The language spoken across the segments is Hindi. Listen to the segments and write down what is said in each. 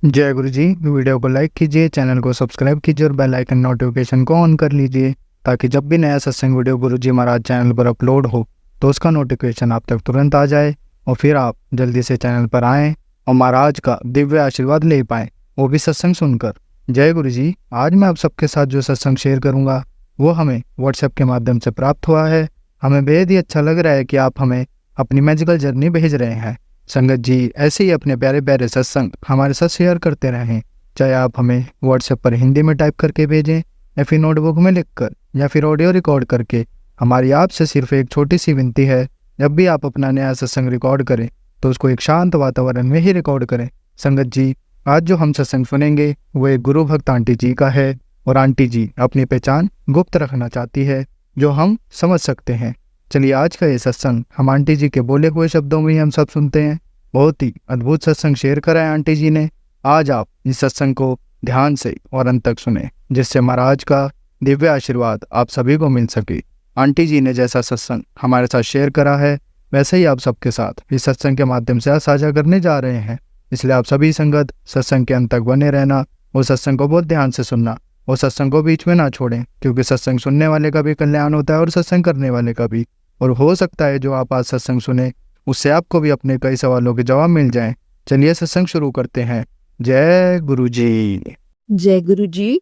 जय गुरु जी। वीडियो को लाइक कीजिए, चैनल को सब्सक्राइब कीजिए और बेल आइकन नोटिफिकेशन को ऑन कर लीजिए ताकि जब भी नया सत्संग वीडियो गुरु जी महाराज चैनल पर अपलोड हो तो उसका नोटिफिकेशन आप तक तुरंत आ जाए और फिर आप जल्दी से चैनल पर आएँ और महाराज का दिव्य आशीर्वाद ले पाएँ, वो भी सत्संग सुनकर। जय गुरु जी। आज मैं आप सबके साथ जो सत्संग शेयर करूँगा वो हमें व्हाट्सएप के माध्यम से प्राप्त हुआ है। हमें बेहद ही अच्छा लग रहा है कि आप हमें अपनी मैजिकल जर्नी भेज रहे हैं। संगत जी ऐसे ही अपने प्यारे प्यारे सत्संग हमारे साथ शेयर करते रहें, चाहे आप हमें व्हाट्सएप पर हिंदी में टाइप करके भेजें या फिर नोटबुक में लिखकर या फिर ऑडियो रिकॉर्ड करके। हमारी आपसे सिर्फ एक छोटी सी विनती है, जब भी आप अपना नया सत्संग रिकॉर्ड करें तो उसको एक शांत वातावरण में ही रिकॉर्ड करें। संगत जी आज जो हम सत्संग सुनेंगे वो एक गुरु भक्त आंटी जी का है और आंटी जी अपनी पहचान गुप्त रखना चाहती है जो हम समझ सकते हैं। चलिए आज का ये सत्संग हम आंटी जी के बोले हुए शब्दों में ही हम सब सुनते हैं। बहुत ही अद्भुत सत्संग शेयर करा है आंटी जी ने। आज आप इस सत्संग को ध्यान से और अंत तक सुने जिससे महाराज का दिव्य आशीर्वाद आप सभी को मिल सके। आंटी जी ने जैसा सत्संग हमारे साथ शेयर करा है वैसे ही आप सबके साथ इस सत्संग के माध्यम से साझा करने जा रहे हैं। इसलिए आप सभी संगत सत्संग के अंत तक बने रहना और सत्संग को बहुत ध्यान से सुनना और सत्संग को बीच में ना छोड़ें, क्योंकि सत्संग सुनने वाले का भी कल्याण होता है और सत्संग करने वाले का भी। और हो सकता है जो आप आज सत्संग सुने उससे आपको भी अपने कई सवालों के जवाब मिल जाएं। चलिए सत्संग शुरू करते हैं। जय गुरु जी। जय गुरु जी।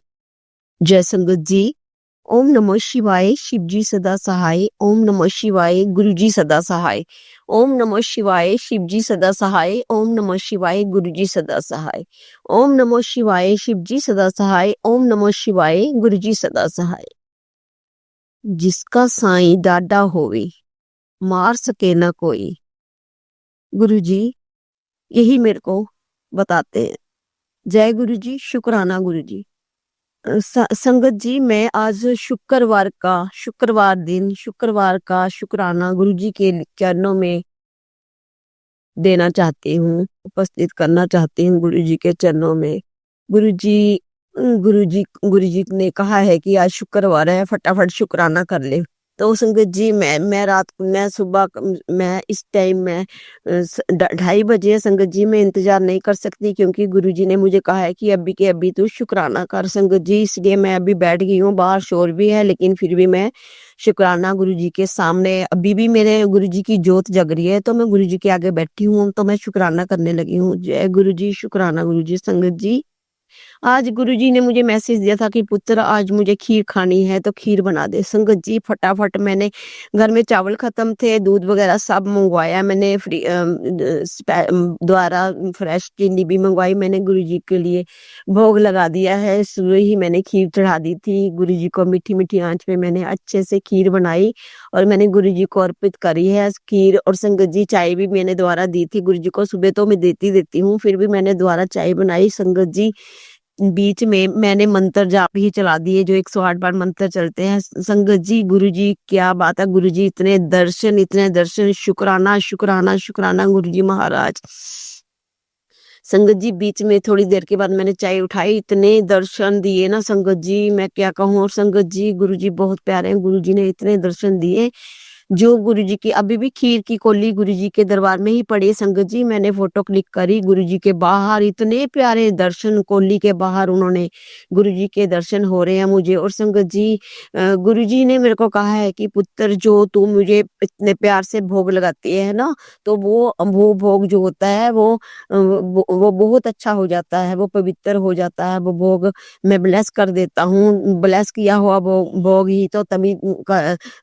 जय संगत जी। ओम नमः शिवाय। शिव जी सदा सहाय। ओम नमः शिवाय। गुरु जी सदा सहाय। ओम नमः शिवाय। शिव जी सदा सहाय। ओम नमः शिवाय। गुरु जी सदा सहाय। ओम नमः शिवाय। शिव जी सदा सहाय। ओम नमः शिवाय। गुरु जी सदा सहाय। जिसका साईं डाडा होवे मार सके ना कोई। गुरु जी यही मेरे को बताते हैं। जय गुरु जी। शुक्राना गुरु जी। संगत जी मैं आज शुक्रवार का शुक्राना गुरु जी के चरणों में देना चाहती हूँ, उपस्थित करना चाहती हूँ गुरु जी के चरणों में। गुरु जी ने कहा है कि आज शुक्रवार है, फटाफट शुक्राना कर ले। तो संगत जी मैं सुबह मैं इस टाइम में 2:30 बजे संगत जी मैं इंतजार नहीं कर सकती, क्योंकि गुरु जी ने मुझे कहा है कि अभी के अभी तू शुक्राना कर संगत जी। इसलिए मैं अभी बैठ गई हूँ। बाहर शोर भी है लेकिन फिर भी मैं शुक्राना गुरु जी के सामने, अभी भी मेरे गुरु जी की जोत जग रही है तो मैं गुरु जी के आगे बैठी हूँ, तो मैं शुक्राना करने लगी हूँ। जय गुरु जी। शुक्राना गुरु जी। संगत जी आज गुरुजी ने मुझे मैसेज दिया था कि पुत्र आज मुझे खीर खानी है तो खीर बना दे। संगत जी फटाफट मैंने घर में चावल खत्म थे, दूध वगैरह सब मंगवाया मैंने द्वारा, फ्रेश चीनी भी मंगवाई मैंने गुरुजी के लिए, भोग लगा दिया है। सुबह ही मैंने खीर चढ़ा दी थी गुरुजी को, मीठी मीठी आंच पे मैंने अच्छे से खीर बनाई और मैंने गुरुजी को अर्पित करी है खीर। और संगत जी चाय भी मैंने द्वारा दी थी गुरुजी को, सुबह तो मैं देती हूँ फिर भी मैंने द्वारा चाय बनाई। संगत जी बीच में मैंने मंत्र जाप ही चला दिए जो 108 बार मंत्र चलते हैं। संगत जी गुरुजी क्या बात है, गुरुजी इतने दर्शन, शुक्राना शुक्राना शुक्राना गुरुजी महाराज। संगत जी बीच में थोड़ी देर के बाद मैंने चाय उठाई, इतने दर्शन दिए ना संगत जी मैं क्या कहूँ। और संगत जी गुरुजी बहुत प्यारे हैं, गुरुजी ने इतने दर्शन दिए जो गुरुजी की अभी भी खीर की कोली गुरुजी के दरबार में ही पड़ी है। संगत जी मैंने फोटो क्लिक करी गुरुजी के बाहर, इतने प्यारे दर्शन कोली के बाहर उन्होंने गुरुजी के दर्शन हो रहे हैं मुझे। और संगत जी गुरुजी ने मेरे को कहा है कि पुत्र जो तू मुझे इतने प्यार से भोग लगाती है ना, तो वो भोग जो होता है वो बहुत अच्छा हो जाता है, वो पवित्र हो जाता है। वो भोग मैं ब्लेस कर देता हूँ, ब्लेस किया हुआ भोग ही तो तभी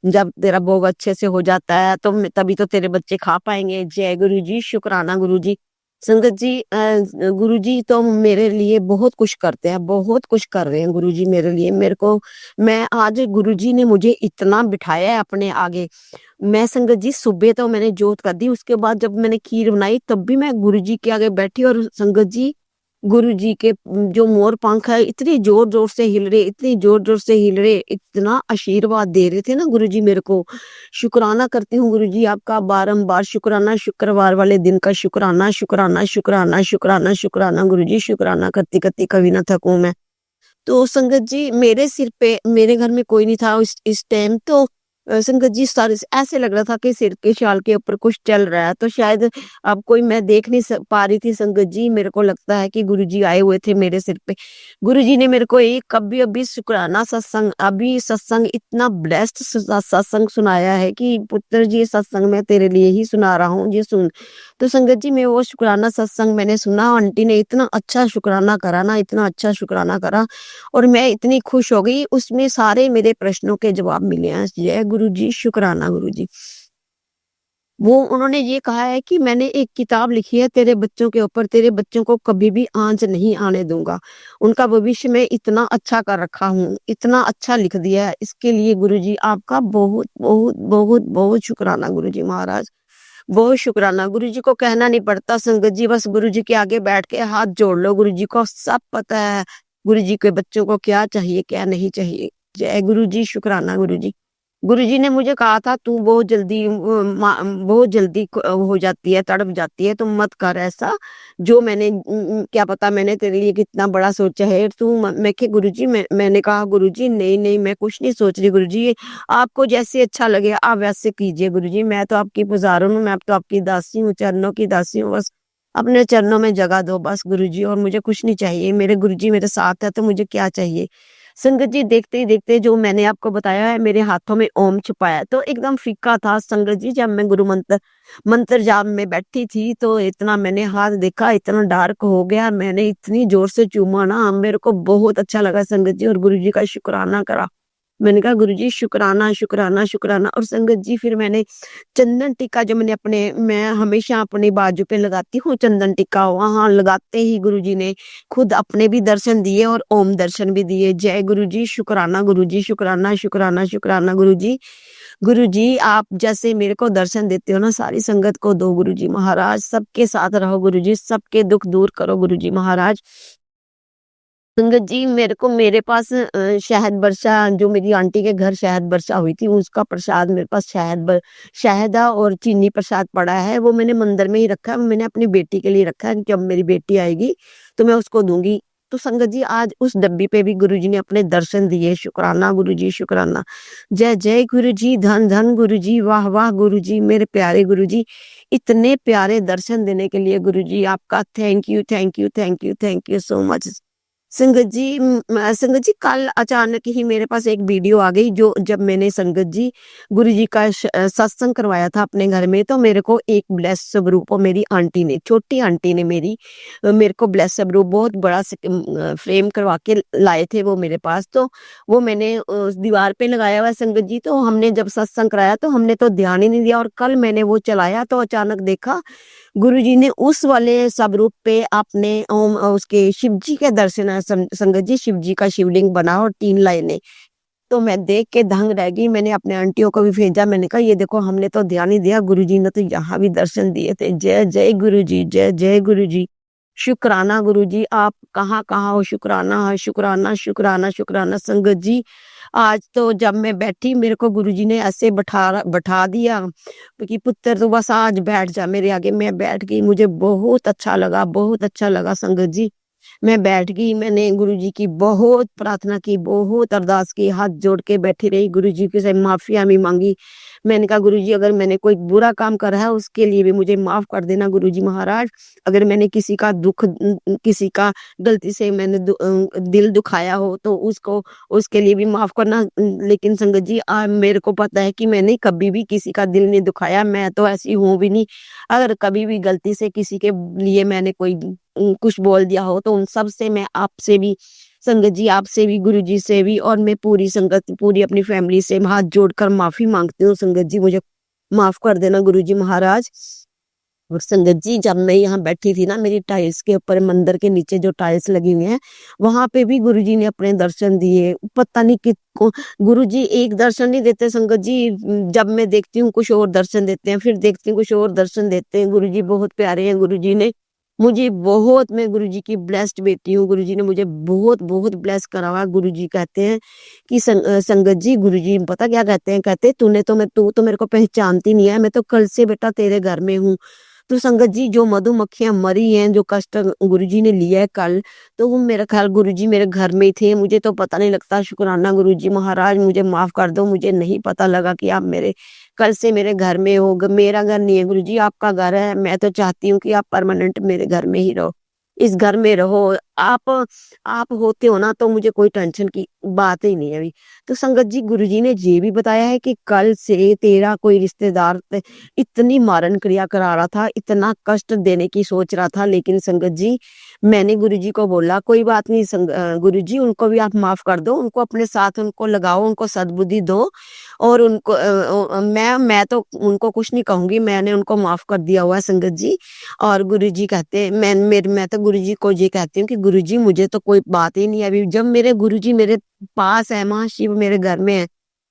जब तेरा भोग अच्छे से हो जाता है तो तभी तो तेरे बच्चे खा पाएंगे। जय गुरु जी। शुक्राना गुरु जी। संगत जी गुरु जी तो मेरे लिए बहुत कुछ करते हैं, बहुत कुछ कर रहे हैं गुरु जी मेरे लिए। मैं आज गुरु जी ने मुझे इतना बिठाया है अपने आगे। मैं संगत जी सुबह तो मैंने जोत कर दी, उसके बाद जब मैंने खीर बनाई तब भी मैं गुरु जी के आगे बैठी और संगत जी गुरु जी के जो मोर पंख है इतनी जोर जोर से हिल रहे, इतनी जोर जोर से हिल रहे, इतना आशीर्वाद दे रहे थे ना गुरु जी मेरे को। शुक्राना करती हूँ गुरु जी आपका बारंबार शुक्राना, शुक्रवार वाले दिन का शुक्राना शुक्राना शुक्राना शुक्राना शुक्राना गुरु जी। शुक्राना करती करती कभी ना थकूं मैं। तो संगत जी मेरे सिर पे, मेरे घर में कोई नहीं था इस टाइम, तो संगत जी सारे ऐसे लग रहा था कि सिर के शाल के ऊपर कुछ चल रहा है, तो शायद अब कोई मैं देख नहीं पा रही थी संगत जी। मेरे को लगता है कि गुरुजी आए हुए थे मेरे सिर पे। गुरुजी ने मेरे को एक अभी अभी शुक्राना सत्संग, अभी सत्संग इतना ब्लेस्ड सत्संग सुनाया है कि पुत्र जी, ये सत्संग मैं तेरे लिए ही सुना रहा हूँ, ये सुन। तो संगत जी मैं वो शुक्राना सत्संग मैंने सुना, आंटी ने इतना अच्छा शुक्राना करा ना, इतना अच्छा शुक्राना करा, और मैं इतनी खुश हो गई, उसमें सारे मेरे प्रश्नों के जवाब मिले हैं। जय गुरुजी, शुक्राना गुरुजी। वो उन्होंने ये कहा है कि मैंने एक किताब लिखी है तेरे बच्चों के ऊपर, तेरे बच्चों को कभी भी आँच नहीं आने दूँगा। उनका भविष्य मैं इतना अच्छा कर रखा हूँ, इतना अच्छा लिख दिया है। इसके लिए गुरुजी आपका बहुत, बहुत, बहुत, बहुत शुक्राना गुरुजी महाराज। बहुत शुक्राना। गुरुजी को कहना नहीं पड़ता संगत जी, बस गुरुजी के आगे बैठ के हाथ जोड़ लो, गुरुजी को सब पता है, गुरुजी के बच्चों को क्या चाहिए, क्या नहीं चाहिए। जय गुरुजी, शुक्राना गुरुजी। गुरुजी ने मुझे कहा था तू बहुत जल्दी बहुत जल्दी हो जाती है, तड़प जाती है, तुम मत कर ऐसा। जो मैंने क्या पता मैंने तेरे लिए कितना बड़ा सोचा है, तू मैं कि गुरुजी, मैंने कहा गुरुजी नहीं नहीं, मैं कुछ नहीं सोच रही गुरुजी, आपको जैसे अच्छा लगे आप वैसे कीजिए गुरुजी, मैं तो आपकी पुजारन हूँ, मैं तो आपकी दासी हूँ, चरणों की दासी हूँ, बस अपने चरणों में जगह दो बस गुरुजी, और मुझे कुछ नहीं चाहिए। मेरे गुरुजी मेरे साथ है तो मुझे क्या चाहिए। संगत जी देखते ही देखते जो मैंने आपको बताया है, मेरे हाथों में ओम छुपाया तो एकदम फीका था संगत जी। जब मैं गुरु मंत्र मंत्र जाप में बैठी थी तो इतना मैंने हाथ देखा, इतना डार्क हो गया, मैंने इतनी जोर से चूमा ना, मेरे को बहुत अच्छा लगा संगत जी, और गुरु जी का शुक्राना करा। मैंने कहा गुरुजी शुक्राना, शुक्राना, शुक्राना। और संगत जी फिर मैंने चंदन टीका, जो मैं हमेशा अपनी बाजू पे लगाती हूँ चंदन टीका, वहां लगाते ही गुरुजी ने खुद अपने भी दर्शन दिए और ओम दर्शन भी दिए। जय गुरुजी, शुक्राना गुरुजी, शुक्राना, शुक्राना, शुक्राना गुरुजी। गुरुजी आप जैसे मेरे को दर्शन देते हो ना, सारी संगत को दो गुरुजी महाराज, सबके साथ रहो गुरुजी, सबके दुख दूर करो गुरुजी महाराज। संगत जी मेरे को मेरे पास शहद बरसा, जो मेरी आंटी के घर शहद बरसा हुई थी, उसका प्रसाद मेरे पास शहद और चीनी प्रसाद पड़ा है, वो मैंने मंदिर में ही रखा है, मैंने अपनी बेटी के लिए रखा है, जब मेरी बेटी आएगी तो मैं उसको दूंगी। तो संगत जी आज उस डब्बी पे भी गुरुजी ने अपने दर्शन दिए। शुक्राना गुरुजी, शुक्राना। जय जय गुरुजी, धन धन गुरुजी, वाह वाह गुरुजी, मेरे प्यारे गुरुजी, इतने प्यारे दर्शन देने के लिए गुरुजी आपका thank you, thank you, thank you, thank you so much. संगत जी कल अचानक ही मेरे पास एक वीडियो आ गई, जो जब मैंने संगत जी गुरुजी का सत्संग करवाया था अपने घर में, तो मेरे को एक ब्लेस स्वरूप मेरी आंटी ने, छोटी आंटी ने मेरी मेरे को ब्लेस स्वरूप बहुत बड़ा फ्रेम करवा के लाए थे वो मेरे पास। तो वो मैंने उस दीवार पे लगाया हुआ है संगत जी। तो हमने जब सत्संग कराया तो हमने तो ध्यान ही नहीं दिया, और कल मैंने वो चलाया तो अचानक देखा गुरुजी ने उस वाले स्वरूप पे आपने ओम उसके शिव जी के दर्शन है। संगत जी शिव जी का शिवलिंग बना और 3 लाइनें, तो मैं देख के दंग रह गई। मैंने अपने आंटियों को भी भेजा, मैंने कहा ये देखो हमने तो ध्यान नहीं दिया, गुरुजी ने तो यहाँ भी दर्शन दिए थे। जय जय गुरुजी, जय जय गुरुजी, शुक्राना गुरुजी, आप कहाँ कहाँ हो, शुक्राना है, शुक्राना, शुक्राना, शुक्राना। संगत जी आज तो जब मैं बैठी मेरे को गुरुजी ने ऐसे बैठा दिया कि पुत्र तू बस आज बैठ जा मेरे आगे। मैं बैठ गई, मुझे बहुत अच्छा लगा, बहुत अच्छा लगा संगत जी। मैं बैठ गई, मैंने गुरुजी की बहुत प्रार्थना की, बहुत अरदास की, हाथ जोड़ के बैठी रही, गुरुजी की से माफिया भी मांगी। मैंने कहा गुरुजी अगर मैंने कोई बुरा काम करा है उसके लिए भी मुझे माफ कर देना गुरुजी महाराज। अगर मैंने किसी का किसी का गलती से मैंने दिल दुखाया हो तो उसको उसके लिए भी माफ करना। लेकिन संगत जी मेरे को पता है कि मैंने कभी भी किसी का दिल नहीं दुखाया, मैं तो ऐसी हूँ भी नहीं। अगर कभी भी गलती से किसी के लिए मैंने कोई कुछ बोल दिया हो तो उन सब से मैं आपसे भी संगत जी, आपसे भी, गुरुजी से भी, और मैं पूरी संगत, पूरी अपनी फैमिली से हाथ जोड़कर माफी मांगती हूँ। संगत जी मुझे माफ कर देना गुरुजी महाराज। और संगत जी जब मैं यहाँ बैठी थी ना, मेरी टाइल्स के ऊपर, मंदिर के नीचे जो टाइल्स लगी हुई हैं, वहां पे भी गुरुजी ने अपने दर्शन दिए। पता नहीं कि गुरुजी एक दर्शन नहीं देते संगत जी, जब मैं देखती हूँ कुछ और दर्शन देते हैं, फिर देखती हूँ कुछ और दर्शन देते हैं। गुरुजी बहुत प्यारे हैं, गुरुजी ने मुझे बहुत, मैं गुरुजी की ब्लेस्ड बेटी हूँ, गुरुजी ने मुझे बहुत बहुत ब्लेस करा हुआ। गुरुजी कहते हैं कि संगत जी, गुरुजी पता क्या कहते हैं, कहते तू तो मेरे को पहचानती नहीं है, मैं तो कल से बेटा तेरे घर में हूँ, तो संगत जी जो मधुमक्खियाँ मरी हैं, जो कष्ट गुरुजी ने लिया है कल, तो वो मेरा ख़्याल गुरुजी मेरे घर में ही थे, मुझे तो पता नहीं लगता। शुक्राना गुरुजी महाराज, मुझे माफ़ कर दो, मुझे नहीं पता लगा कि आप मेरे कल से मेरे घर में हो। ग मेरा घर नहीं है गुरुजी, आपका घर है। मैं तो चाहती हूँ कि आप परमानेंट मेरे घर में ही रहो, इस घर में रहो। आप होते हो ना तो मुझे कोई टेंशन की बात ही नहीं है अभी। तो संगत जी गुरुजी ने ये भी बताया है कि कल से तेरा कोई रिश्तेदार इतनी मारण क्रिया करा रहा था, इतना कष्ट देने की सोच रहा था, लेकिन संगत जी मैंने गुरुजी को बोला कोई बात नहीं गुरुजी उनको भी आप माफ कर दो, उनको अपने साथ उनको लगाओ, उनको सद्बुद्धि दो और उनको मैं तो उनको कुछ नहीं कहूँगी, मैंने उनको माफ कर दिया हुआ है संगत जी। और गुरुजी कहते हैं मैं तो गुरुजी को ये कहती हूँ कि गुरुजी मुझे तो कोई बात ही नहीं है अभी, जब मेरे गुरुजी मेरे पास है, महाशिव मेरे घर में है,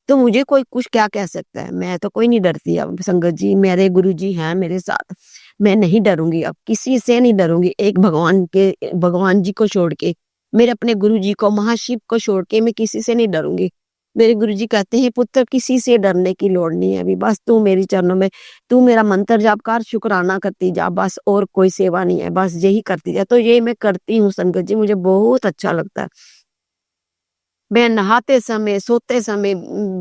तो मुझे कोई कुछ क्या कह सकता है। मैं तो कोई नहीं डरती अब संगत जी, मेरे गुरुजी हैं मेरे साथ, मैं नहीं डरूंगी, अब किसी से नहीं डरूंगी। एक भगवान जी को छोड़ के, मेरे अपने गुरुजी को महाशिव को छोड़ के मैं किसी से नहीं डरूंगी। मेरे गुरुजी कहते हैं पुत्र किसी से डरने की लोड़ नहीं है अभी, बस तू मेरी चरणों में, तू मेरा मंत्र जाप कर, शुक्राना करती जा, बस और कोई सेवा नहीं है, बस यही करती जा। तो ये मैं करती हूँ संगत जी, मुझे बहुत अच्छा लगता है। मैं नहाते समय, सोते समय,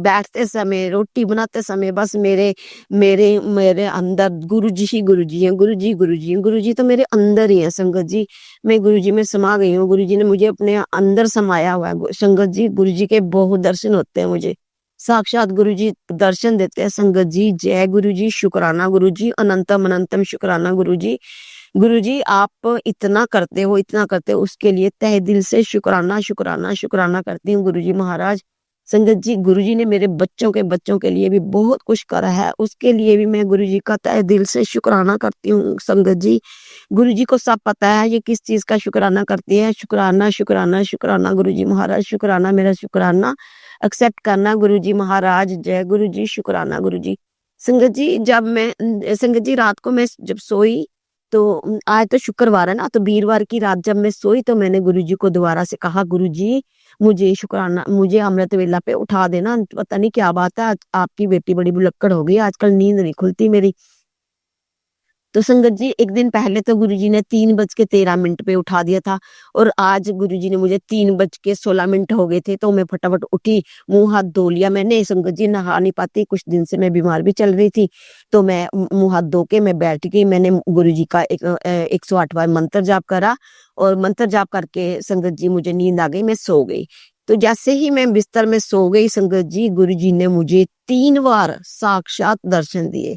बैठते समय, रोटी बनाते समय बस मेरे मेरे मेरे अंदर गुरुजी ही गुरुजी हैं, गुरुजी गुरुजी हैं, गुरुजी तो मेरे अंदर ही हैं संगत जी। मैं गुरुजी में समा गई हूँ, गुरुजी ने मुझे अपने अंदर समाया हुआ है। संगत जी गुरुजी के बहुत दर्शन होते हैं मुझे, साक्षात गुरुजी दर्शन देते हैं संगत जी। जय गुरुजी, शुक्राना गुरुजी, अनंतम अनंतम शुक्राना गुरुजी। गुरुजी आप इतना करते हो उसके लिए तहे दिल से शुक्राना शुक्राना शुक्राना करती हूँ गुरुजी महाराज। संगत जी गुरुजी ने मेरे बच्चों के लिए भी बहुत कुछ करा है, उसके लिए भी मैं गुरुजी का तहे दिल से शुक्राना करती हूँ संगत जी। गुरुजी को सब पता है ये किस चीज का शुक्राना करती है। शुक्राना शुक्राना शुक्राना गुरुजी महाराज, शुक्राना मेरा शुक्राना एक्सेप्ट करना गुरुजी महाराज। जय गुरुजी, शुक्राना गुरुजी। संगत जी संगत जी रात को मैं जब सोई तो आज तो शुक्रवार है ना, तो वीरवार की रात जब मैं सोई तो मैंने गुरुजी को दोबारा से कहा गुरुजी मुझे अमृत वेला पे उठा देना, पता नहीं क्या बात है, आपकी बेटी बड़ी भुलक्कड़ हो गई, आजकल नींद नहीं खुलती मेरी। तो संगत जी एक दिन पहले तो गुरुजी ने 3:13 पे उठा दिया था और आज गुरुजी ने मुझे 3:16 हो गए थे, तो मैं फटाफट उठी, मुंह हाथ धो लिया मैंने। संगत जी नहा नहीं पाती, कुछ दिन से मैं बीमार भी चल रही थी, तो मैं मुंह हाथ धो के मैं बैठ गई, मैंने गुरुजी का 108 बार मंत्र जाप करा और मंत्र जाप करके संगत जी मुझे नींद आ गई, मैं सो गई। तो जैसे ही मैं बिस्तर में सो गई संगत जी गुरुजी ने मुझे 3 बार साक्षात दर्शन दिए,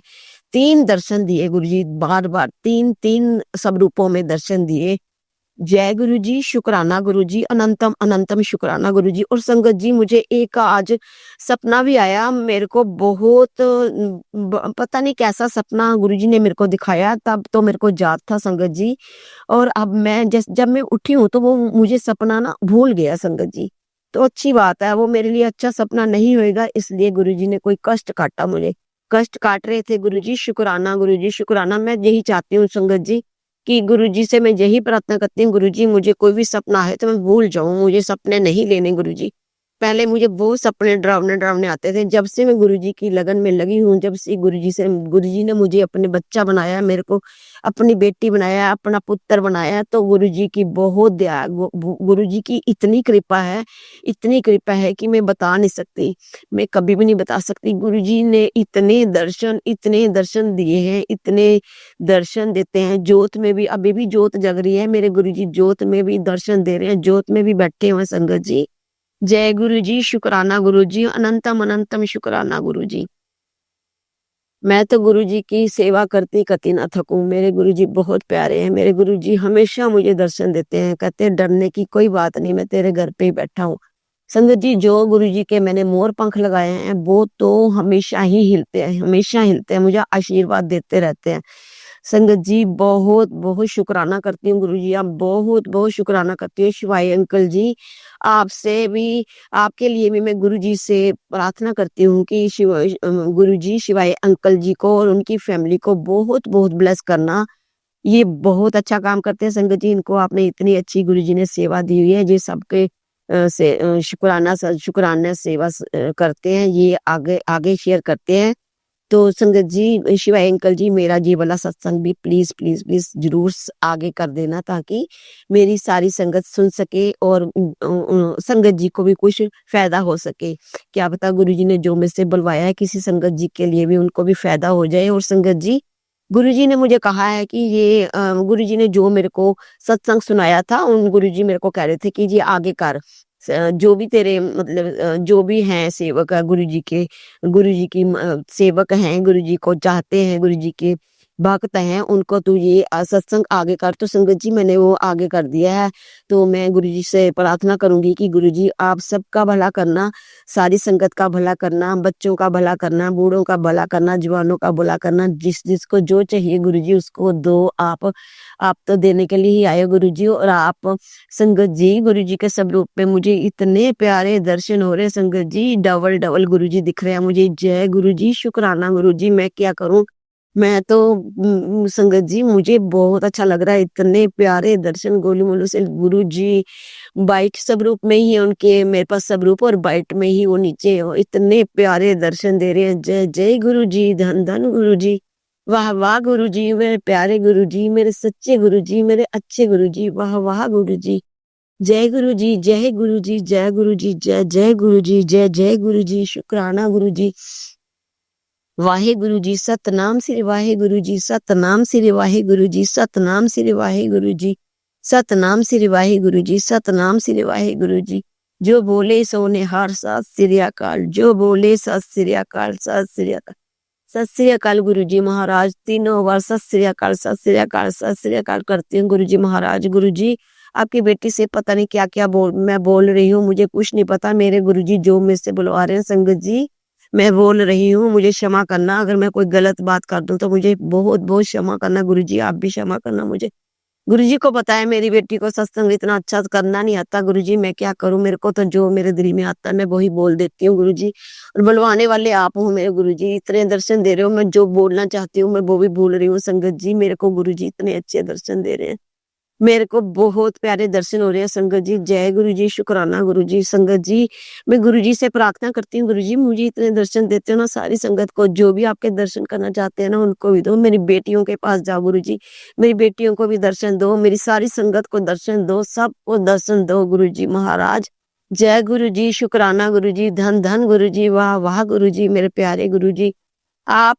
3 दर्शन दिए गुरुजी, बार-बार 3-3 सब रूपों में दर्शन दिए। जय गुरुजी, शुक्राना गुरुजी, अनंतम अनंतम शुक्राना गुरुजी। और संगत जी मुझे एक आज सपना भी आया, मेरे को बहुत पता नहीं कैसा सपना गुरुजी ने मेरे को दिखाया, तब तो मेरे को याद था संगत जी। और अब मैं जब मैं उठी हूँ तो वो मुझे सपना ना भूल गया संगत जी। तो अच्छी बात है, वो मेरे लिए अच्छा सपना नहीं होएगा, इसलिए गुरुजी ने कोई कष्ट काटा मुझे। कष्ट काट रहे थे गुरुजी, शुक्राना शुक्राना। मैं यही चाहती हूँ संगत जी कि गुरुजी से मैं यही प्रार्थना करती हूँ गुरुजी मुझे कोई भी सपना है तो मैं भूल जाऊं, मुझे सपने नहीं लेने गुरुजी। पहले मुझे बहुत सपने डरावने आते थे, जब से मैं गुरुजी की लगन में लगी हूँ, जब से गुरुजी ने मुझे अपने बच्चा बनाया, मेरे को अपनी बेटी बनाया, अपना पुत्र बनाया, तो गुरुजी की बहुत दया है, गुरुजी की इतनी कृपा है कि मैं बता नहीं सकती, मैं कभी भी नहीं बता सकती। गुरुजी ने इतने दर्शन दिए हैं, इतने दर्शन देते हैं, जोत में भी अभी भी जोत जग रही है, मेरे गुरुजी जोत में भी दर्शन दे रहे हैं, जोत में भी बैठे हुए संगत जी। जय गुरुजी, शुक्राना गुरुजी, अनंतम अनंतम शुक्राना गुरुजी। मैं तो गुरुजी की सेवा करती कति ना थकूं, मेरे गुरुजी बहुत प्यारे हैं, मेरे गुरुजी हमेशा मुझे दर्शन देते हैं, कहते हैं डरने की कोई बात नहीं, मैं तेरे घर पे ही बैठा हूँ। संगत जी जो गुरुजी के मैंने मोर पंख लगाए हैं वो तो हमेशा ही हिलते हैं, मुझे आशीर्वाद देते रहते हैं। संगत जी बहुत बहुत शुक्राना करती हूँ गुरुजी, आप बहुत बहुत शुक्राना करती हूँ। शिवाय अंकल जी आपसे भी, आपके लिए भी मैं गुरुजी से प्रार्थना करती हूँ कि गुरुजी शिवाय अंकल जी को और उनकी फैमिली को बहुत बहुत ब्लेस करना। ये बहुत अच्छा काम करते हैं संगत जी, इनको आपने इतनी अच्छी गुरुजी ने सेवा दी हुई है, ये सबके शुक्राना सेवा करते हैं, ये आगे आगे शेयर करते हैं। तो संगत जी, शिवाय अंकल जी, मेरा ये वाला सत्संग भी प्लीज़, प्लीज़, प्लीज़ ज़रूर आगे कर देना, ताकि मेरी सारी संगत सुन सके और संगत जी को भी कुछ फ़ायदा हो सके। क्या पता गुरुजी ने जो मुझसे बुलवाया है किसी संगत जी के लिए भी उनको भी फ़ायदा हो जाए। और संगत जी, गुरुजी ने मुझे कहा है कि ये गुरुजी ने जो मेरे को सत्संग सुनाया था, उन गुरुजी मेरे को कह रहे थे कि ये आगे कर। जो भी तेरे मतलब जो भी हैं सेवक गुरुजी के, गुरुजी की सेवक हैं, गुरुजी को चाहते हैं, गुरुजी के भक्त हैं, उनको तू ये सत्संग आगे कर। तो संगत जी, मैंने वो आगे कर दिया है। तो मैं गुरुजी से प्रार्थना करूँगी कि गुरुजी आप सबका भला करना, सारी संगत का भला करना, बच्चों का भला करना, बूढ़ों का भला करना, जवानों का भला करना, जिसको जो चाहिए गुरुजी उसको दो आप। आप तो देने के लिए ही आए हो गुरुजी। और आप संगत जी, गुरुजी के सब रूप में मुझे इतने प्यारे दर्शन हो रहे हैं संगत जी, डबल डबल गुरुजी दिख रहे हैं मुझे। जय गुरुजी, शुक्राना गुरुजी, मैं क्या करूँ? मैं तो संगत जी, मुझे बहुत अच्छा लग रहा है, इतने प्यारे दर्शन गोलू-मोलू से गुरुजी वाइट स्वरूप में ही है उनके, मेरे पास स्वरूप और वाइट में ही वो नीचे इतने प्यारे दर्शन दे रहे हैं। जय जय गुरुजी, धन धन गुरुजी, वाह वाह गुरुजी, मेरे प्यारे गुरुजी, मेरे सच्चे गुरुजी, मेरे अच्छे गुरुजी, वाह वाह गुरुजी। जय गुरुजी, जय गुरुजी, जय गुरुजी, जय जय गुरुजी, जय जय गुरुजी, शुक्राना गुरुजी। वाहे जी, सतनाम श्री वाहे जी, सतनाम श्री वाहे जी, सतनाम श्री वाहे जी, सतनाम श्री वाहे जी, सतनाम श्री वाहे जी। जो बोले सो निहार, सत श्री अकाल, जो बोले सत श्री अकाल, सत श्री अकाल। सत श्री अकाल गुरुजी महाराज, तीनों बार सत श्री अकाल, सत श्री अकाल, सत श्री अकाल करती हूँ गुरुजी महाराज। गुरुजी, आपकी बेटी से पता नहीं क्या-क्या मैं बोल रही हूँ, मुझे कुछ नहीं पता। मेरे गुरुजी जो मुझसे बुलवा रहे हैं संगत जी, मैं बोल रही हूँ, मुझे क्षमा करना। अगर मैं कोई गलत बात कर दूँ तो मुझे बहुत-बहुत क्षमा करना गुरुजी, आप भी क्षमा करना मुझे। गुरुजी को पता है मेरी बेटी को सत्संग इतना अच्छा करना नहीं आता गुरुजी, मैं क्या करूँ? मेरे को तो जो मेरे दिल में आता है मैं वही बोल देती हूँ गुरुजी। और बुलवाने वाले आप हो मेरे गुरुजी, इतने दर्शन दे रहे हो, मैं जो बोलना चाहती हूँ मैं वो भी बोल रही हूँ संगत जी। मेरे को गुरुजी इतने अच्छे दर्शन दे रहे हैं। मेरे को बहुत प्यारे दर्शन हो रहे हैं संगत जी। जय गुरुजी, शुक्राना गुरुजी। संगत जी, मैं गुरुजी से प्रार्थना करती हूँ गुरुजी, मुझे इतने दर्शन देते हो ना, सारी संगत को जो भी आपके दर्शन करना चाहते हैं ना उनको भी दो। मेरी बेटियों के पास जाओ गुरुजी, मेरी बेटियों को भी दर्शन दो, मेरी सारी संगत को दर्शन दो, सबको दर्शन दो गुरुजी महाराज। जय गुरुजी, शुक्राना गुरुजी, धन धन गुरुजी, वाह वाह गुरुजी, मेरे प्यारे गुरुजी। आप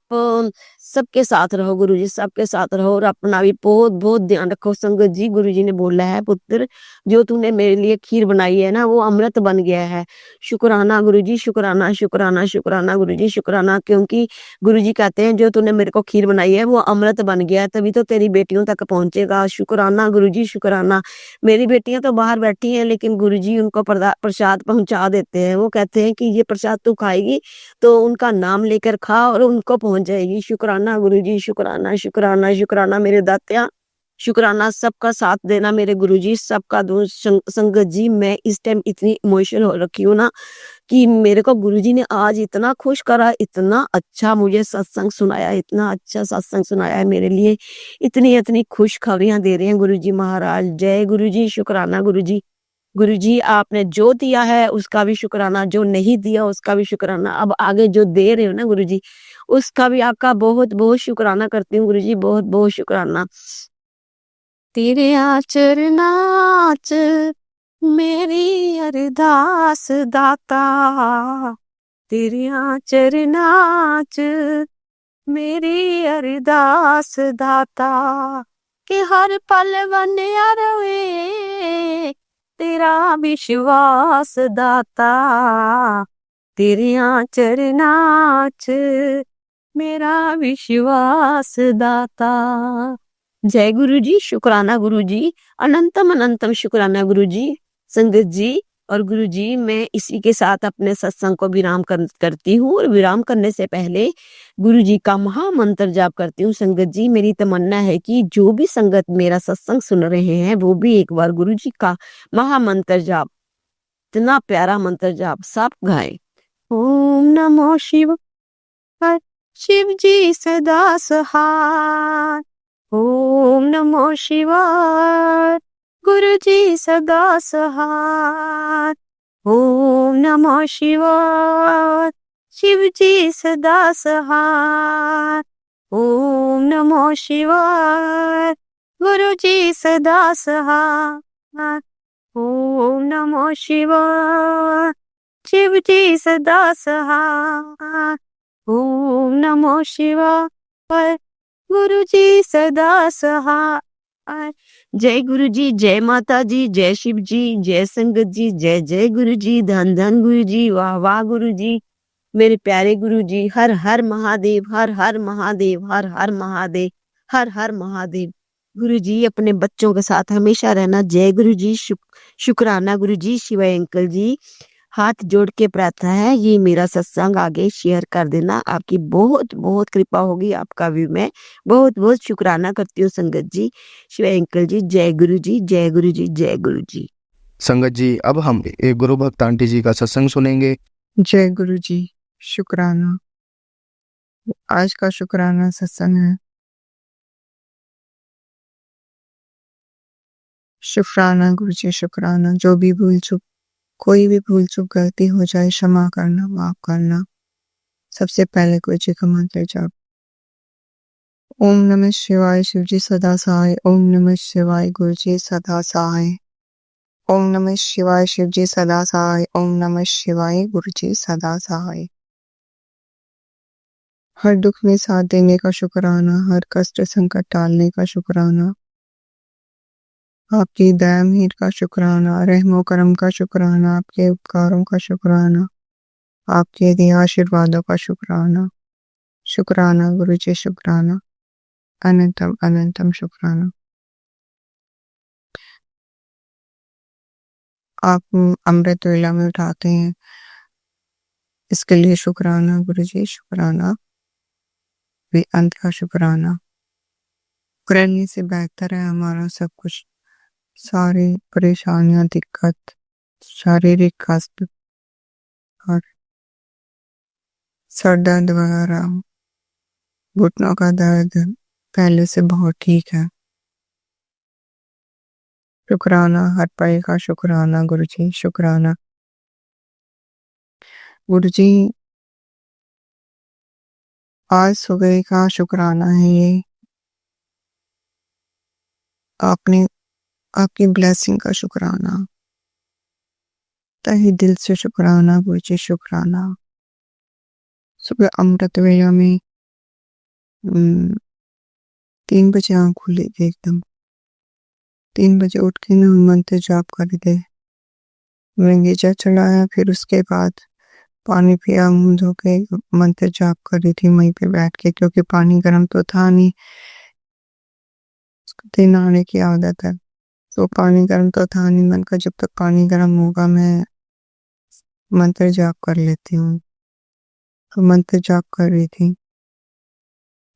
सबके साथ रहो गुरुजी, सबके साथ रहो और अपना भी बहुत-बहुत ध्यान रखो संगत जी। गुरुजी ने बोला है, पुत्र जो तूने मेरे लिए खीर बनाई है ना वो अमृत बन गया है। शुक्राना गुरुजी, शुक्राना, शुक्राना, शुक्राना गुरुजी, शुक्राना। क्योंकि गुरुजी कहते हैं जो तूने मेरे को खीर बनाई है वो अमृत बन गया है, तभी तो तेरी बेटियों तक पहुँचेगा। शुक्राना गुरुजी, शुक्राना। मेरी बेटियाँ तो बाहर बैठी हैं लेकिन गुरुजी उनको प्रसाद पहुँचा देते हैं। वो कहते हैं कि ये प्रसाद तू खाएगी तो उनका नाम लेकर खा और उनको पहुँच जाएगी। शुक्राना गुरुजी, शुक्राना, शुक्राना, शुक्राना मेरे दातिया। शुक्राना, सबका साथ देना मेरे गुरुजी, सबका दो संगत जी। मैं इस टाइम इतनी इमोशनल हो रखी हूँ ना कि मेरे को गुरुजी ने आज इतना खुश करा, इतना अच्छा मुझे सत्संग सुनाया, इतना अच्छा सत्संग सुनाया है मेरे लिए। इतनी-इतनी खुशखबरियाँ दे रहे हैं गुरुजी महाराज। जय गुरुजी, शुक्राना गुरुजी। गुरुजी, आपने जो दिया है उसका भी शुक्राना, जो नहीं दिया उसका भी शुक्राना। अब आगे जो दे रहे हो ना गुरुजी, उसका भी आपका बहुत-बहुत शुक्राना करती हूँ गुरुजी, बहुत-बहुत शुक्राना। तेरे चरनां च मेरी अरदास दाता, तेरियां चरनां च मेरी अरदास दाता, कि हर पल बनेया रवे तेरा विश्वास दाता, तेरियां चरनां च मेरा विश्वास दाता। जय गुरुजी, शुक्राना गुरुजी, अनंतम अनंतम शुक्राना गुरुजी, संगत जी। और गुरुजी, मैं इसी के साथ अपने सत्संग को विराम करती हूँ और विराम करने से पहले गुरुजी का महामंत्र जाप करती हूँ। संगत जी, मेरी तमन्ना है कि जो भी संगत मेरा सत्संग सुन रहे हैं वो भी एक बार गुरुजी का महामंत्र जाप, इतना प्यारा मंत्र जाप सब गाएं। ओम नमो शिव, शिव जी सदा सहाय। ओम नमो शिवाय, गुरु जी सदा सहाय। ओम नमो शिवाय, शिव जी सदा सहाय। ओम नमो शिवाय। गुरु जी सदा सहाय। ओम नमो शिवाय। शिव जी सदा सहाय। ओम नमो शिवाय। गुरु जी सदा सहाय। जय गुरु जी, जय माता जी, जय शिव जी, जय संगत जी, जय जय गुरु जी, धन धन गुरु जी, वाह वाह गुरु जी, मेरे प्यारे गुरु जी। हर हर महादेव, हर हर महादेव, हर हर महादेव, हर हर महादेव। गुरु जी अपने बच्चों के साथ हमेशा रहना। जय गुरु जी, शुक्राना गुरु जी, शिवाय अंकल जी। हाथ जोड़ के प्रार्थना है, ये मेरा सत्संग आगे शेयर कर देना, आपकी बहुत बहुत कृपा होगी, आपका भी मैं बहुत बहुत शुक्राना करती हूँ संगत जी। शिवाय अंकल जी, जय गुरु जी, जय गुरु जी, जय गुरु जी। संगत जी, अब हम एक गुरु भक्त आंटी जी का सत्संग सुनेंगे। जय गुरु जी, शुक्राना। आज का शुक्राना सत्संग है। शुक्राना गुरु जी, शुक्राना। जो भी भूल चूक, कोई भी भूल चूक गलती हो जाए, क्षमा करना, माफ करना। सबसे पहले गुरु जी का मंत्र जाप। ओम नमः शिवाय, शिव जी सदा सहाय। ओम नमः शिवाय, गुरु जी सदा सहाय। ओम नमः शिवाय, शिव जी सदा सहाय। ओम नमः शिवाय, गुरु जी सदा सहाय। हर दुख में साथ देने का शुक्राना, हर कष्ट संकट टालने का शुक्राना, आपकी दया मेहर का शुक्राना, रहमो करम का शुक्राना, आपके उपकारों का शुक्राना, आपके दिए आशीर्वादों का शुक्राना। शुक्राना गुरु जी, शुक्राना। अनंतम अनंतम शुक्राना। आप अमृत वेला में उठाते हैं, इसके लिए शुक्राना गुरु जी, शुक्राना। अंत का शुक्राना। करने से बेहतर है हमारा सब कुछ। सारी परेशानियां, दिक्कत, शारीरिक कष्ट और सर दर्द वगैरह, घुटनों का दर्द पहले से बहुत ठीक है। शुक्राना, हर पल का शुक्राना गुरु जी, शुक्राना। गुरु जी, आज सुबह का शुक्राना है ये, आपने आपकी ब्लेसिंग का शुक्राना। तहे दिल से शुक्राना गुरु जी, शुक्राना। सुबह अमृत वेला में 3 बजे आँख खुली थी एकदम। 3 बजे उठ के ना मंत्र जाप कर दे, गीजा चढ़ाया, फिर उसके बाद पानी पिया, मुंह धो के मंत्र जाप कर रही थी वहीं पे बैठ के, क्योंकि पानी गर्म तो था नहीं, नहाने की आदत है, तो पानी गर्म तो था नहीं। मन का जब तक पानी गर्म होगा मैं मंत्र जाप कर लेती हूँ, तो मंत्र जाप कर रही थी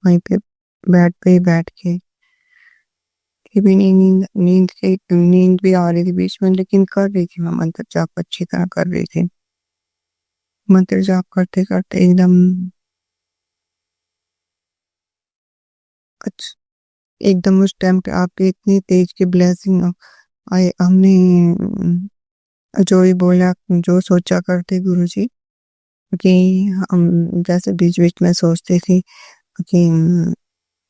वहीं पे बेड पे ही बैठ के। भी नींद भी आ रही थी बीच में, लेकिन कर रही थी मैं मंत्र जाप, अच्छी तरह कर रही थी। मंत्र जाप करते करते एकदम उस टाइम पे आपकी इतनी तेज की ब्लेसिंग आए। हमने जो ही बोला, जो सोचा करते गुरु जी, कि हम जैसे बीच बीच में सोचते थे कि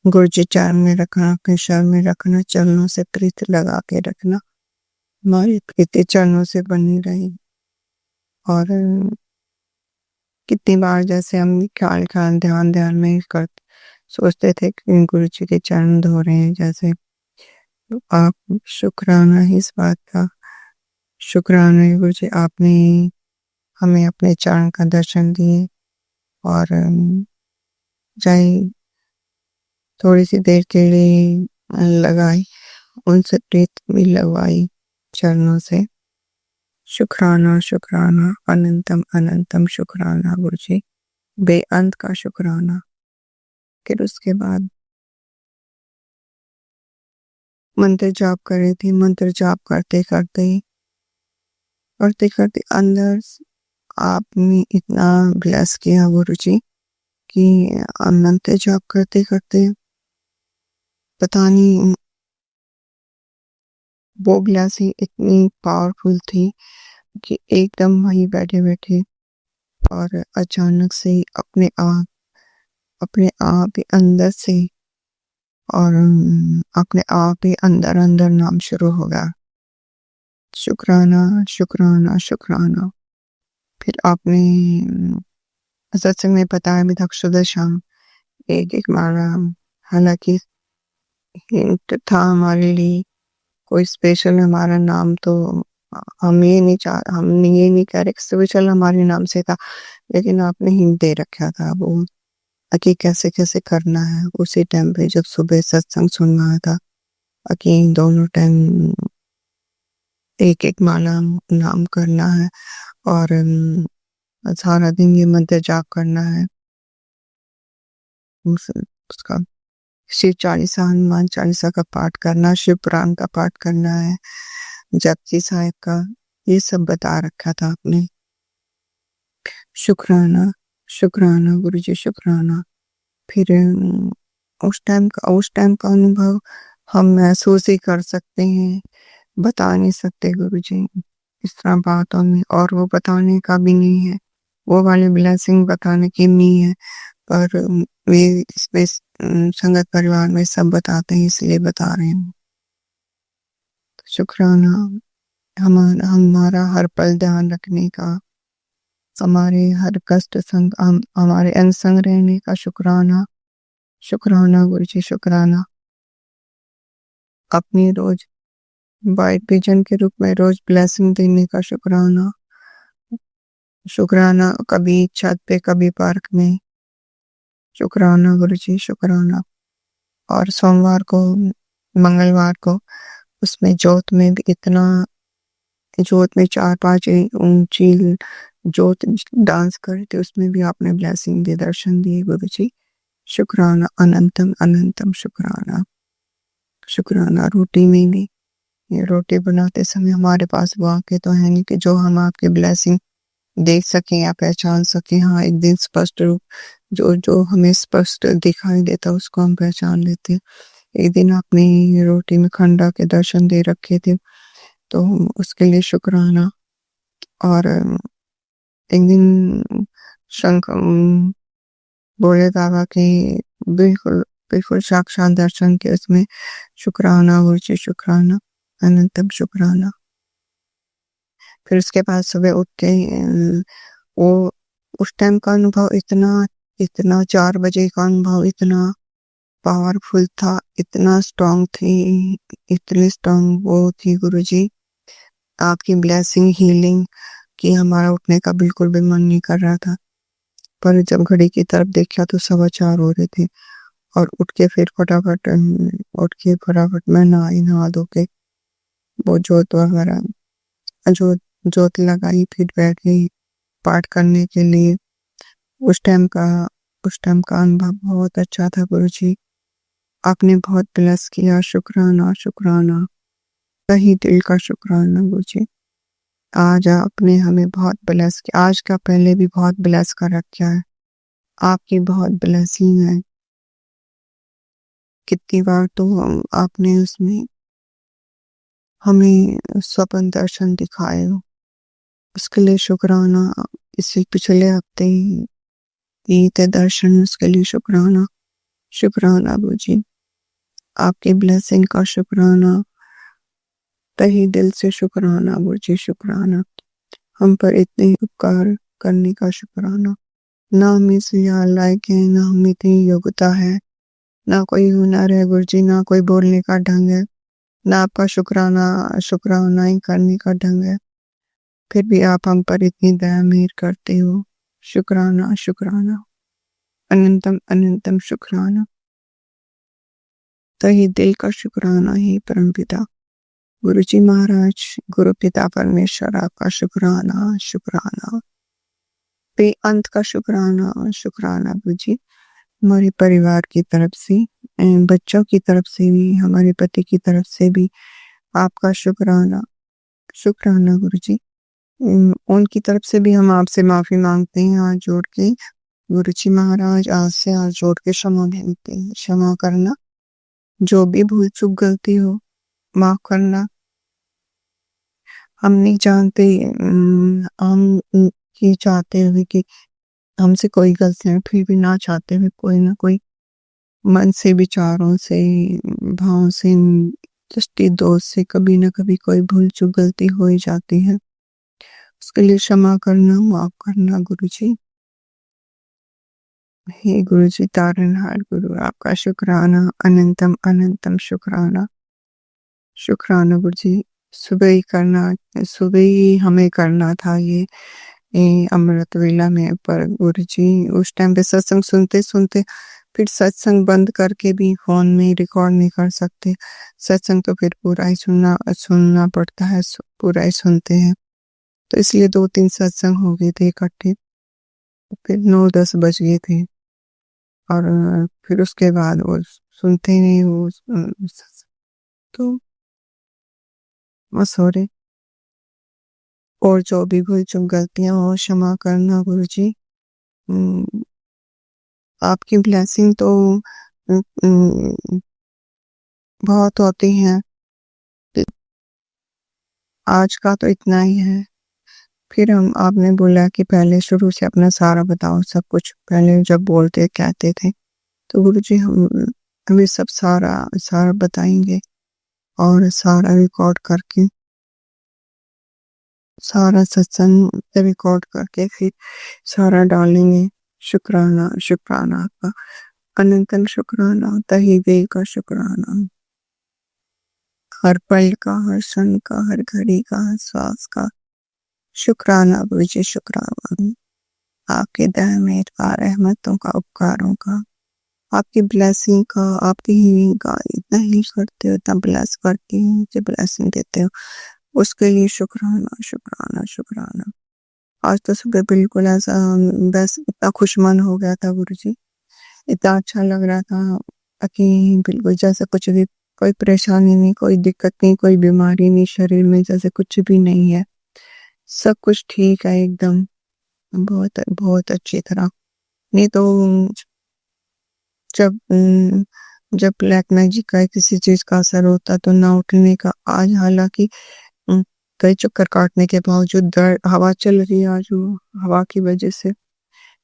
गुरु जी चरण में रखना, अपने शरण में रखना, चरणों से प्रीत लगा के रखना, हमारी प्रीति चरणों से बनी रही। और कितनी बार जैसे हम ख्याल ध्यान में कर सोचते थे कि गुरु जी के चरण धो रहे हैं जैसे। तो आप शुक्राना है इस बात का, शुक्राना है गुरु जी, आपने हमें अपने चरण का दर्शन दिए और चाहे थोड़ी सी देर के लिए लगाई, उनसे प्रीत भी लगवाई चरणों से। शुक्राना शुक्राना, अनंतम अनंतम शुक्राना गुरु जी, बेअंत का शुक्राना। फिर उसके बाद मंत्र जाप कर रही थी, मंत्र जाप करते करते अंदर आपने इतना ब्लेस किया गुरु जी कि मंत्र जाप करते करते पता नहीं वो ब्लेसिंग इतनी पावरफुल थी कि एकदम वहीं बैठे बैठे और अचानक से ही अपने आप ही अंदर से और अपने आप ही अंदर अंदर नाम शुरू होगा, शुक्राना शुक्राना शुक्राना। फिर आपने सत्संग में बताया मिथाक्षरदशाम एक एक माला, हालांकि हिंट था हमारे लिए, कोई स्पेशल हमारा नाम तो हम ये नहीं कह रहे स्पेशल हमारे नाम से था, लेकिन आपने हिंट दे रखा था वो कि कैसे कैसे करना है। उसी टाइम पे जब सुबह सत्संग सुनना था कि दोनों टाइम एक एक माला नाम करना है और सारा दिन ये मंत्र जाप करना है। उसका शिव चालीसा, हनुमान चालीसा का पाठ करना, शिव पुराण का पाठ करना है, जपजी साहिब का, ये सब बता रखा था आपने। शुक्राना शुक्राना गुरु जी शुक्राना। फिर उस टाइम का अनुभव हम महसूस ही कर सकते हैं, बता नहीं सकते गुरु जी इस तरह बातों में, और वो बताने का भी नहीं है, वो वाले ब्लेसिंग बताने की नहीं है, पर वे इसमें संगत परिवार में सब बताते हैं इसलिए बता रहे हैं। शुक्राना हमारा हर पल ध्यान रखने का, हमारे हर कष्ट संग हमारे अनसंग रहने का शुक्राना शुक्राना गुरु जी शुक्राना। अपनी रोज वाइट विजन के रूप में रोज ब्लेसिंग देने का शुक्राना शुक्राना, कभी छत पे कभी पार्क में, शुक्राना गुरु जी शुक्राना। और सोमवार को मंगलवार को उसमें जोत में भी इतना, जोत में 4-5 ऊंची जोत डांस कर थे, उसमें भी आपने ब्लेसिंग दे, दर्शन दिए गुरु जी शुक्राना। अनंतम अनंतम शुक्राना शुक्राना। रोटी में भी, ये रोटी बनाते समय हमारे पास वो आंखें तो है नहीं कि जो हम आपके ब्लेसिंग देख सकें या पहचान सकें। हाँ, एक दिन स्पष्ट रूप जो जो हमें स्पष्ट दिखाई देता उसको हम पहचान लेते हैं। एक दिन आपने रोटी में खंडा के दर्शन दे रखे थे, तो उसके लिए शुक्राना। और एक दिन शंख बोले बाबा के बिल्कुल बिल्कुल साक्षात दर्शन के, उसमें शुक्राना गुरु जी शुक्राना, अनंतम शुक्राना। फिर उसके बाद सुबह उठ के वो उस टाइम का अनुभव इतना 4 बजे का अनुभव इतना पावरफुल था, इतना स्ट्रांग थी, इतनी स्ट्रांग वो थी गुरु जी आपकी ब्लेसिंग, हीलिंग, कि हमारा उठने का बिल्कुल भी मन नहीं कर रहा था। पर जब घड़ी की तरफ देखा तो 4:15 हो रहे थे, और उठ के फटाफट मैं नहा धो के वो जोत वगैरह जोत लगाई, फिर बैठ गई पाठ करने के लिए। उस टाइम का अनुभव बहुत अच्छा था गुरु जी, आपने बहुत ब्लेस किया, शुक्राना शुक्राना, सही दिल का शुक्राना गुरु जी। आज आपने हमें बहुत ब्लेस किया, आज का पहले भी बहुत ब्लेस कर रखा है, आपकी बहुत ब्लेसिंग है। कितनी बार तो आपने उसमें हमें स्वप्न दर्शन दिखाए हो, उसके लिए शुक्राना। इससे पिछले हफ्ते दिए थे दर्शन, उसके लिए शुक्राना शुक्राना गुरु जी, आपकी ब्लेसिंग का शुक्राना, तहे दिल से शुक्राना गुरु जी शुक्राना। हम पर इतने उपकार करने का शुक्राना। ना हम इस लायक है, ना हम इतनी योग्यता है, ना कोई हुनर है गुरु जी, ना कोई बोलने का ढंग है, ना आपका शुक्राना ही करने का ढंग है, फिर भी आप हम पर इतनी दया मेहर करते हो। शुक्राना शुक्राना, अनंतम अनंतम शुक्राना, तहे दिल का शुक्राना ही परम पिता गुरु जी महाराज, गुरु पिता परमेश्वर, आपका शुक्राना शुक्राना, बेअंत का शुक्राना शुक्राना गुरु जी। हमारे परिवार की तरफ से, बच्चों की तरफ से भी, हमारे पति की तरफ से भी आपका शुक्राना शुक्राना गुरु जी। उनकी तरफ से भी हम आपसे माफी मांगते हैं हाथ जोड़ के गुरु जी महाराज, आज से हाथ जोड़ के क्षमा मांगते हैं, क्षमा करना, जो भी भूल चूक गलती हो माफ करना। हम नहीं जानते हम कि चाहते हुए कि हमसे कोई गलतियाँ फिर भी ना चाहते हुए कोई ना कोई मन से, विचारों से, भाव से, दृष्टि दोष से कभी न कभी कोई भूल-चूक गलती हो ही जाती है। उसके लिए क्षमा करना, माफ़ करना गुरुजी। हे गुरुजी तारणहार गुरु, आपका शुक्राना, अनंतम अनंतम शुक्राना। शुक्राना गुरुजी, सुबह ही हमें करना था ये अमृत वेला में, पर गुरुजी उस टाइम पे सत्संग सुनते-सुनते फिर सत्संग बंद करके भी फ़ोन में रिकॉर्ड नहीं कर सकते। सत्संग तो फिर पूरा ही सुनना पड़ता है, पूरा ही सुनते हैं। तो इसलिए 2-3 सत्संग हो गए थे इकट्ठे। फिर 9-10 बज गए थे और फिर उसके बाद वो सुनते ही नहीं वो सत्संग। तो सॉरी, और जो भी भूल-चूक गलतियाँ हो क्षमा करना गुरुजी। उम, आपकी ब्लेसिंग तो बहुत होती हैं। आज का तो इतना ही है। फिर आपने बोला कि पहले शुरू से अपना सारा बताओ सब कुछ। पहले जब बोलते कहते थे, तो गुरुजी हम अभी सब सारा बताएँगे और सारा रिकॉर्ड करके, सारा सत्संग रिकॉर्ड करके फिर सारा डालेंगे। शुक्राना, शुक्राना आपका, अनंतम शुक्राना, तहे दिल का शुक्राना। हर पल का, हर क्षण का, हर घड़ी का, हर श्वास का शुक्राना गुरुजी, शुक्राना। आपके दया मेहर रहमतों का, उपकारों का, आपकी ब्लेसिंग का, आपकी हीलिंग का, इतना ही करते हो, इतना ब्लेस करते हो, मुझे ब्लेसिंग देते हो, उसके लिए शुक्राना, शुक्राना, शुक्राना। आज तो सुबह बिल्कुल ऐसा बस इतना खुश मन हो गया था गुरुजी, इतना अच्छा लग रहा था कि बिल्कुल जैसे कुछ भी, कोई परेशानी नहीं, कोई दिक्कत नहीं, कोई बीमारी नहीं, शरीर में जैसे कुछ भी नहीं है। सब कुछ ठीक है एकदम, बहुत बहुत अच्छी तरह। नहीं तो जब ब्लैक मैजिक का किसी चीज़ का असर होता तो ना उठने का, आज हालाँकि कई चक्कर काटने के बावजूद हवा चल रही है, आज वो हवा की वजह से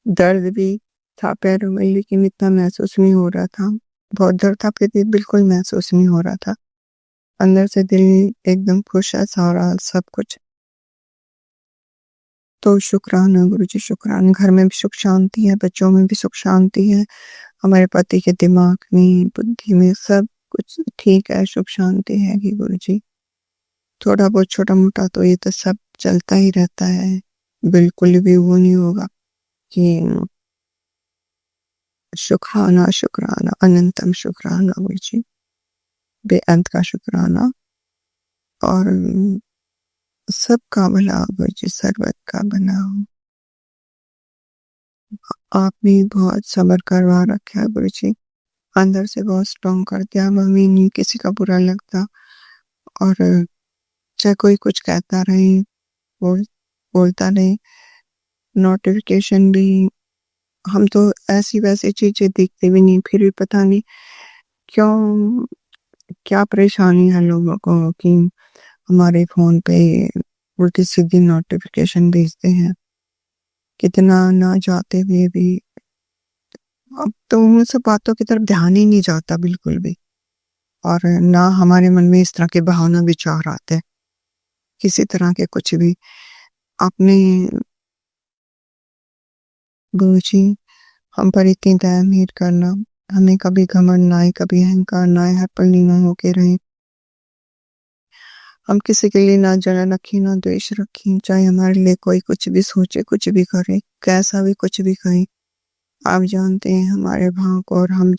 दर्द भी था पैरों में, लेकिन इतना महसूस नहीं हो रहा था। बहुत दर्द था फिर भी बिल्कुल महसूस नहीं हो रहा था। अंदर से दिल एकदम खुश है, सारा सब कुछ। तो शुक्राना गुरुजी, शुक्राना। घर में भी सुख शांति है, बच्चों में भी सुख शांति है, हमारे पति के दिमाग में, बुद्धि में सब कुछ ठीक है, सुख शांति है कि गुरुजी। थोड़ा बहुत छोटा-मोटा तो ये तो सब चलता ही रहता है। बिल्कुल भी वो नहीं होगा कि शुक्राना, शुक्राना, अनंतम शुक्राना गुरुजी। बेअंत का शुक्राना और सबका भला हो गुरुजी, सर्वत का भला हो। आपने बहुत सब्र करवा रखा है गुरुजी, अंदर से बहुत स्ट्रॉन्ग कर दिया। हमें नहीं किसी का बुरा लगता और चाहे कोई कुछ कहता रहे, बोल बोलता रहे, नोटिफ़िकेशन भी, हम तो ऐसी-वैसी चीज़ें देखते भी नहीं, फिर भी पता नहीं क्यों, क्या परेशानी है लोगों को कि हमारे फ़ोन पे उल्टी-सीधी नोटिफ़िकेशन भेजते हैं। कितना ना चाहते हुए भी अब तो उन सब बातों की तरफ ध्यान ही नहीं जाता बिल्कुल भी, और ना हमारे मन में इस तरह के भावना विचार आते हैं, किसी तरह के कुछ भी। आपने गुरुजी हम पर इतनी दया मेहर करना, हमें कभी घमंड ना आए, कभी अहंकार ना आए, हर पल नीवा होके रहें। हम किसी के लिए ना जलन रखें, ना द्वेष रखें, चाहे हमारे लिए कोई कुछ भी सोचे, कुछ भी करे, कैसा भी कुछ भी कहे। आप जानते हैं हमारे भाव को और हम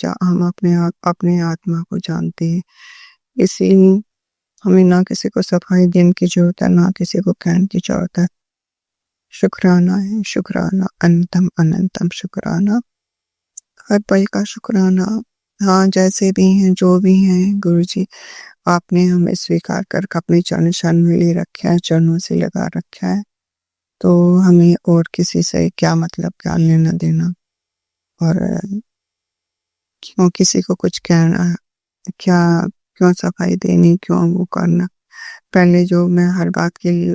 अपने आत्मा को जानते हैं। इसलिए हमें ना किसी को सफाई देने की ज़रूरत है, ना किसी को कहने की ज़रूरत है। शुक्राना है, शुक्राना, अनंतम अनंतम शुक्राना। हर पल का शुक्राना। हाँ, जैसे भी हैं, जो भी हैं गुरुजी, आपने हमें स्वीकार कर अपने चरण शरण में ले रखा है, चरणों से लगा रखा है। तो हमें और किसी से क्या मतलब, क्या लेना-देना, और क्यों किसी को कुछ कहना, क्या क्यों सफाई देनी, क्यों वो करना। पहले जो मैं हर बात के लिए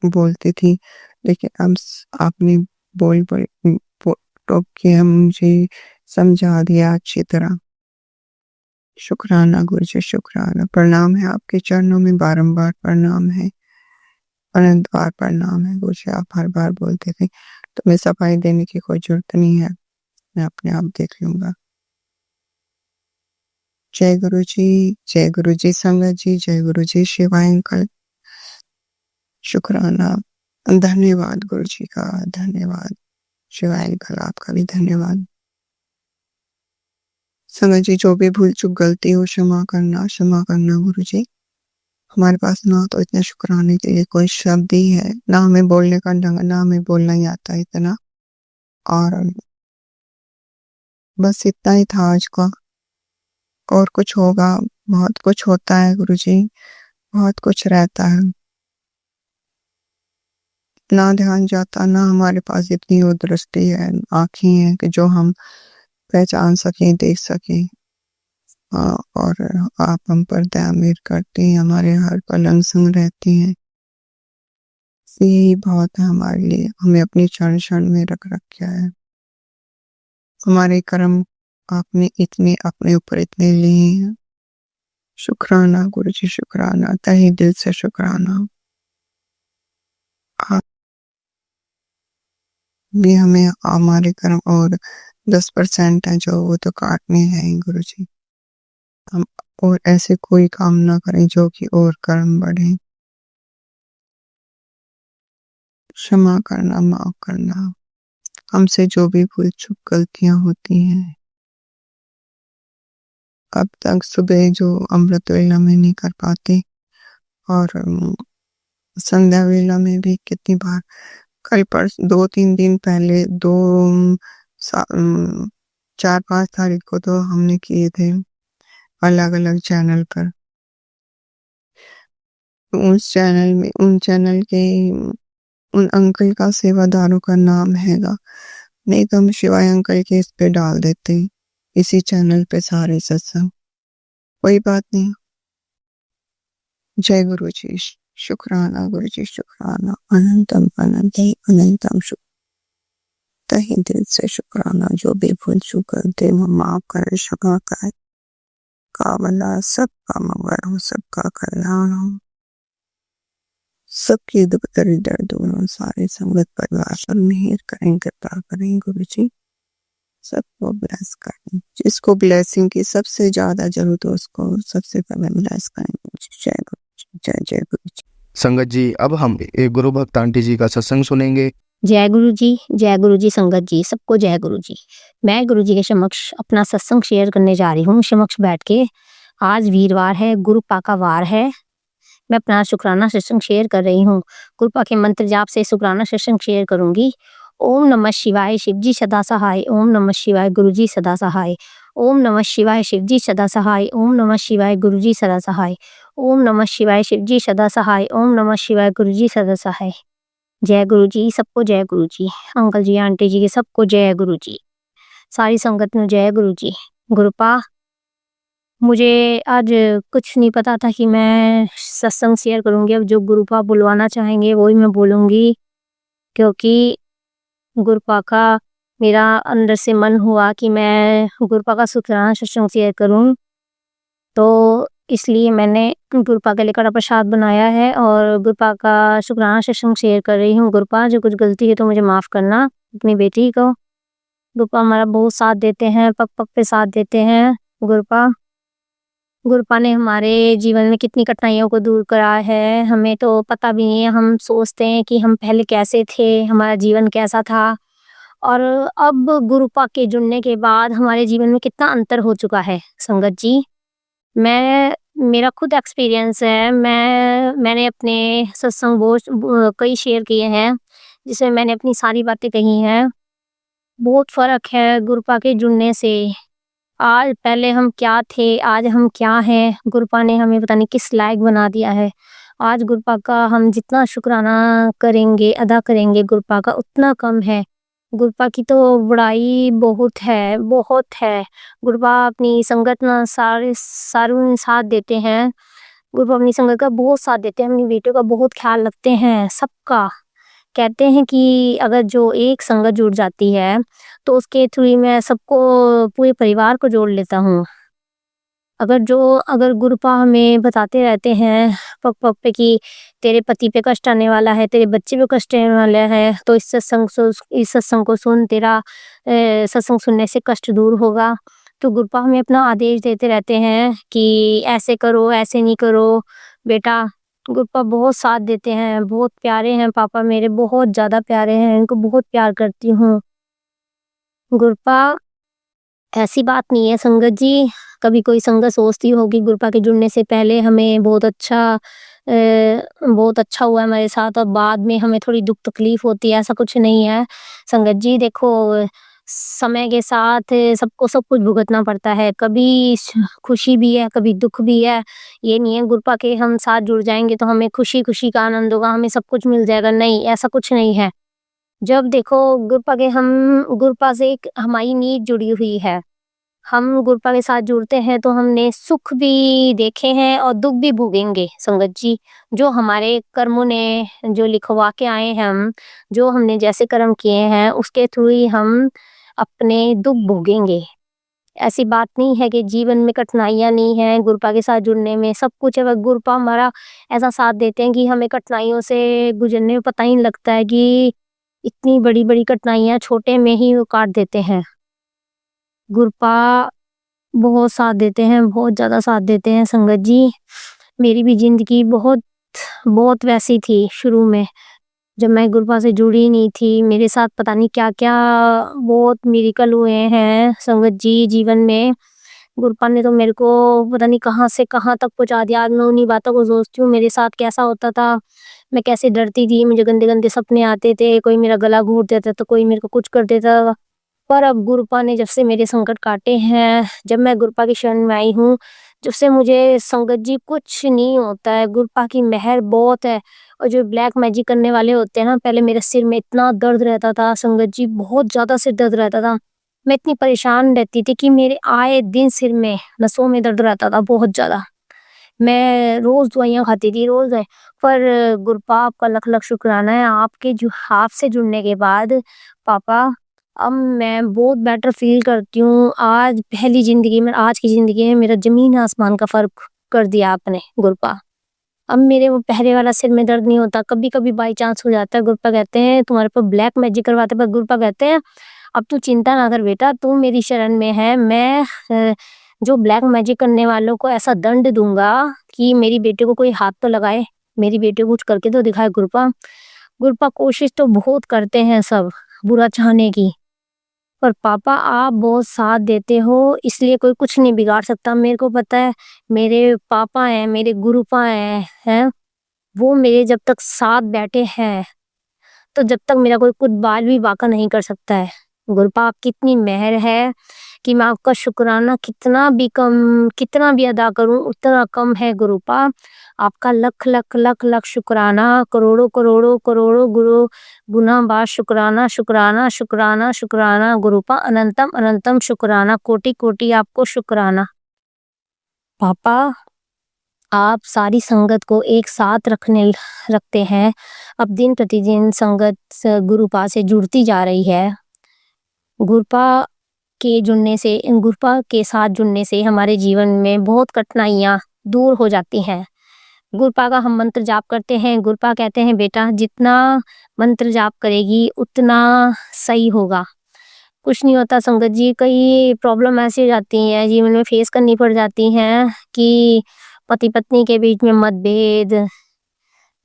बोलती थी, लेकिन आपने बोल टोक के मुझे समझा दिया अच्छी तरह। शुक्राना गुरु जी, शुक्राना। प्रणाम है आपके चरणों में, बारंबार प्रणाम है, अनंत बार प्रणाम है गुरु जी। आप हर बार बोलते थे तो मैं सफाई देने की कोई जरूरत नहीं है, मैं अपने आप देख लूंगा। जय गुरु जी, जय गुरु जी संगत जी, जय गुरु जी शिवाय अंकल। शुक्राना, धन्यवाद गुरु जी का, धन्यवाद शिवाय अंकल, आपका भी धन्यवाद। संगत जी, जो भी भूल चूक गलती हो क्षमा करना गुरु जी। हमारे पास ना तो इतने शुक्राने के लिए कोई शब्द ही है, ना हमें बोलने का ढंग, ना हमें बोलना ही आता है इतना, और बस इतना ही था आज का। और कुछ होगा, बहुत कुछ होता है गुरु जी, बहुत कुछ रहता है, ना ध्यान जाता, ना हमारे पास इतनी वो दृष्टि है, आँखें हैं कि जो हम पहचान सकें, देख सकें। और आप हम पर दया मेहर करती हैं, हमारे हर पल अंग संग रहती हैं। यही बहुत है हमारे लिए, हमें अपनी क्षण क्षण में रख रखा है। हमारे कर्म आपने इतने अपने ऊपर इतने लिए हैं। शुक्राना गुरु जी, शुक्राना, तहे दिल से शुक्राना। आप भी हमें हमारे कर्म और 10% है जो वो तो काटने हैं गुरु जी। हम और ऐसे कोई काम ना करें जो कि और कर्म बढ़े। क्षमा करना, माफ करना, हमसे जो भी भूल चूक गलतियां होती हैं। अब तक सुबह जो अमृत वेला में नहीं कर पाते, और संध्या वेला में भी कितनी बार, कल 2-3 दिन पहले 4-5 तारीख को तो हमने किए थे अलग अलग चैनल पर। उस चैनल में, उन चैनल के उन अंकल का सेवादारों का नाम हैगा, नहीं तो हम शिवाय अंकल के इस पे डाल देते, इसी चैनल पे सारे सत्संग। कोई बात नहीं। जय गुरु जी, शुक्राना गुरु जी, शुक्राना, अनंतम अनंतम तहे दिल से शुक्राना। जो भी भूल चूक करते वो माफ करे, क्षमा करे, का भला सबका मंगल हो, सबका कल्याण हो, सबकी दुख दरिद्र दूर हो, सारे संगत परिवार पर मेहर करें, कृपा करें गुरु जी, सबको ब्लेस करें। जिसको ब्लेसिंग की सबसे ज्यादा जरूरत हो उसको सबसे पहले ब्लेस करें गुरु जी। जय गुरु जी, जय जय गुरु जी। संगत जी, अब हम एक गुरु भक्त आंटी जी का सत्संग सुनेंगे। जय गुरु जी संगत जी, सबको जय गुरु जी। मैं गुरु जी के समक्ष अपना सत्संग शेयर करने जा रही हूँ समक्ष बैठ के। आज वीरवार है, गुरुपा का वार है। मैं अपना शुक्राना सत्संग शेयर कर रही हूँ। गुरुपा के मंत्र जाप से शुक्राना सत्संग शेयर करूंगी। ओम नमः शिवाय, शिवजी सदा सहाय। ओम नमः शिवाय, गुरुजी सदा सहाय। ओम नमः शिवाय, शिवजी सदा सहाय। ओम नमः शिवाय, गुरुजी सदा सहाय। ओम नमः शिवाय, शिवजी सदा सहाय। ओम नमः शिवाय, गुरुजी सदा सहाय। जय गुरु जी, सबको जय गुरु जी। अंकल जी, आंटी जी के सबको जय गुरु जी। सारी संगत में जय गुरु जी। गुरुपा, मुझे आज कुछ नहीं पता था कि मैं सत्संग शेयर करूंगी। अब जो गुरुपा बुलवाना चाहेंगे वही मैं बोलूंगी, क्योंकि गुरुपा का मेरा अंदर से मन हुआ कि मैं गुरुपा का शुक्राना सत्संग शेयर करूं, तो इसलिए मैंने गुरुपा के लिए कड़ा प्रसाद बनाया है और गुरुपा का शुक्राना सत्संग शेयर कर रही हूँ। गुरुपा, जो कुछ गलती है तो मुझे माफ करना, अपनी बेटी को। गुरुपा हमारा बहुत साथ देते हैं, पग पग पे साथ देते हैं। गुरुपा ने हमारे जीवन में कितनी कठिनाइयों को दूर करा है, हमें तो पता भी नहीं है। हम सोचते हैं कि हम पहले कैसे थे, हमारा जीवन कैसा था, और अब गुरुपा के जुड़ने के बाद हमारे जीवन में कितना अंतर हो चुका है। संगत जी, मेरा खुद एक्सपीरियंस है। मैंने अपने सत्संग बहुत कई शेयर किए हैं, जिसमें मैंने अपनी सारी बातें कही हैं। बहुत फर्क है गुरुपा के जुड़ने से। आज पहले हम क्या थे, आज हम क्या हैं। गुरुपा ने हमें पता नहीं किस लायक बना दिया है। आज गुरुपा का हम जितना शुक्राना करेंगे, अदा करेंगे गुरुपा का, उतना कम है। गुरुपा की तो बड़ाई बहुत है, बहुत है। गुरुपा अपनी संगत ना सारे साथ देते हैं। गुरुपा अपनी संगत का बहुत साथ देते हैं, अपनी बेटियों का बहुत ख्याल रखते हैं, सबका। कहते हैं कि अगर जो एक संगत जुड़ जाती है, तो उसके थ्रू ही मैं सबको पूरे परिवार को जोड़ लेता हूँ। अगर गुरुपा हमें बताते रहते हैं पग-पग पे कि तेरे पति पे कष्ट आने वाला है, तेरे बच्चे पे कष्ट आने वाला है, तो इस सत्संग को सुन, तेरा सत्संग सुनने से कष्ट दूर होगा। तो गुरुपा हमें अपना आदेश देते रहते हैं कि ऐसे करो, ऐसे नहीं करो बेटा। गुरुपा बहुत साथ देते हैं, बहुत प्यारे हैं पापा मेरे, बहुत ज़्यादा प्यारे हैं, इनको बहुत प्यार करती हूँ। गुरुपा ऐसी बात नहीं है संगत जी, कभी कोई संगत सोचती होगी गुरुपा के जुड़ने से पहले हमें बहुत अच्छा हुआ हमारे साथ और बाद में हमें थोड़ी दुख तकलीफ होती है, ऐसा कुछ नहीं है। संगत जी देखो, समय के साथ सबको सब कुछ भुगतना पड़ता है, कभी खुशी भी है, कभी दुख भी है। ये नहीं है गुरुपा के हम साथ जुड़ जाएंगे तो हमें खुशी खुशी का आनंद होगा, हमें सब कुछ मिल जाएगा, नहीं ऐसा कुछ नहीं है। जब देखो गुरुपा से एक हमारी नींव जुड़ी हुई है। हम गुरुपा के साथ जुड़ते हैं तो हमने सुख भी देखे हैं और दुख भी भोगेंगे संगत जी। जो हमारे कर्मों ने जो लिखवा के आए हैं जो हमने जैसे कर्म किए हैं उसके थ्रू ही हम अपने दुख भोगेंगे। ऐसी बात नहीं है कि जीवन में कठिनाइयाँ नहीं हैं, गुरुपा के साथ जुड़ने में सब कुछ है, बस गुरुपा हमारा ऐसा साथ देते हैं कि हमें कठिनाइयों से गुजरने में पता ही नहीं लगता है कि इतनी बड़ी-बड़ी कठिनाइयाँ छोटे में ही वो काट देते हैं। गुरुपा बहुत साथ देते हैं, बहुत ज़्यादा साथ देते हैं संगत जी। मेरी भी ज़िंदगी बहुत वैसी थी शुरू में, जब मैं गुरुपा से जुड़ी नहीं थी, मेरे साथ पता नहीं क्या-क्या बहुत मिरेकल हुए हैं संगत जी जीवन में। गुरुपा ने तो मेरे को पता नहीं कहाँ से कहाँ तक पहुँचा दिया। आज मैं उन्हीं बातों को सोचती हूँ, मेरे साथ कैसा होता था, मैं कैसे डरती थी, मुझे गंदे-गंदे सपने आते थे, कोई मेरा गला घोंट देता था, कोई मेरे को कुछ कर देता। पर अब गुरुपा ने जब से मेरे संकट काटे हैं, जब मैं गुरुपा की शरण में आई हूँ, जब से मुझे संगत जी कुछ नहीं होता है, गुरुपा की मेहर बहुत है। और जो ब्लैक मैजिक करने वाले होते हैं ना, पहले मेरे सिर में इतना दर्द रहता था संगत जी, बहुत ज़्यादा सिर दर्द रहता था। मैं इतनी परेशान रहती थी कि मेरे आए दिन सिर में, नसों में दर्द रहता था बहुत ज़्यादा। मैं रोज़ दवाइयाँ खाती थी, रोज़ पर गुरुपा आपका लख-लख शुक्राना है, आपसे जुड़ने के बाद पापा अब मैं बहुत बेटर फ़ील करती हूँ। आज की ज़िंदगी में मेरा ज़मीन आसमान का फ़र्क कर दिया आपने गुरुपा। अब मेरे वो पहले वाला सिर में दर्द नहीं होता, कभी-कभी बाई चांस हो जाता है। गुरुपा कहते हैं तुम्हारे ऊपर ब्लैक मैजिक करवाते, पर गुरुपा कहते हैं अब तू चिंता ना कर बेटा, तू मेरी शरण में है। मैं जो ब्लैक मैजिक करने वालों को ऐसा दंड दूँगा कि मेरी बेटी को कोई हाथ तो लगाए, मेरी बेटी को कुछ करके तो दिखाए गुरुपा। गुरुपा कोशिश तो बहुत करते हैं सब बुरा चाहने की, पर पापा आप बहुत साथ देते हो, इसलिए कोई कुछ नहीं बिगाड़ सकता। मेरे को पता है मेरे पापा हैं, मेरे गुरुपा हैं, वो मेरे जब तक साथ बैठे हैं, तो जब तक मेरा कोई कुछ बाल भी बांका नहीं कर सकता है। गुरुपा आपकी इतनी मेहर है कि मैं आपका शुक्राना कितना भी अदा करूँ उतना कम है गुरुपा। आपका लख शुक्राना, करोड़ों गुना बार शुक्राना गुरुपा, अनंतम शुक्राना, कोटि आपको शुक्राना। पापा आप सारी संगत को एक साथ रखते हैं। अब दिन प्रतिदिन संगत गुरुपा से जुड़ती जा रही है। गुरुपा गुरुपा के साथ जुड़ने से हमारे जीवन में बहुत कठिनाइयाँ दूर हो जाती हैं। गुरुपा का हम मंत्र जाप करते हैं, गुरुपा कहते हैं बेटा जितना मंत्र जाप करेगी उतना सही होगा। कुछ नहीं होता संगत जी, कई प्रॉब्लम ऐसी हो जाती हैं जीवन में, फेस करनी पड़ जाती हैं कि पति पत्नी के बीच में मतभेद,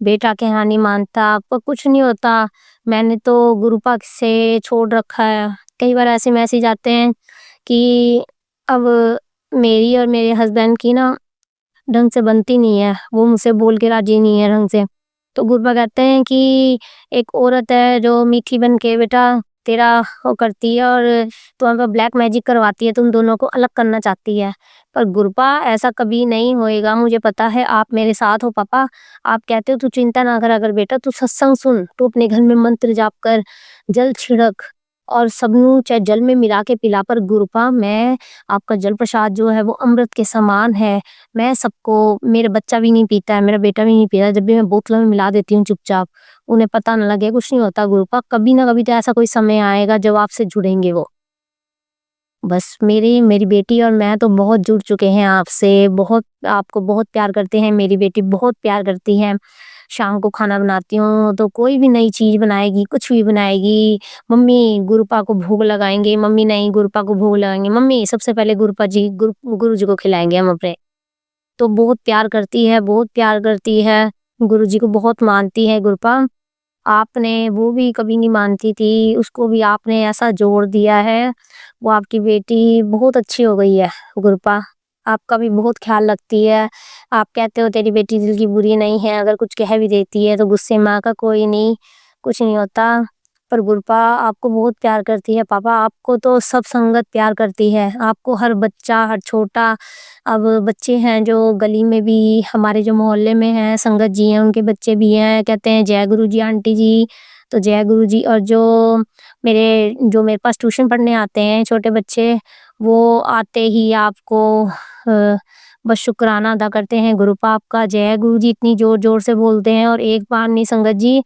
बेटा कहना नहीं मानता, पर कुछ नहीं होता। मैंने तो गुरुपा से छोड़ रखा है। कई बार ऐसे मैसेज आते हैं कि अब मेरी और मेरे हस्बैंड की ना ढंग से बनती नहीं है, वो मुझसे बोल के राजी नहीं है ढंग से। तो गुरुपा कहते हैं कि एक औरत है जो मीठी बन के बेटा तेरा वो करती है और तुम्हारे पर ब्लैक मैजिक करवाती है, तुम दोनों को अलग करना चाहती है। पर गुरुपा ऐसा कभी नहीं होएगा, मुझे पता है आप मेरे साथ हो पापा। आप कहते हो तू चिंता ना कर, अगर बेटा तू सत्संग सुन, तू अपने घर में मंत्र जाप कर, जल छिड़क, और सबनू चाहे जल में मिला के पिला, पर गुरुपा मैं आपका जल प्रसाद जो है वो अमृत के समान है। मैं सबको, मेरा बच्चा भी नहीं पीता है, मेरा बेटा भी नहीं पीता, जब भी मैं बोतलों में मिला देती हूँ चुपचाप, उन्हें पता ना लगे, कुछ नहीं होता गुरुपा। कभी ना कभी तो ऐसा कोई समय आएगा जब आपसे जुड़ेंगे वो। बस मेरी मेरी बेटी और मैं तो बहुत जुड़ चुके हैं आपसे, बहुत आपको बहुत प्यार करते हैं, मेरी बेटी बहुत प्यार करती है। शाम को खाना बनाती हूँ तो कोई भी नई चीज़ बनाएगी, कुछ भी बनाएगी, "मम्मी गुरुपा को भोग लगाएँगे, मम्मी नहीं गुरुपा को भोग लगाएँगे, मम्मी सबसे पहले गुरु जी को खिलाएँगे हम अपने।" तो बहुत प्यार करती है, बहुत प्यार करती है, गुरुजी को बहुत मानती है गुरुपा। आपने वो भी कभी नहीं मानती थी, उसको भी आपने ऐसा जोड़ दिया है, वो आपकी बेटी बहुत अच्छी हो गई है गुरुपा। आपका भी बहुत ख़्याल रखती है। आप कहते हो तेरी बेटी दिल की बुरी नहीं है, अगर कुछ कह भी देती है तो गुस्से में आकर कोई नहीं, कुछ नहीं होता। पर गुरुपा आपको बहुत प्यार करती है पापा, आपको तो सब संगत प्यार करती है, आपको हर बच्चा, हर छोटा, अब बच्चे हैं जो गली में भी हमारे जो मोहल्ले में हैं, संगत जी हैं, उनके बच्चे भी हैं, कहते हैं जय गुरु जी आंटी जी, तो जय गुरु जी। और जो मेरे पास ट्यूशन पढ़ने आते हैं छोटे बच्चे, वो आते ही आपको बस शुक्राना अदा करते हैं गुरुपा आपका। जय गुरु जी इतनी ज़ोर-ज़ोर से बोलते हैं, और एक बार नहीं संगत जी,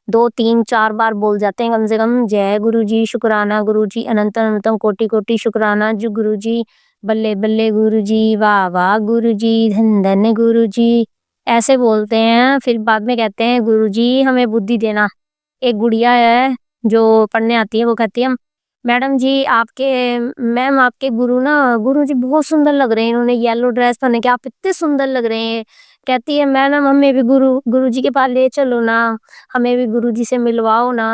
2, 3, 4 बार बोल जाते हैं कम से कम। जय गुरु जी, शुक्राना गुरु जी, अनंत अनंतम कोटि-कोटि शुक्राना जो गुरु जी, बल्ले बल्ले गुरु जी, वाह वाह गुरु जी, धन धन गुरु जी, ऐसे बोलते हैं। फिर बाद में कहते हैं गुरु जी हमें बुद्धि देना। एक गुड़िया है जो पढ़ने आती है, वो कहती है मैडम जी मैम आपके गुरु जी बहुत सुंदर लग रहे हैं, इन्होंने येलो ड्रेस पहने के, आप इतने सुंदर लग रहे हैं। कहती है मैडम हमें भी गुरु जी के पास ले चलो ना, हमें भी गुरु जी से मिलवाओ ना।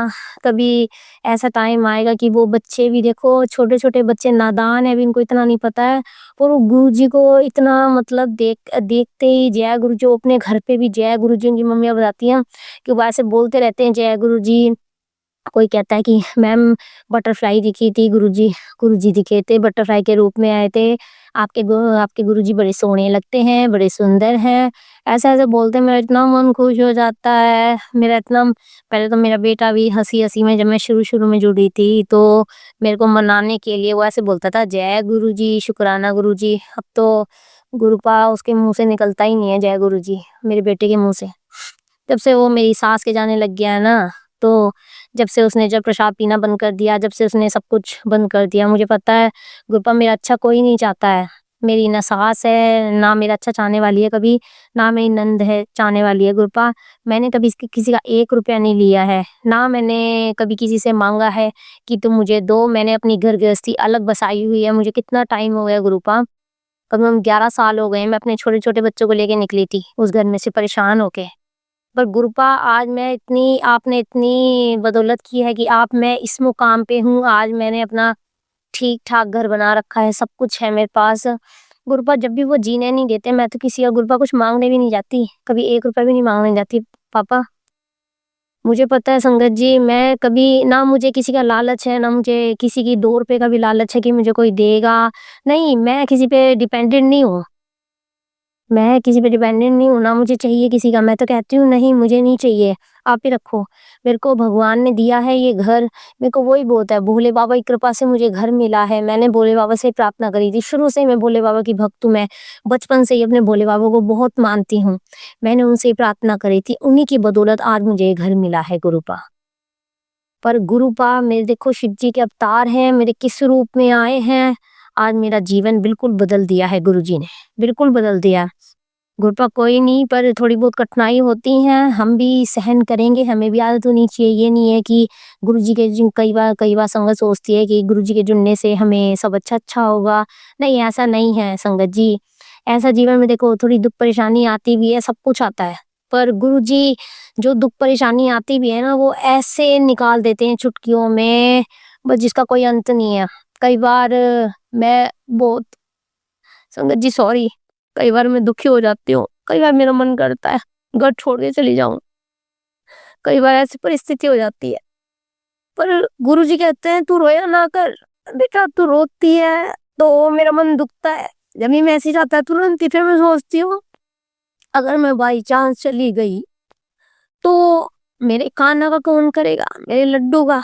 कभी ऐसा टाइम आएगा कि वो बच्चे भी, देखो छोटे छोटे बच्चे नादान है, अभी इनको इतना नहीं पता है, पर वो गुरु जी को इतना मतलब देखते ही जय गुरु जी, अपने घर पे भी जय गुरु जी, उनकी मम्मियाँ बताती हैं कि वो ऐसे बोलते रहते हैं जय गुरु जी। कोई कहता है कि मैम बटरफ्लाई दिखी थी, गुरुजी दिखे थे, बटरफ्लाई के रूप में आए थे। आपके गुरुजी बड़े सोहने लगते हैं, बड़े सुंदर हैं। ऐसे-ऐसे बोलते हैं, मेरा इतना मन खुश हो जाता है। मेरा इतना पहले तो मेरा बेटा भी हँसी-हँसी में, जब मैं शुरू-शुरू में जुड़ी थी, तो मेरे को मनाने के लिए वो ऐसे बोलता था, जय गुरुजी, शुक्राना गुरुजी। अब तो गुरुपा उसके मुँह से निकलता ही नहीं है जय गुरुजी, मेरे बेटे के मुँह से। जब से वो मेरी सास के जाने लग गया है ना, तो जब से उसने जब प्रसाद पीना बंद कर दिया, जब से उसने सब कुछ बंद कर दिया, मुझे पता है गुरुपा मेरा अच्छा कोई नहीं चाहता है। मेरी ना सास है, ना मेरा अच्छा चाहने वाली है कभी, ना मेरी नंद है चाहने वाली है गुरुपा। मैंने कभी इसकी किसी का 1 रुपया नहीं लिया है, ना मैंने कभी किसी से माँगा है कि तुम मुझे दो। मैंने अपनी घर गृहस्थी अलग बसाई हुई है, मुझे कितना टाइम हो गया गुरुपा, कम से कम 11 साल हो गए हैं। मैं अपने छोटे-छोटे बच्चों को लेके निकली थी उस घर में से परेशान होके। पर गुरुपा आज आपने इतनी बदौलत की है कि मैं इस मुकाम पे हूँ। आज मैंने अपना ठीक-ठाक घर बना रखा है, सब कुछ है मेरे पास। गुरुपा जब भी वो जीने नहीं देते, मैं तो किसी का गुरुपा कुछ माँगने भी नहीं जाती, कभी 1 रुपया भी नहीं माँगने जाती पापा। मुझे पता है संगत जी, मैं कभी ना, मुझे किसी का लालच है, ना मुझे किसी की 2 रुपए का भी लालच है कि मुझे कोई देगा। नहीं, मैं किसी पे डिपेंडेंट नहीं हूँ। मैं किसी पे डिपेंडेंट नहीं हूँ, ना मुझे चाहिए किसी का। मैं तो कहती हूँ नहीं मुझे नहीं चाहिए, आप ही रखो। मेरे को भगवान ने दिया है ये घर, मेरे को वही बहुत है। भोले बाबा की कृपा से मुझे घर मिला है। मैंने भोले बाबा से प्रार्थना करी थी। शुरू से मैं भोले बाबा की भक्त हूँ, मैं बचपन से ही अपने भोले बाबा को बहुत मानती हूँ। मैंने उनसे प्रार्थना करी थी, उन्हीं की बदौलत आज मुझे ये घर मिला है गुरुपा। पर गुरुपा मेरे, देखो शिव जी के अवतार हैं, मेरे किस रूप में आए हैं। आज मेरा जीवन बिल्कुल बदल दिया है गुरुजी ने, बिल्कुल बदल दिया। गुरुपा कोई नहीं, पर थोड़ी बहुत कठिनाई होती हैं, हम भी सहन करेंगे, हमें भी आदत होनी चाहिए। ये नहीं है कि गुरुजी के कई बार संगत सोचती है कि गुरुजी के जुड़ने से हमें सब अच्छा होगा। नहीं, ऐसा नहीं है संगत जी। ऐसा जीवन में देखो थोड़ी दुख परेशानी आती भी है, सब कुछ आता है। पर गुरुजी जो दुख परेशानी आती भी है ना, वो ऐसे निकाल देते हैं चुटकियों में, बस जिसका कोई अंत नहीं है। कई बार मैं बहुत, संगत जी सॉरी, कई बार मैं दुखी हो जाती हूँ, कई बार मेरा मन करता है घर छोड़ के चली जाऊं, कई बार ऐसी परिस्थिति हो जाती है। पर गुरुजी कहते हैं तू रोया ना कर बेटा, तू रोती है तो मेरा मन दुखता है। जब भी मैसेज आता है तुरंत ही फिर मैं सोचती हूँ, अगर मैं बाई चांस चली गई तो मेरे कान्हा का कौन करेगा, मेरे लड्डू का।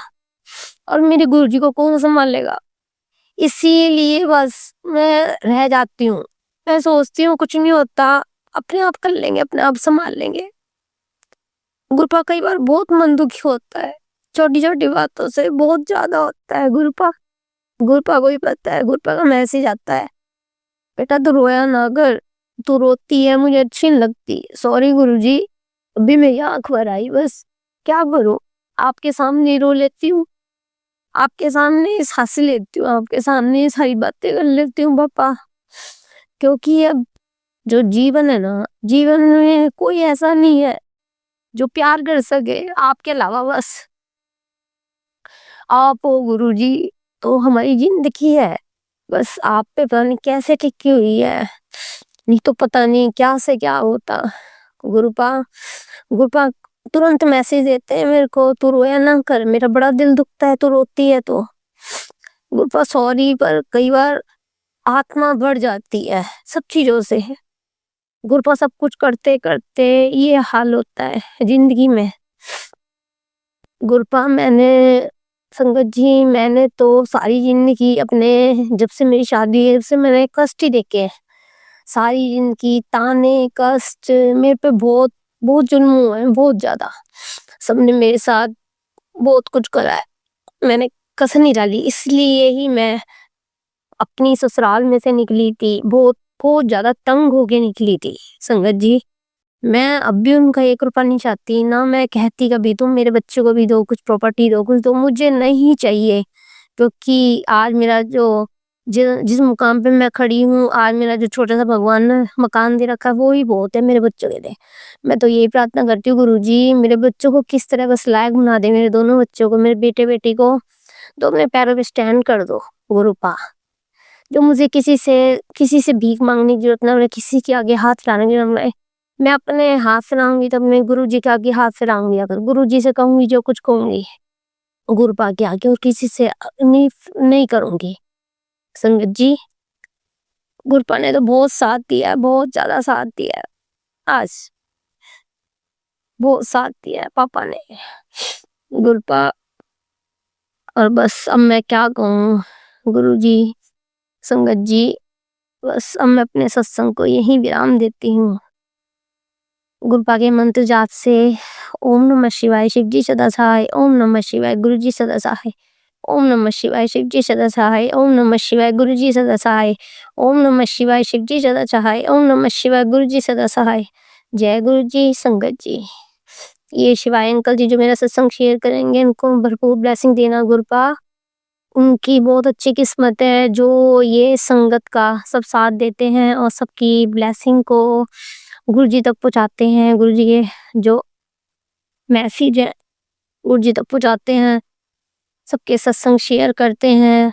और मेरे गुरुजी को कौन संभालेगा। इसीलिए बस मैं रह जाती हूँ। मैं सोचती हूँ कुछ नहीं होता, अपने आप कर लेंगे, अपने आप संभाल लेंगे। गुरुपा कई बार बहुत मन दुखी होता है, छोटी-छोटी बातों से बहुत ज़्यादा होता है गुरुपा। गुरुपा को भी पता है, गुरुपा का मैसेज आता है, बेटा तू रोया ना कर, तू रोती है मुझे अच्छी नहीं लगती। सॉरी गुरुजी, अभी मेरी आँख भर आई बस, क्या करूँ? आपके सामने रो लेती हूँ, आपके सामने सांस लेती हूँ, आपके सामने ये सारी बातें कर लेती हूँ पापा। क्योंकि अब जो जीवन है ना, जीवन में कोई ऐसा नहीं है जो प्यार कर सके आपके अलावा बस। आप हो गुरुजी, तो हमारी जिंदगी है, बस आप पे पता नहीं कैसे टिकी हुई है, नहीं तो पता नहीं क्या से क्या होता। गुरुपा गुरुपा तुरंत मैसेज देते हैं मेरे को, तू रोया ना कर, मेरा बड़ा दिल दुखता है तू रोती है तो। गुरुपा सॉरी, पर कई बार आत्मा बढ़ जाती है सब चीजों से। गुरुपा सब कुछ करते करते ये हाल होता है जिंदगी में। गुरुपा संगत जी, मैंने तो सारी जिंदगी अपने, जब से मेरी शादी है, जब से मैंने कष्ट ही देखे हैं। सारी जिंदगी ताने कष्ट मेरे पे बहुत बहुत जुल्म हुए हैं, बहुत ज्यादा। सबने मेरे साथ बहुत कुछ करा है, मैंने कसर नहीं डाली, इसलिए ही मैं अपनी ससुराल में से निकली थी, बहुत बहुत ज्यादा तंग होके निकली थी संगत जी। मैं अब भी उनका 1 रुपया नहीं चाहती, ना मैं कहती कभी तुम मेरे बच्चों को भी दो, कुछ प्रॉपर्टी दो, कुछ दो, मुझे नहीं चाहिए। क्योंकि आज मेरा जो जिस मुकाम पे मैं खड़ी हूँ, आज मेरा जो छोटा सा भगवान ने मकान दे रखा है, वो ही बहुत है मेरे बच्चों के लिए। मैं तो यही प्रार्थना करती हूँ गुरुजी, मेरे बच्चों को किस तरह बस लायक बना दे, मेरे दोनों बच्चों को, मेरे बेटे बेटी को, तो अपने पैरों पे स्टैंड कर दो गुरुपा। जो मुझे किसी से भीख मांगने की जरूरत ना पड़े, किसी के आगे हाथ फैलाने की जरूरत ना पड़े। मैं अपने हाथ फैलाऊंगी तब मैं गुरुजी के आगे हाथ फैलाऊंगी, अगर गुरुजी से कहूंगी जो कुछ कहूंगी गुरुपा के आगे, और किसी से नहीं करूंगी संगत जी। गुरुपा ने तो बहुत साथ दिया है, बहुत ज्यादा साथ दिया है, आज बहुत साथ दिया है पापा ने गुरुपा। और बस अब मैं क्या कहूँ गुरुजी, संगत जी, बस अब मैं अपने सत्संग को यहीं विराम देती हूँ। गुरुपा के मंत्र जाप से ओम नमः शिवाय, शिव जी सदा सहाय, ओम नमः शिवाय, गुरु जी सदा सहाय, ओम नमः शिवाय, शिव जी सदा सहाय, ओम नमः शिवाय, गुरु जी सदा सहाय, ओम नमः शिवाय, शिव जी सदा सहाय, ओम नमः शिवाय, गुरु जी सदा सहाय। जय गुरु जी संगत जी। ये शिवाय अंकल जी जो मेरा सत्संग शेयर करेंगे, इनको भरपूर ब्लेसिंग देना गुरुपा। उनकी बहुत अच्छी किस्मत है जो ये संगत का सब साथ देते हैं और सबकी ब्लेसिंग को गुरुजी तक पहुंचाते हैं। गुरुजी के जो मैसेज है गुरुजी तक पहुंचाते हैं, सबके सत्संग शेयर करते हैं।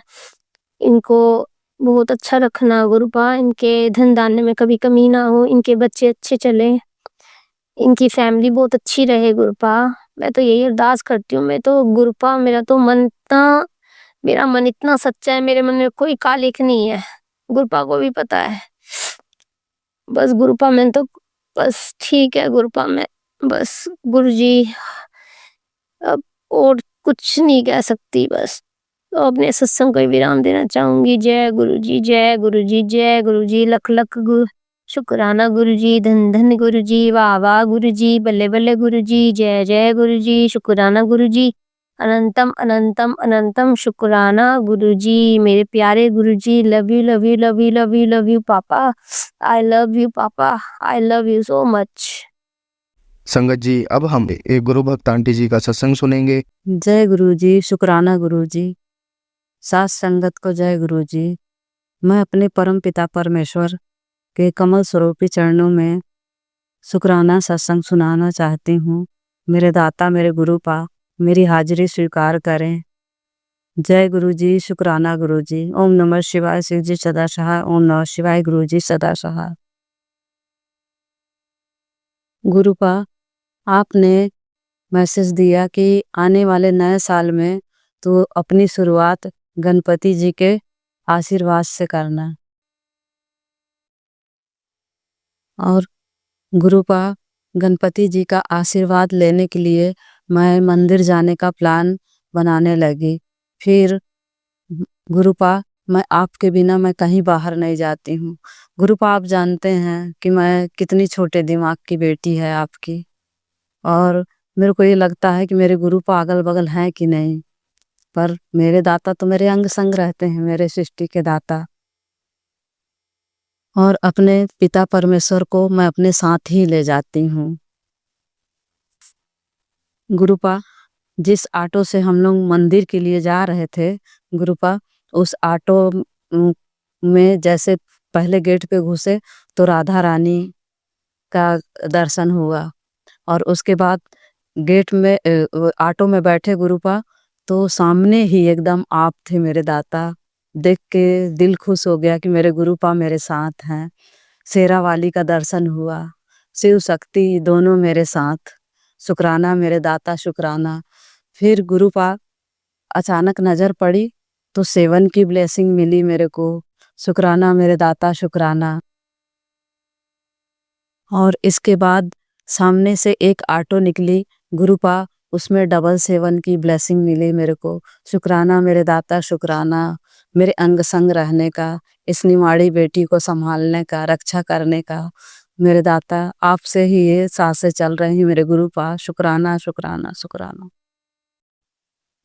इनको बहुत अच्छा रखना गुरुपा, इनके धन दान में कभी कमी ना हो, इनके बच्चे अच्छे चले, इनकी फैमिली बहुत अच्छी रहे गुरुपा। मैं तो यही अरदास करती हूँ। मैं तो गुरुपा, मेरा मन इतना सच्चा है, मेरे मन में कोई कालिख नहीं है, गुरुपा को भी पता है। बस गुरुपा मैं तो बस ठीक है गुरुपा, मैं बस गुरुजी अब और कुछ नहीं कह सकती, बस तो अपने सत्संग को विराम देना चाहूंगी। जय गुरुजी, जय गुरुजी, जय गुरुजी, लख लख शुक्राना गुरुजी, धन धन गुरुजी, वाह वाह गुरुजी, बल्ले बल्ले गुरुजी, जय जय गुरुजी, शुक्राना गुरुजी, अनंतम अनंतम अनंतम शुक्राना गुरुजी। मेरे प्यारे Guruji, love you love you love you love you love you papa, I love you papa, I love you so much. संगत जी, अब हम एक गुरु भक्त आंटी जी का सत्संग सुनेंगे। जय गुरु जी, शुक्राना गुरु जी, साथ संगत को जय गुरु जी। मैं अपने परम पिता परमेश्वर के कमल स्वरूपी चरणों में शुक्राना सत्संग सुनाना चाहती हूँ। मेरे दाता मेरे गुरु पा मेरी हाजिरी स्वीकार करें। जय गुरु जी, शुक्राना गुरु जी। ओम नमः शिवाय, शिव जी सदा सहाय, ओम नमः शिवाय, गुरु जी सदा सहाय। गुरु पा, आपने मैसेज दिया कि आने वाले नए साल में तो अपनी शुरुआत गणपति जी के आशीर्वाद से करना। और गुरुपा, गणपति जी का आशीर्वाद लेने के लिए मैं मंदिर जाने का प्लान बनाने लगी। फिर गुरुपा मैं आपके बिना मैं कहीं बाहर नहीं जाती हूँ। गुरुपा आप जानते हैं कि मैं कितनी छोटे दिमाग की बेटी है आपकी, और मेरे को ये लगता है कि मेरे गुरुपा अगल बगल हैं कि नहीं, पर मेरे दाता तो मेरे अंग संग रहते हैं, मेरे सृष्टि के दाता। और अपने पिता परमेश्वर को मैं अपने साथ ही ले जाती हूँ। गुरुपा जिस ऑटो से हम लोग मंदिर के लिए जा रहे थे गुरुपा, उस ऑटो में जैसे पहले गेट पे घुसे तो राधा रानी का दर्शन हुआ, और उसके बाद गेट में ऑटो में बैठे गुरुपा, तो सामने ही एकदम आप थे मेरे दाता। देख के दिल खुश हो गया कि मेरे गुरुपा मेरे साथ हैं। शेरा वाली का दर्शन हुआ, शिव शक्ति दोनों मेरे साथ। शुक्राना मेरे दाता शुक्राना। फिर गुरुपा अचानक नजर पड़ी तो सेवन की ब्लेसिंग मिली मेरे को। शुक्राना मेरे दाता शुक्राना। और इसके बाद सामने से एक ऑटो निकली गुरुपा, उसमें डबल 7 की ब्लेसिंग मिली मेरे को। शुक्राना मेरे दाता शुक्राना, मेरे अंग संग रहने का, इस निमाड़ी बेटी को संभालने का, रक्षा करने का। मेरे दाता आपसे ही ये सांसें चल रही मेरे गुरुपा। शुक्राना शुक्राना शुक्राना।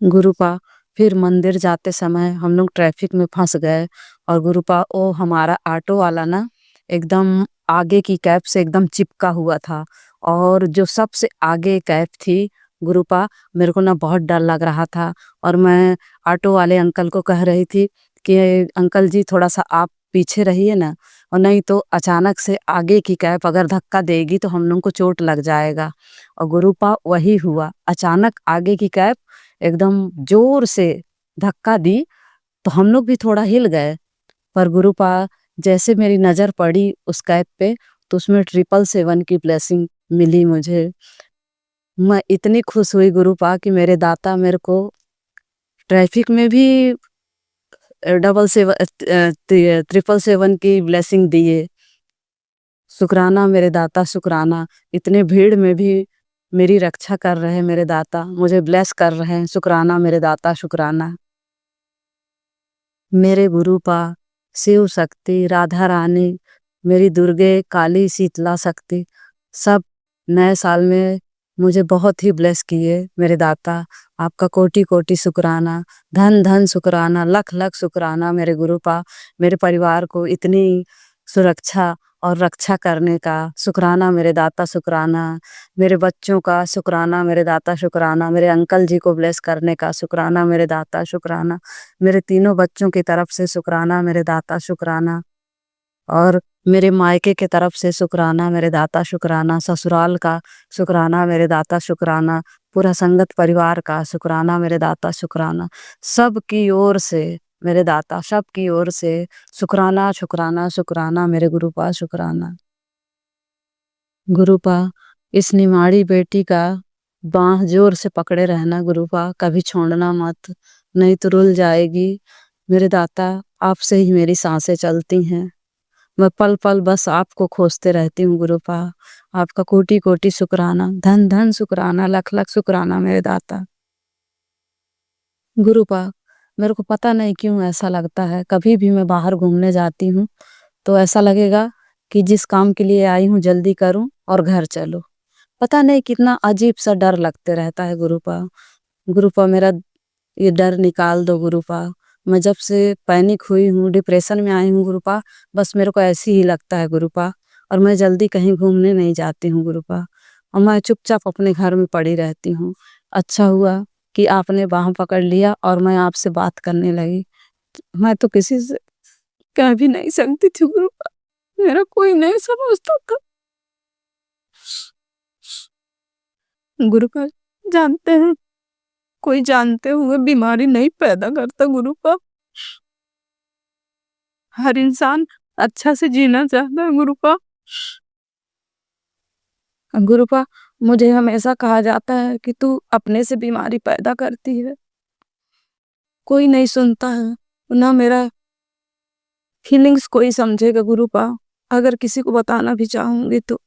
गुरुपा फिर मंदिर जाते समय हम लोग ट्रैफिक में फंस गए, और गुरुपा वो हमारा ऑटो वाला ना एकदम आगे की कैब से एकदम चिपका हुआ था, और जो सबसे आगे कैब थी गुरुपा, मेरे को ना बहुत डर लग रहा था। और मैं ऑटो वाले अंकल को कह रही थी कि अंकल जी थोड़ा सा आप पीछे रहिए ना, और नहीं तो अचानक से आगे की कैब अगर धक्का देगी तो हम लोग को चोट लग जाएगा। और गुरुपा वही हुआ, अचानक आगे की कैब एकदम जोर से धक्का दी, तो हम लोग भी थोड़ा हिल गए। पर गुरुपा जैसे मेरी नज़र पड़ी उस कैब पे, तो उसमें 777 की ब्लेसिंग मिली मुझे। मैं इतनी खुश हुई गुरुपा कि मेरे दाता मेरे को ट्रैफिक में भी 777 की ब्लेसिंग दिए। शुक्राना मेरे दाता शुक्राना। इतने भीड़ में भी मेरी रक्षा कर रहे हैं मेरे दाता, मुझे ब्लेस कर रहे हैं। शुक्राना मेरे दाता शुक्राना। मेरे गुरुपा शिव शक्ति, राधा रानी, मेरी दुर्गे, काली, शीतला शक्ति, सब नए साल में मुझे बहुत ही ब्लेस किए मेरे दाता। आपका कोटि कोटि शुक्राना, धन धन शुक्राना, लख लख शुक्राना मेरे गुरुपा, मेरे परिवार को इतनी सुरक्षा और रक्षा करने का। शुक्राना मेरे दाता शुक्राना। मेरे बच्चों का शुक्राना मेरे दाता शुक्राना। मेरे अंकल जी को ब्लेस करने का शुक्राना मेरे दाता शुक्राना। मेरे तीनों बच्चों की तरफ से शुक्राना मेरे दाता शुक्राना। और मेरे मायके के तरफ से शुक्राना मेरे दाता शुक्राना। ससुराल का शुक्राना मेरे दाता शुक्राना। पूरा संगत परिवार का शुक्राना मेरे दाता शुक्राना। सब की ओर से मेरे दाता, सब की ओर से शुक्राना शुक्राना शुक्राना मेरे गुरुपा शुक्राना। गुरुपा इस निमाड़ी बेटी का बांह जोर से पकड़े रहना गुरुपा, कभी छोड़ना मत, नहीं तो रुल जाएगी। मेरे दाता आपसे ही मेरी सांसें चलती हैं, मैं पल पल बस आपको खोजते रहती हूँ गुरुपा। आपका कोटि कोटि शुक्राना, धन धन शुक्राना, लख लख शुक्राना मेरे दाता। गुरुपा मेरे को पता नहीं क्यों ऐसा लगता है, कभी भी मैं बाहर घूमने जाती हूँ तो ऐसा लगेगा कि जिस काम के लिए आई हूँ जल्दी करूँ और घर चलो। पता नहीं कितना अजीब सा डर लगते रहता है गुरुपा। गुरुपा मेरा ये डर निकाल दो गुरुपा। मैं जब से पैनिक हुई हूँ, डिप्रेशन में आई हूँ गुरुपा, बस मेरे को ऐसे ही लगता है गुरुपा, और मैं जल्दी कहीं घूमने नहीं जाती हूँ गुरुपा, और मैं चुपचाप अपने घर में पड़ी रहती हूँ। अच्छा हुआ कि आपने बाह पकड़ लिया और मैं आपसे बात करने लगी। मैं तो किसी से कह भी नहीं सकती थी गुरुपा, मेरा कोई नहीं समझता था। गुरुपा जानते हैं, कोई जानते हुए बीमारी नहीं पैदा करता गुरुपा। हर इंसान अच्छा से जीना चाहता है गुरुपा। गुरुपा मुझे हमेशा कहा जाता है कि तू अपने से बीमारी पैदा करती है। कोई नहीं सुनता है, ना मेरा फीलिंग्स कोई समझेगा गुरुपा। अगर किसी को बताना भी चाहूंगी तो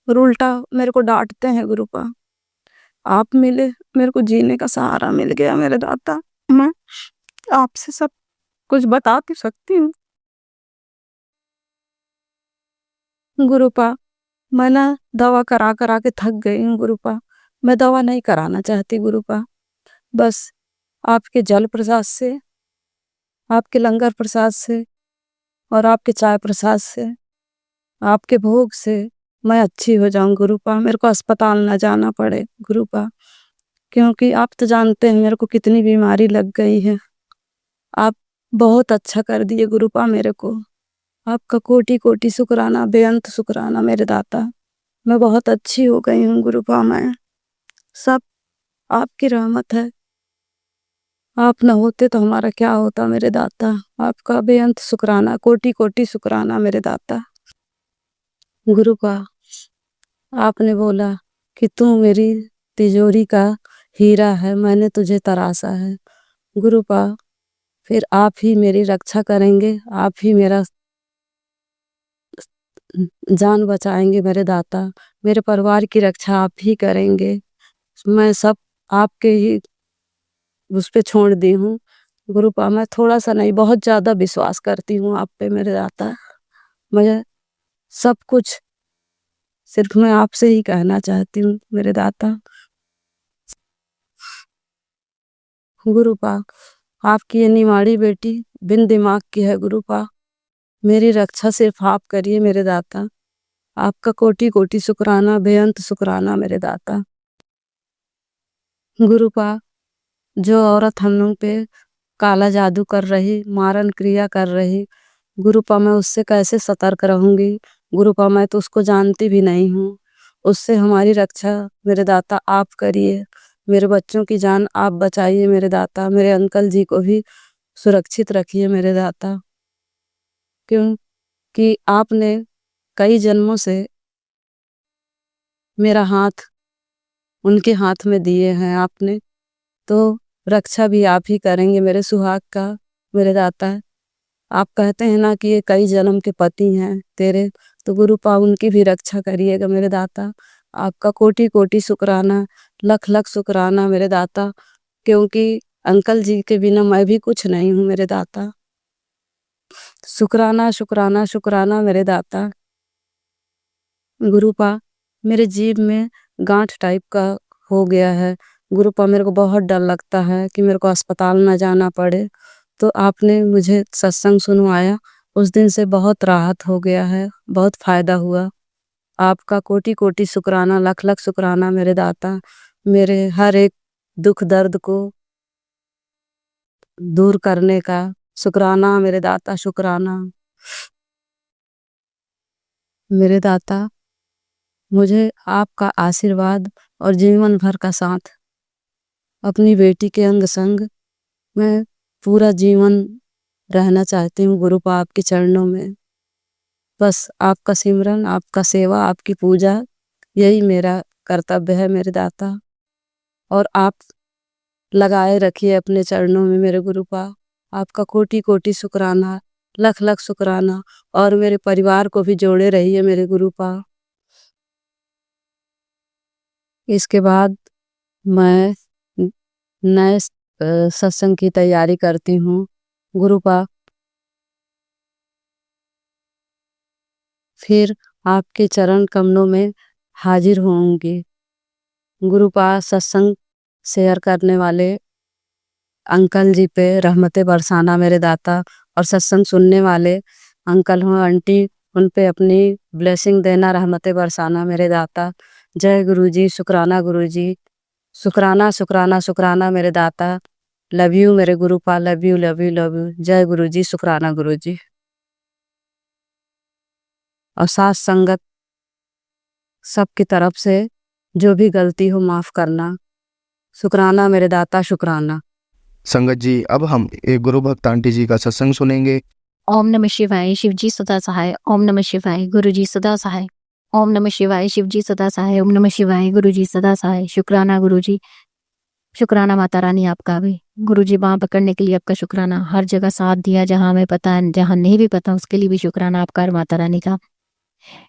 उल्टा मेरे को डांटते हैं गुरुपा। आप मिले, मेरे को जीने का सहारा मिल गया मेरे दाता। मैं आपसे सब कुछ बता तो सकती हूँ। गुरुपा, मैं ना दवा करा करा के थक गई हूँ गुरुपा। मैं दवा नहीं कराना चाहती गुरुपा। बस आपके जल प्रसाद से, आपके लंगर प्रसाद से और आपके चाय प्रसाद से, आपके भोग से मैं अच्छी हो जाऊं गुरुपा। मेरे को अस्पताल ना जाना पड़े गुरुपा, क्योंकि आप तो जानते हैं मेरे को कितनी बीमारी लग गई है। आप बहुत अच्छा कर दिए गुरुपा मेरे को। आपका कोटि कोटि शुक्राना, बेअंत शुक्राना मेरे दाता। मैं बहुत अच्छी हो गई हूँ गुरुपा। मैं सब आपकी रहमत है। आप न होते तो हमारा क्या होता मेरे दाता। आपका बेअंत शुक्राना, कोटि कोटि शुक्राना मेरे दाता। गुरुपा, आपने बोला कि तू मेरी तिजोरी का हीरा है, मैंने तुझे तराशा है। गुरुपा, फिर आप ही मेरी रक्षा करेंगे, आप ही मेरा जान बचाएंगे मेरे दाता। मेरे परिवार की रक्षा आप ही करेंगे। मैं सब आपके ही उस पे छोड़ दी हूँ गुरुपा। मैं थोड़ा सा नहीं, बहुत ज्यादा विश्वास करती हूँ आप पे मेरे दाता। मुझे सब कुछ सिर्फ मैं आपसे ही कहना चाहती हूँ मेरे दाता। गुरुपा, आपकी ये निमाड़ी बेटी बिन दिमाग की है गुरुपा। मेरी रक्षा सिर्फ आप करिए मेरे दाता। आपका कोटि कोटि शुक्राना, बेअंत शुक्राना मेरे दाता। गुरुपा, जो औरत हम लोग पे काला जादू कर रही, मारन क्रिया कर रही, गुरुपा मैं उससे कैसे सतर्क रहूंगी। गुरुपा, मैं तो उसको जानती भी नहीं हूँ। उससे हमारी रक्षा मेरे दाता आप करिए। मेरे बच्चों की जान आप बचाइए मेरे दाता। मेरे अंकल जी को भी सुरक्षित रखिए मेरे दाता, क्योंकि आपने कई जन्मों से मेरा हाथ उनके हाथ में दिए हैं आपने, तो रक्षा भी आप ही करेंगे मेरे सुहाग का मेरे दाता। आप कहते हैं ना कि ये कई जन्म के पति हैं तेरे, तो गुरुपा उनकी भी रक्षा करिएगा मेरे दाता। आपका कोटि कोटि शुक्राना, लख लख शुक्राना मेरे दाता, क्योंकि अंकल जी के बिना मैं भी कुछ नहीं हूँ मेरे दाता। शुक्राना शुक्राना शुक्राना मेरे दाता। गुरुपा, मेरे जीभ में गांठ टाइप का हो गया है गुरुपा। मेरे को बहुत डर लगता है कि मेरे को अस्पताल ना जाना पड़े, तो आपने मुझे सत्संग सुनवाया, उस दिन से बहुत राहत हो गया है, बहुत फायदा हुआ। आपका कोटि कोटि शुक्राना, लख लख शुक्राना मेरे दाता। मेरे हर एक दुख दर्द को दूर करने का शुक्राना मेरे दाता, शुक्राना मेरे दाता। मुझे आपका आशीर्वाद और जीवन भर का साथ अपनी बेटी के अंग संग मैं पूरा जीवन रहना चाहती हूँ गुरुपा आपके चरणों में। बस आपका सिमरन, आपका सेवा, आपकी पूजा, यही मेरा कर्तव्य है मेरे दाता। और आप लगाए रखिए अपने चरणों में मेरे गुरुपा। आपका कोटि कोटि शुक्राना, लख लख शुक्राना, और मेरे परिवार को भी जोड़े रहिए मेरे गुरुपा। इसके बाद मैं नए सत्संग की तैयारी करती हूँ गुरुपा। फिर आपके चरण कमलों में हाजिर होंगी गुरुपा। सत्संग शेयर करने वाले अंकल जी पे रहमतें बरसाना मेरे दाता, और सत्संग सुनने वाले अंकल हो आंटी, उन पे अपनी ब्लेसिंग देना, रहमतें बरसाना मेरे दाता। जय गुरु जी, शुक्राना गुरु जी, शुक्राना शुक्राना शुक्राना मेरे दाता। लव यू मेरे गुरुपा, love you love you love you. जय गुरु जी, शुक्राना गुरु जी। और साथ संगत सबकी तरफ से जो भी गलती हो माफ करना। शुक्राना मेरे दाता, शुक्राना। संगत जी, अब हम एक गुरु भक्त आंटी जी का सत्संग सुनेंगे। ओम नमः शिवाय, शिव जी सदा सहाय। ओम नमः शिवाय, गुरु जी सदा सहाय। ओम नमः शिवाय, शिव जी सदा सहाय। ओम नमः शिवाय, गुरु जी सदा सहाय। शुक्राना गुरु जी, शुक्राना माता रानी आपका भी। गुरु जी बाँह पकड़ने के लिए आपका शुक्राना। हर जगह साथ दिया, जहाँ हमें पता है, जहाँ नहीं भी पता उसके लिए भी शुक्राना आपका और माता रानी का।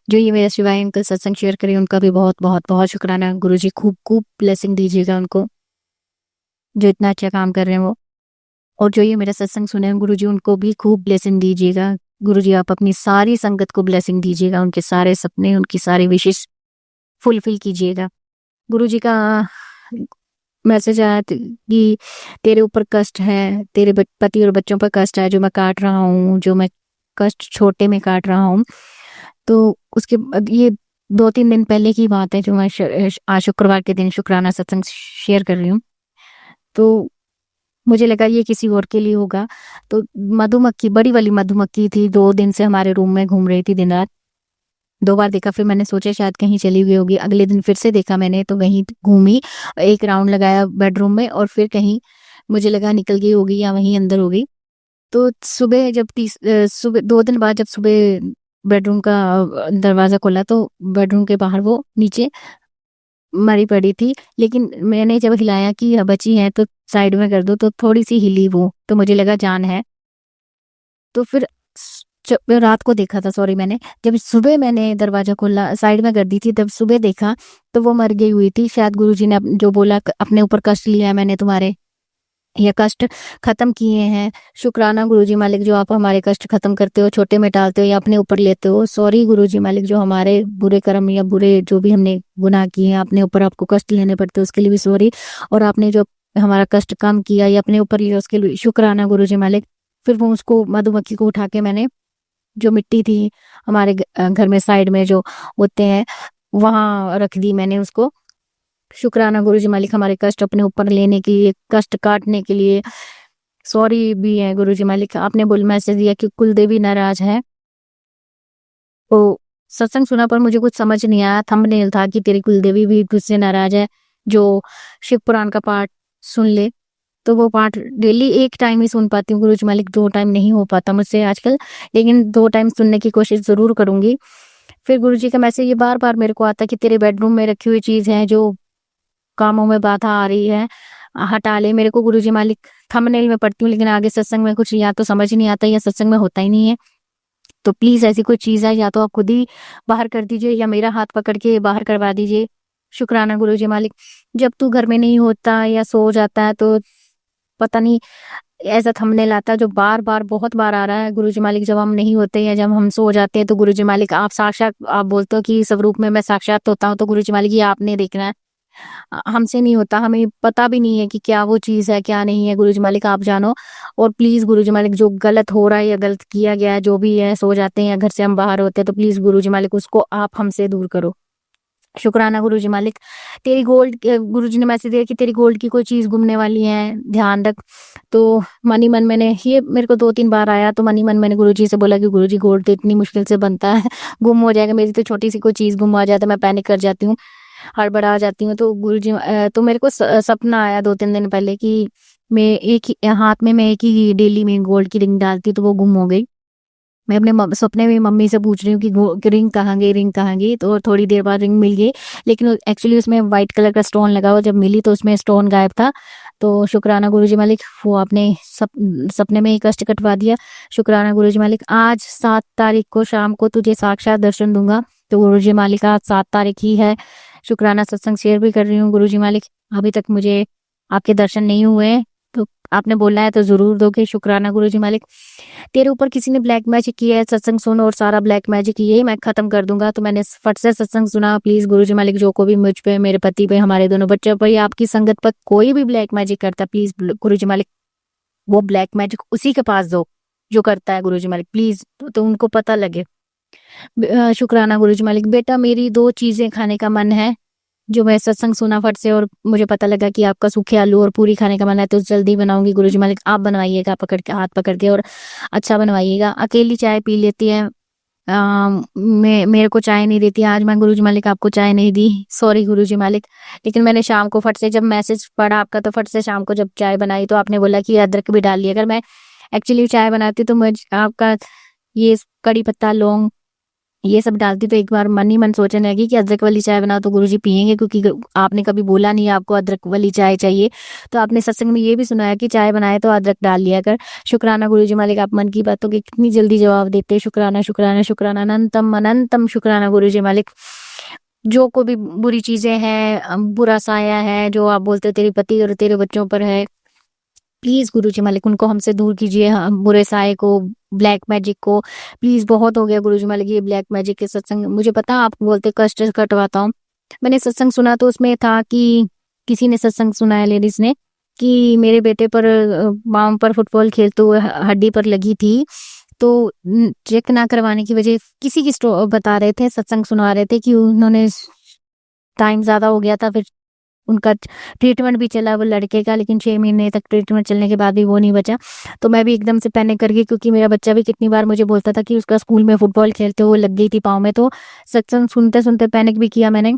जो ये मेरे शिवाय अंकल सत्संग शेयर करें उनका भी बहुत बहुत बहुत शुक्राना। गुरुजी खूब खूब ब्लेसिंग दीजिएगा उनको, जो इतना अच्छा काम कर रहे हैं वो। और जो ये मेरा सत्संग सुने हैं गुरुजी उनको भी खूब ब्लेसिंग दीजिएगा। गुरुजी आप अपनी सारी संगत को ब्लेसिंग दीजिएगा, उनके सारे सपने, उनकी सारी विशेष फुलफिल कीजिएगा। गुरुजी का मैसेज आया कि तेरे ऊपर कष्ट है, तेरे पति और बच्चों पर कष्ट है जो मैं काट रहा हूँ, जो मैं कष्ट छोटे में काट रहा हूँ। तो उसके बाद ये 2-3 दिन पहले की बात है जो मैं आज शुक्रवार के दिन शुक्राना सत्संग शेयर कर रही हूँ। तो मुझे लगा ये किसी और के लिए होगा। तो मधुमक्खी, बड़ी वाली मधुमक्खी थी, 2 दिन से हमारे रूम में घूम रही थी दिन रात। 2 बार देखा, फिर मैंने सोचा शायद कहीं चली गई होगी। अगले दिन फिर से देखा मैंने, तो वहीं घूमी, एक राउंड लगाया बेडरूम में और फिर कहीं मुझे लगा निकल गई होगी या वहीं अंदर हो गई। तो सुबह जब सुबह 2 दिन बाद जब सुबह बेडरूम का दरवाजा खोला तो बेडरूम के बाहर वो नीचे मरी पड़ी थी। लेकिन मैंने जब हिलाया कि बची है तो साइड में कर दो, तो थोड़ी सी हिली वो, तो मुझे लगा जान है। तो फिर जब रात को देखा था, सॉरी, मैंने जब सुबह मैंने दरवाजा खोला, साइड में कर दी थी, तब सुबह देखा तो वो मर गई हुई थी। शायद गुरुजी ने जो बोला अपने ऊपर कष्ट लिया है मैंने तुम्हारे, ये कष्ट खत्म किए हैं। शुक्राना गुरुजी मालिक जो आप हमारे कष्ट खत्म करते हो, छोटे में टालते हो या अपने ऊपर लेते हो। सॉरी गुरुजी मालिक जो हमारे बुरे कर्म या बुरे जो भी हमने गुनाह किए हैं अपने ऊपर आपको कष्ट लेने पड़ते, उसके लिए भी सॉरी। और आपने जो हमारा कष्ट कम किया या अपने ऊपर लिया उसके लिए शुक्राना गुरुजी मालिक। फिर वो उसको मधुमक्खी को उठा के मैंने, जो मिट्टी थी हमारे घर में साइड में जो होते हैं वहां रख दी मैंने उसको। शुक्राना गुरुजी मालिक हमारे कष्ट अपने ऊपर लेने के लिए, कष्ट काटने के लिए सॉरी भी है गुरुजी मालिक। आपने बोल मैसेज दिया कि कुलदेवी नाराज है, तो सत्संग सुना पर मुझे कुछ समझ नहीं आया। थंबनेल था कि तेरी कुलदेवी भी तुझसे नाराज है, जो शिव पुराण का पाठ सुन ले। तो वो पाठ डेली एक टाइम ही सुन पाती हूँ गुरुजी मालिक, 2 टाइम नहीं हो पाता मुझसे आजकल, लेकिन 2 टाइम सुनने की कोशिश जरूर करूंगी। फिर गुरुजी का मैसेज ये बार बार मेरे को आता कि तेरे बेडरूम में रखी हुई चीज है जो कामों में बाधा आ रही है, हटा ले। मेरे को गुरुजी मालिक थंबनेल में पढ़ती हूँ लेकिन आगे सत्संग में कुछ या तो समझ नहीं आता या सत्संग में होता ही नहीं है। तो प्लीज ऐसी कोई चीज है या तो आप खुद ही बाहर कर दीजिए या मेरा हाथ पकड़ के बाहर करवा दीजिए। शुक्राना गुरुजी मालिक। जब तू घर में नहीं होता या सो जाता है तो पता नहीं ऐसा थंबनेल आता है जो बार बार बहुत बार आ रहा है गुरुजी मालिक। जब हम नहीं होते या जब हम सो जाते हैं तो गुरुजी मालिक आप साक्षात, आप बोलते हो कि स्वरूप में मैं साक्षात होता हूँ, तो गुरुजी मालिक ये आपने देखना है, हमसे नहीं होता, हमें पता भी नहीं है कि क्या वो चीज है क्या नहीं है। गुरुजी मालिक आप जानो। और प्लीज गुरुजी मालिक जो गलत हो रहा है या गलत किया गया है, जो भी है, सो जाते हैं या घर से हम बाहर होते हैं, तो प्लीज गुरुजी मालिक उसको आप हमसे दूर करो। शुक्राना गुरुजी मालिक। तेरी गोल्ड, गुरुजी ने मैसेज दिया कि तेरी गोल्ड की कोई चीज गुमने वाली है, ध्यान रख। तो मनी मन मैंने, ये मेरे को 2-3 बार आया, तो मनी मन मैंने गुरुजी से बोला कि गुरुजी गोल्ड तो इतनी मुश्किल से बनता है, गुम हो जाएगा। मेरी तो छोटी सी कोई चीज गुम हो जाए तो मैं पैनिक कर जाती हूँ, हड़बड़ा जाती हूँ। तो गुरुजी तो मेरे को सपना आया 2-3 दिन पहले कि मैं एक ही हाथ में, मैं एक ही डेली में गोल्ड की रिंग डालती, तो वो गुम हो गई। मैं अपने सपने में मम्मी से पूछ रही हूँ कि रिंग कहाँ गई, रिंग कहाँ गई। तो थोड़ी देर बाद रिंग मिल गई, लेकिन एक्चुअली उसमें व्हाइट कलर का स्टोन लगा हुआ, जब मिली तो उसमें स्टोन गायब था। तो शुक्राना गुरुजी मालिक, वो आपने सपने में ही कष्ट कटवा दिया। शुक्राना गुरुजी मालिक। आज 7 तारीख को शाम को तुझे साक्षात दर्शन दूंगा। तो गुरुजी मालिक आज 7 तारीख ही है। शुक्राना सत्संग शेयर भी कर रही हूँ गुरुजी मालिक। अभी तक मुझे आपके दर्शन नहीं हुए, तो आपने बोला है तो जरूर दोगे। शुक्राना गुरुजी मालिक। तेरे ऊपर किसी ने ब्लैक मैजिक किया है, सत्संग सुन और सारा ब्लैक मैजिक ये मैं खत्म कर दूंगा। तो मैंने फट से सत्संग सुना। प्लीज गुरुजी मालिक जो को भी मुझ पे, मेरे पति पे, हमारे दोनों बच्चों पर या आपकी संगत पर कोई भी ब्लैक मैजिक करता, प्लीज गुरुजी मालिक वो ब्लैक मैजिक उसी के पास दो जो करता है गुरुजी मालिक, प्लीज, तो उनको पता लगे। शुक्राना गुरुजी मालिक। बेटा मेरी 2 चीजें खाने का मन है, जो मैं सत्संग सुना फट से और मुझे पता लगा कि आपका सूखे आलू और पूरी खाने का मन है, तो जल्दी बनाऊंगी गुरुजी मालिक। आप बनवाइएगा पकड़ के, हाथ पकड़ के, और अच्छा बनवाइएगा। अकेली चाय पी लेती है, मेरे को चाय नहीं देती। आज मैं गुरुजी मालिक आपको चाय नहीं दी, सॉरी गुरुजी मालिक। लेकिन मैंने शाम को फट से जब मैसेज पढ़ा आपका, तो फट से शाम को जब चाय बनाई तो आपने बोला कि अदरक भी डाल लिया। अगर मैं एक्चुअली चाय बनाती तो मुझे आपका ये कड़ी पत्ता, लौंग, ये सब डालती तो एक बार मन ही मन सोचने लगी कि अदरक वाली चाय बनाओ तो गुरुजी पियेंगे, क्योंकि आपने कभी बोला नहीं आपको अदरक वाली चाय चाहिए। तो आपने सत्संग में ये भी सुनाया कि चाय बनाए तो अदरक डाल लिया कर। शुक्राना गुरुजी मालिक, आप मन की बातों के कितनी जल्दी जवाब देते हैं। शुक्राना शुक्राना शुक्राना, अनंतम अनंतम शुक्राना गुरुजी मालिक। जो कोई भी बुरी चीजें हैं, बुरा साया है जो आप बोलते हो तेरे पति और तेरे बच्चों पर है, प्लीज गुरुजी मालिक उनको हमसे दूर कीजिए, बुरे साये को, ब्लैक मैजिक को। प्लीज बहुत हो गया गुरुजी मालिक ये ब्लैक मैजिक के सत्संग। मुझे पता आप बोलते कष्ट कटवाता हूँ। मैंने सत्संग सुना तो उसमें था कि किसी ने सत्संग सुनाया लेडीज ने कि मेरे बेटे पर पाँव पर फुटबॉल खेलते हुए हड्डी पर लगी थी, तो चेक ना करवाने की वजह किसी की बता रहे थे, सत्संग सुना रहे थे कि उन्होंने टाइम ज्यादा हो गया था, फिर उनका ट्रीटमेंट भी चला वो लड़के का, लेकिन 6 महीने तक ट्रीटमेंट चलने के बाद भी वो नहीं बचा। तो मैं भी एकदम से पैनिक कर गई, क्योंकि मेरा बच्चा भी कितनी बार मुझे बोलता था कि उसका स्कूल में फुटबॉल खेलते हुए लग गई थी पाँव में। तो सत्संग सुनते सुनते पैनिक भी किया मैंने,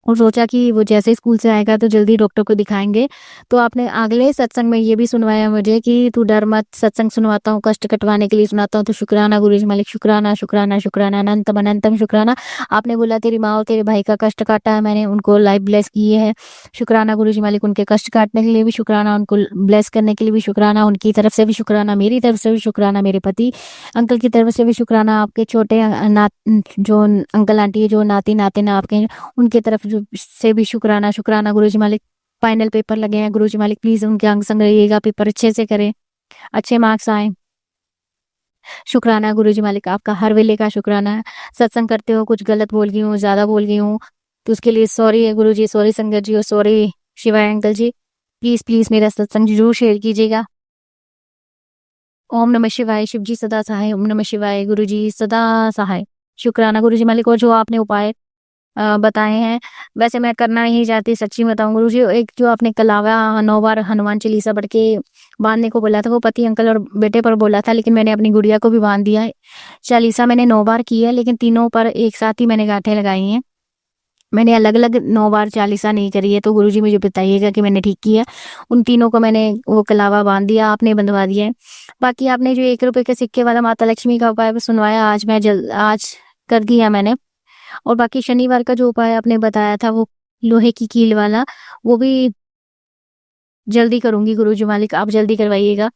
और सोचा कि वो जैसे ही स्कूल से आएगा तो जल्दी डॉक्टर को दिखाएंगे। तो आपने अगले सत्संग में ये भी सुनवाया मुझे कि तू डर मत, सत्संग सुनवाता हूँ कष्ट कटवाने के लिए सुनाता हूँ। तो शुक्राना गुरुजी मालिक, शुक्राना शुक्राना शुक्राना, अनंतम अनंतम शुक्राना। आपने बोला तेरी माँ और तेरे भाई का कष्ट काटा है, मैंने उनको लाइफ ब्लेस किए है। शुक्राना गुरुजी मालिक, उनके कष्ट काटने के लिए भी शुक्राना, उनको ब्लेस करने के लिए भी शुक्राना, उनकी तरफ से भी शुक्राना, मेरी तरफ से भी शुक्राना, मेरे पति अंकल की तरफ से भी शुक्राना, आपके छोटे जो अंकल आंटी जो नाती नातिन आपके उनके तरफ से भी शुक्राना। शुक्राना गुरुजी मालिक, फाइनल पेपर लगे हैं गुरुजी मालिक, प्लीज उनके अंग संग रहिएगा, पेपर अच्छे से करें, अच्छे मार्क्स आए। शुक्राना गुरुजी मालिक, आपका हर वेले का शुक्राना है। सत्संग करते हो कुछ गलत बोल गई हूँ, ज्यादा बोल गई हूँ तो उसके लिए सॉरी है गुरुजी, सॉरी संगत जी और सॉरी शिवाय अंकल जी। प्लीज प्लीज मेरा सत्संग जरूर शेयर कीजिएगा। ओम नमः शिवाय, शिव जी सदा सहाय, ओम नमः शिवाय, गुरुजी सदा सहाय। शुक्राना गुरुजी मालिक, और जो आपने उपाय बताए हैं वैसे मैं करना नहीं चाहती, सच्ची बताऊं गुरुजी। एक जो आपने कलावा 9 बार हनुमान चालीसा पढ़ के बांधने को बोला था, वो पति अंकल और बेटे पर बोला था, लेकिन मैंने अपनी गुड़िया को भी बांध दिया है। चालीसा मैंने 9 बार की है, लेकिन तीनों पर एक साथ ही मैंने गांठें लगाई हैं। मैंने अलग अलग 9 बार चालीसा नहीं करी है। तो गुरुजी मुझे बताइएगा कि मैंने ठीक किया। उन तीनों को मैंने वो कलावा बांध दिया, आपने बंधवा दिया है। बाकी आपने जो 1 रुपए के सिक्के वाला माता लक्ष्मी का उपाय सुनवाया, आज कर दिया मैंने। और बाकी शनिवार का जो उपाय आपने बताया था वो लोहे की कील वाला, वो भी जल्दी करूंगी गुरुजी मालिक, आप जल्दी करवाइएगा।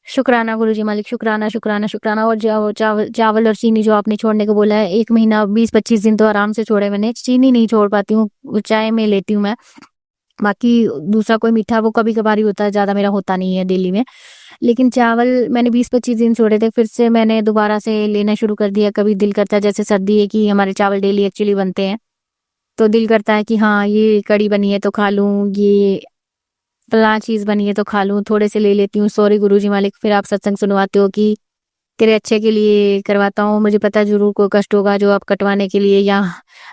शुक्राना गुरुजी मालिक, शुक्राना शुक्राना शुक्राना। और चावल और चीनी जो आपने छोड़ने को बोला है, 1 महीना 20-25 दिन तो आराम से छोड़े मैंने। चीनी नहीं छोड़ पाती हूँ, चाय में लेती हूँ मैं। बाकी दूसरा कोई मीठा वो कभी कभार ही होता है, ज्यादा मेरा होता नहीं है डेली में। लेकिन चावल मैंने 20-25 दिन छोड़े थे, फिर से मैंने दोबारा से लेना शुरू कर दिया। कभी दिल करता है, जैसे सर्दी है कि हमारे चावल डेली एक्चुअली बनते हैं, तो दिल करता है कि हाँ ये कड़ी बनी है तो खा लूं, ये फलां चीज बनी है तो खा लूं, थोड़े से ले लेती हूँ। सॉरी गुरुजी मालिक। फिर आप सत्संग सुनवाते हो कि तेरे अच्छे के लिए करवाता हूँ, मुझे पता जरूर कोई कष्ट होगा जो आप कटवाने के लिए, या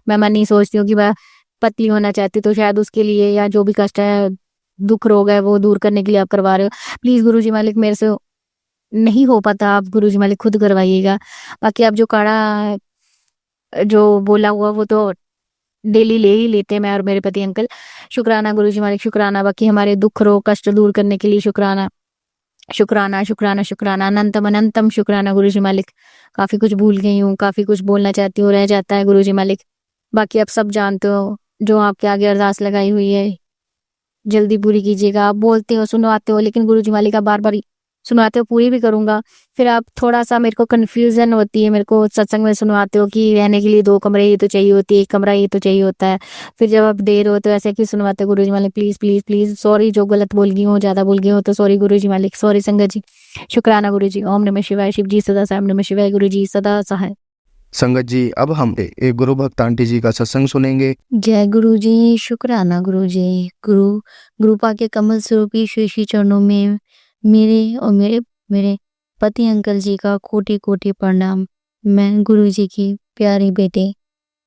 मैं मन नहीं सोचती हूँ कि मैं पतली होना चाहती तो शायद उसके लिए, या जो भी कष्ट है दुख रोग है वो दूर करने के लिए आप करवा रहे हो। प्लीज गुरुजी मालिक, मेरे से नहीं हो पाता, आप गुरुजी मालिक खुद करवाइएगा। बाकी आप जो काढ़ा जो बोला हुआ वो तो डेली ले ही लेते हैं मैं और मेरे पति अंकल। शुक्राना गुरुजी मालिक, शुक्राना। बाकी हमारे दुख रोग कष्ट दूर करने के लिए शुक्राना शुक्राना शुक्राना शुक्राना, अनंतम अनंतम शुक्राना गुरुजी मालिक। काफी कुछ भूल गई हूँ, काफी कुछ बोलना चाहती हूँ, रह जाता है गुरुजी मालिक। बाकी आप सब जानते हो, जो आपके आगे अरदास लगाई हुई है जल्दी पूरी कीजिएगा। आप बोलते हो सुनवाते हो, लेकिन गुरुजी मालिक आप बार बार सुनवाते हो, पूरी भी करूंगा। फिर आप थोड़ा सा मेरे को कंफ्यूजन होती है, मेरे को सत्संग में सुनवाते हो कि रहने के लिए 2 कमरे ये तो चाहिए होती है, 1 कमरा ये तो चाहिए होता है, फिर जब आप दे रहे हो तो ऐसे क्यों सुनवाते हो गुरुजी मालिक। प्लीज प्लीज प्लीज सॉरी, जो गलत बोल गई हूँ, ज्यादा बोल गई हूँ तो सॉरी गुरुजी मालिक, सॉरी संगत जी। शुक्राना गुरुजी। ओम नमः शिवाय, शिव जी सदा सहाय, ओम नमः शिवाय, गुरुजी सदा सहाय। संगत जी, अब हम एक गुरु भक्त आंटी जी का सत्संग सुनेंगे। जय गुरु जी, शुक्राना गुरु जी। गुरुपा के कमल स्वरूपी श्री चरणों में मेरे और मेरे पति अंकल जी का कोटि कोटि प्रणाम। मैं गुरु जी की प्यारी बेटी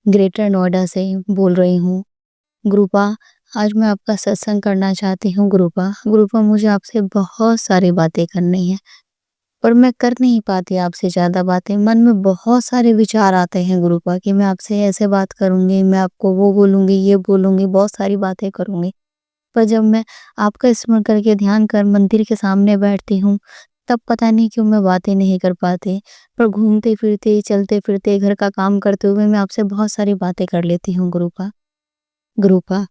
ग्रेटर नोएडा से बोल रही हूँ। गुरुपा, आज मैं आपका सत्संग करना चाहती हूँ। गुरुपा मुझे आपसे बहुत सारी बातें करनी है, पर मैं कर नहीं पाती आपसे ज़्यादा बातें। मन में बहुत सारे विचार आते हैं गुरुपा कि मैं आपसे ऐसे बात करूँगी, मैं आपको वो बोलूँगी, ये बोलूँगी, बहुत सारी बातें करूँगी। पर जब मैं आपका स्मरण करके ध्यान कर मंदिर के सामने बैठती हूँ, तब पता नहीं क्यों मैं बातें नहीं कर पाती, पर घूमते-फिरते, चलते-फिरते, घर का काम करते हुए मैं आपसे बहुत सारी बातें कर लेती हूँ गुरुपा। गुरुपा,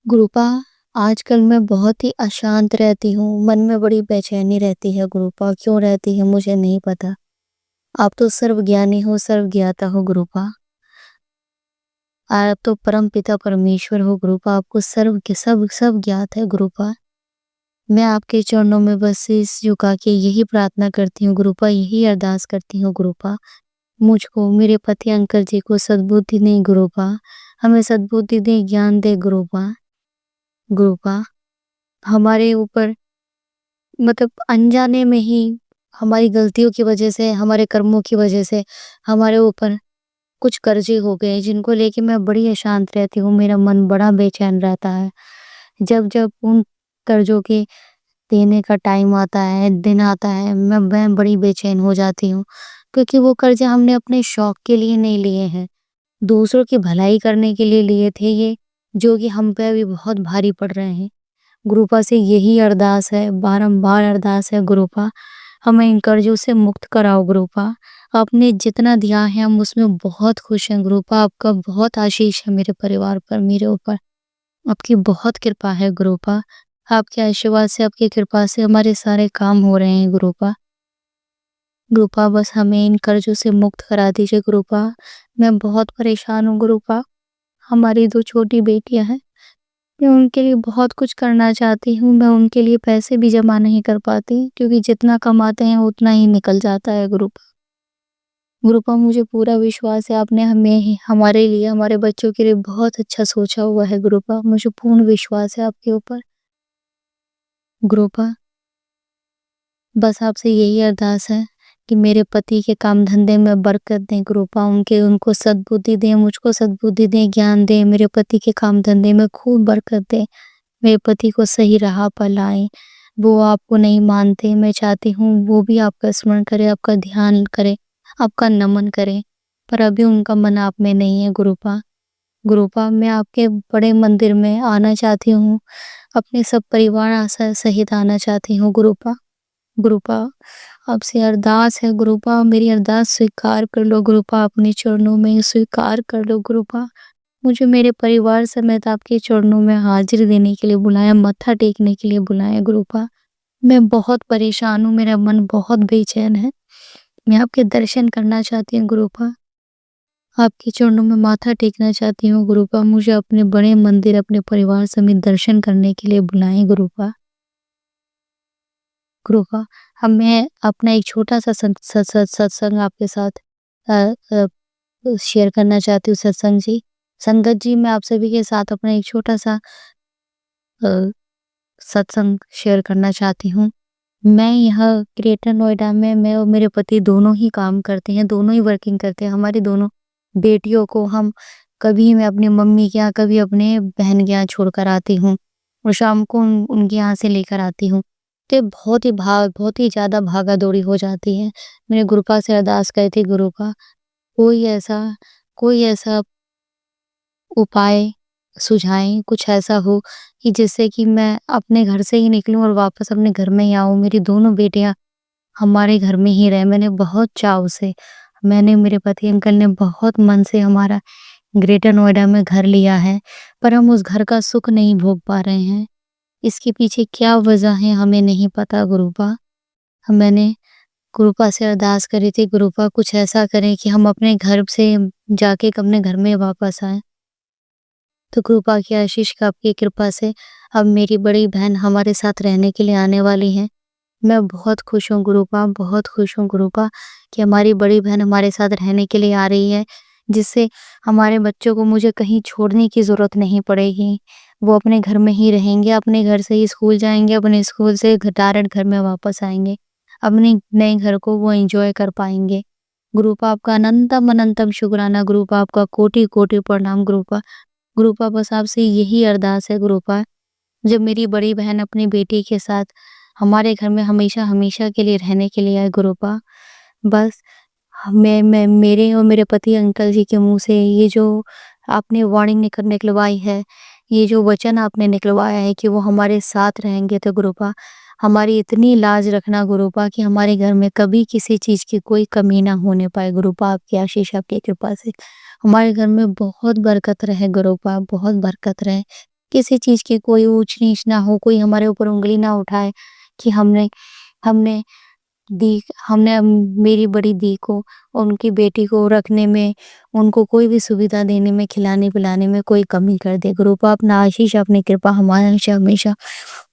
गुरुपा, आजकल मैं बहुत ही अशांत रहती हूँ, मन में बड़ी बेचैनी रहती है गुरुपा, क्यों रहती है मुझे नहीं पता। आप तो सर्वज्ञानी हो, सर्वज्ञाता हो गुरुपा। आप तो परमपिता परमेश्वर हो गुरुपा, आपको सब ज्ञात है गुरुपा। मैं आपके चरणों में बस शीश झुका के यही प्रार्थना करती हूँ गुरुपा, यही अरदास करती हूँ गुरुपा। मुझको, मेरे पति अंकल जी को सद्बुद्धि दें गुरुपा, हमें सद्बुद्धि दें, ज्ञान दें गुरुपा। गुरुपा, हमारे ऊपर मतलब अनजाने में ही हमारी गलतियों की वजह से, हमारे कर्मों की वजह से हमारे ऊपर कुछ कर्जे हो गए, जिनको लेके मैं बड़ी अशांत रहती हूँ, मेरा मन बड़ा बेचैन रहता है। जब उन कर्जों के देने का टाइम आता है, दिन आता है, मैं बड़ी बेचैन हो जाती हूँ, क्योंकि वो कर्जे हमने अपने शौक के लिए नहीं लिए हैं, दूसरों की भलाई करने के लिए लिए थे ये, जो कि हम पे अभी बहुत भारी पड़ रहे हैं। गुरुपा से यही अरदास है, बारंबार अरदास है गुरुपा, हमें इन कर्जों से मुक्त कराओ गुरुपा। आपने जितना दिया है हम उसमें बहुत खुश हैं गुरुपा, आपका बहुत आशीष है मेरे परिवार पर, मेरे ऊपर। आपकी बहुत कृपा है गुरुपा, आपके आशीर्वाद से, आपकी कृपा से हमारे सारे काम हो रहे हैं गुरुपा। गुरुपा, बस हमें इन कर्जों से मुक्त करा दीजिए गुरुपा, मैं बहुत परेशान हूँ गुरुपा। हमारी 2 छोटी बेटियाँ हैं, मैं उनके लिए बहुत कुछ करना चाहती हूँ, मैं उनके लिए पैसे भी जमा नहीं कर पाती, क्योंकि जितना कमाते हैं उतना ही निकल जाता है गुरुपा। गुरुपा, मुझे पूरा विश्वास है आपने हमारे लिए, हमारे बच्चों के लिए बहुत अच्छा सोचा हुआ है गुरुपा, मुझे पूर्ण विश्वास है आपके ऊपर। गुरुपा, बस आपसे यही अरदास है कि मेरे पति के काम धंधे में बरकत दें गुरुपा, उनको सद्बुद्धि दें, मुझको सद्बुद्धि दें, ज्ञान दें, मेरे पति के काम धंधे में खूब बरकत दें, मेरे पति को सही राह पर लाएं। वो आपको नहीं मानते, मैं चाहती हूँ वो भी आपका स्मरण करें, आपका ध्यान करें, आपका नमन करें, पर अभी उनका मन आप में नहीं है गुरुपा। गुरुपा, मैं आपके बड़े मंदिर में आना चाहती हूँ, अपने सब परिवार सहित आना चाहती हूँ गुरुपा। गुरुपा, आपसे अरदास है गुरुपा, मेरी अरदास स्वीकार कर लो गुरुपा, अपने चरणों में स्वीकार कर लो गुरुपा। मुझे मेरे परिवार समेत आपके चरणों में हाजिरी देने के लिए बुलाया, मत्था टेकने के लिए बुलाया गुरुपा। मैं बहुत परेशान हूँ, मेरा मन बहुत बेचैन है, मैं आपके दर्शन करना चाहती हूँ गुरुपा, आपके चरणों में माथा टेकना चाहती हूँ गुरुपा, मुझे अपने बड़े मंदिर अपने परिवार समेत दर्शन करने के लिए बुलाएं गुरुपा। गुरुपा, मैं अपना एक छोटा-सा सत्संग आपके साथ अ अ, शेयर करना चाहती हूँ सत्संग जी। संगत जी, मैं आप सभी के साथ अपना एक छोटा-सा अ, सत्संग शेयर करना चाहती हूँ। मैं यहाँ ग्रेटर नोएडा में मैं और मेरे पति दोनों ही काम करते हैं, दोनों ही वर्किंग करते हैं। हमारी दोनों बेटियों को हम कभी मैं अपनी मम्मी के यहाँ, कभी अपने बहन के यहाँ छोड़कर आती हूँ और शाम को उनके यहाँ से लेकर आती हूँ। तो बहुत ही ज़्यादा भागा-दौड़ी हो जाती है। मैंने गुरुपा से अरदास करी थी, गुरुपा कोई ऐसा उपाय सुझाएँ, कुछ ऐसा हो कि जिससे कि मैं अपने घर से ही निकलूँ और वापस अपने घर में ही आऊँ। मेरी दोनों बेटियाँ हमारे घर में ही रहें। मैंने मेरे पति अंकल ने बहुत मन से हमारा ग्रेटर नोएडा में घर लिया है, पर हम उस घर का सुख नहीं भोग पा रहे हैं। इसके पीछे क्या वजह है हमें नहीं पता गुरुपा। मैंने गुरुपा से अरदास करी थी, गुरुपा कुछ ऐसा करें कि हम अपने घर से जाके अपने घर में वापस आएँ। तो गुरुपा की आशीष का, आपकी कृपा से अब मेरी बड़ी बहन हमारे साथ रहने के लिए आने वाली हैं। मैं बहुत खुश हूँ गुरुपा, बहुत खुश हूँ गुरुपा कि हमारी बड़ी बहन हमारे साथ रहने के लिए आ रही है, जिससे हमारे बच्चों को मुझे कहीं छोड़ने की ज़रूरत नहीं पड़ेगी। वो अपने घर में ही रहेंगे, अपने घर से ही स्कूल जाएँगे, अपने स्कूल से डायरेक्ट घर में वापस आएँगे। अपने नए घर को वो एन्जॉय कर पाएँगे। गुरुपा, आपका अनंतम अनंतम शुक्राना गुरुपा, आपका कोटि-कोटि प्रणाम गुरुपा। गुरुपा, बस आपसे यही अरदास है गुरुपा, जब मेरी बड़ी बहन अपनी बेटी के साथ हमारे घर में हमेशा के लिए रहने के लिए आए गुरुपा, बस मैं मेरे और मेरे पति अंकल जी के मुँह से ये जो आपने वार्निंग निकलवाई है, ये जो वचन आपने निकलवाया है कि वो हमारे साथ रहेंगे, तो गुरुपा हमारी इतनी लाज रखना गुरुपा कि हमारे घर में कभी किसी चीज़ की कोई कमी ना होने पाए गुरुपा, आपकी आशीष, आपकी कृपा से। हमारे घर में बहुत बरकत रहे गुरुपा, बहुत बरकत रहे। किसी चीज़ की कोई ऊँच-नीच ना हो, कोई हमारे ऊपर उँगली ना उठाए कि हमने हमने दी हमने मेरी बड़ी दी को और उनकी बेटी को रखने में, उनको कोई भी सुविधा देने में, खिलाने-पिलाने में कोई कमी कर दे। गुरुपा अपना आशीष, अपनी कृपा हमारे हमेशा हमेशा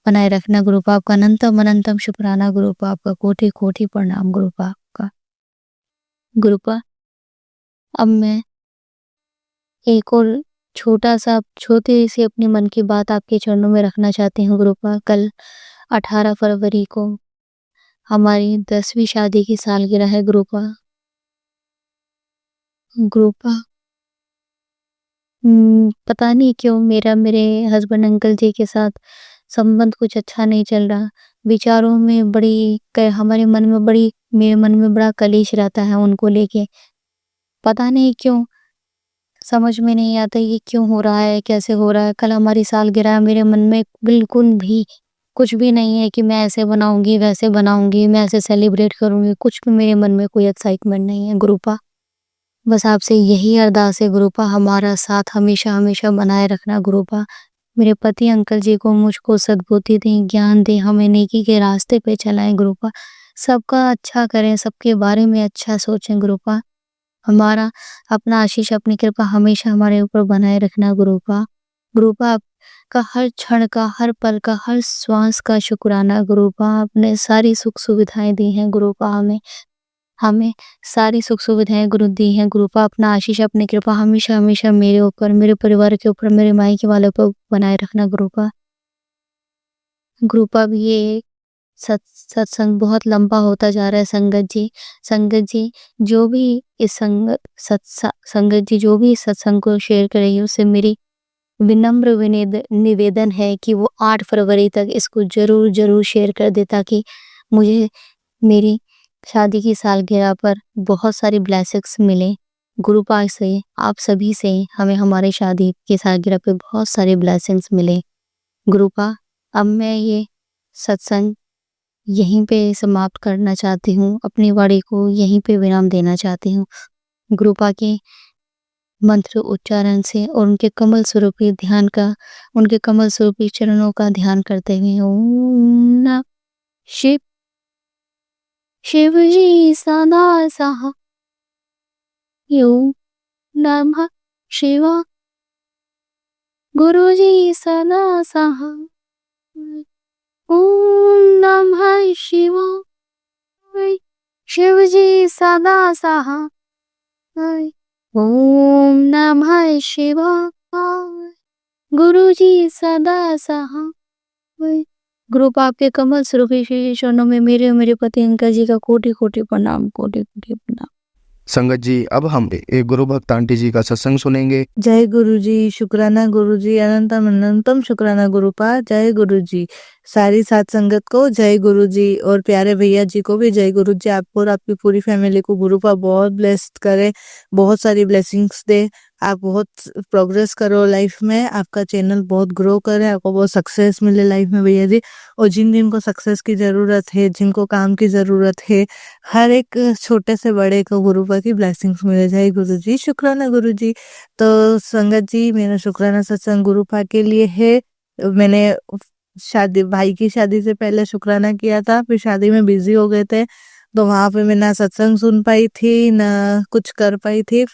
बनाए रखना गुरुपा। आपका अनंतम-अनंतम शुक्राना गुरुपा, आपका कोटि-कोटि प्रणाम गुरुपा आपका। गुरुपा, अब मैं एक और छोटी सी अपने मन की बात आपके चरणों में रखना चाहती हूँ गुरुपा। कल 18 फरवरी को हमारी 10वीं शादी की सालगिरह है गुरुपा। गुरुपा, पता नहीं क्यों मेरे हस्बैंड अंकल जी के साथ संबंध कुछ अच्छा नहीं चल रहा। विचारों में मेरे मन में बड़ा कलेश रहता है उनको लेके। पता नहीं क्यों, समझ में नहीं आता ये क्यों हो रहा है, कैसे हो रहा है। कल हमारी सालगिरह है, मेरे मन में बिल्कुल भी कुछ भी नहीं है कि मैं ऐसे बनाऊँगी, वैसे बनाऊँगी, मैं ऐसे सेलिब्रेट करूँगी, कुछ भी मेरे मन में कोई एक्साइटमेंट नहीं है गुरुपा। बस आपसे यही अरदास है गुरुपा, हमारा साथ हमेशा-हमेशा बनाए रखना गुरुपा। मेरे पति अंकल जी को मुझको सद्बुद्धि दें, ज्ञान दें, हमें नेकी के रास्ते पे चलाएँ गुरुपा। सबका अच्छा करें, सबके बारे में अच्छा सोचें गुरुपा। हमारा अपना आशीष, अपनी कृपा हमेशा हमारे ऊपर बनाए रखना गुरुपा। गुरुपा, आपका हर क्षण का, हर पल का, हर श्वास का शुक्राना गुरुपा। आपने सारी सुख सुविधाएँ दी हैं गुरुपा हमें। हमें सारी सुख सुविधाएँ दी हैं गुरुपा। अपना आशीष, अपनी कृपा हमेशा-हमेशा मेरे ऊपर, मेरे परिवार के ऊपर, मेरे मायके वालों पर बनाए रखना गुरुपा। गुरुपा, अब ये सत्संग बहुत लंबा होता जा रहा है संगत जी। संगत जी, जो भी संगत जी जो भी इस सत्संग को शेयर कर रही है, उससे मेरी विनम्र निवेदन है कि वो 8 फरवरी तक इसको ज़रूर शेयर कर दे, ताकि मुझे मेरी शादी की सालगिरह पर बहुत सारी ब्लेसिंग्स मिले। गुरुपा से, आप सभी से हमें हमारी शादी की सालगिरह पे बहुत सारी ब्लेसिंग्स मिले। गुरुपा, अब मैं ये सत्संग यहीं पे समाप्त करना चाहती हूँ, अपनी वाणी को यहीं पे विराम देना चाहती हूँ। गुरुपा के मंत्र उच्चारण से और उनके कमल स्वरूपी चरणों का ध्यान करते हुए ओम नमः शिव जी सदा सहा, ओम नमः शिवाय, गुरु जी सदा सहा, ओम नमः शिवाय, शिव जी सदा सहाय, ओम नमः शिवाय, गुरु जी सदा सहाय। गुरुपा, आपके कमल स्वरूपी श्री चरणों में मेरे और मेरे पति अंकल जी का कोटि-कोटि प्रणाम, कोटि-कोटि प्रणाम। संगत जी, अब हम एक गुरु भक्त आंटी जी का सत्संग सुनेंगे। जय गुरु जी, शुक्राना गुरु जी, अनंतम अनंतम शुक्राना गुरुपा। जय गुरु जी। सारी साथ संगत को जय गुरु जी, और प्यारे भैया जी को भी जय गुरु जी। आपको और आपकी पूरी फैमिली को गुरुपा बहुत ब्लेस्ड करे, बहुत सारी ब्लेसिंग्स दे। आप बहुत प्रोग्रेस करो लाइफ में, आपका चैनल बहुत ग्रो करे, आपको बहुत सक्सेस मिले लाइफ में भैया जी। और जिनको सक्सेस की ज़रूरत है, जिनको काम की ज़रूरत है, हर एक छोटे से बड़े को गुरुपा की ब्लेसिंग्स मिले। जय गुरु जी, शुक्राना गुरु जी। तो संगत जी, मेरा शुक्राना सत्संग गुरुपा के लिए है। मैंने भाई की शादी से पहले शुक्राना किया था, फिर शादी में बिजी हो गए थे, तो वहां पे मैं ना सत्संग सुन पाई थी, ना कुछ कर पाई थी।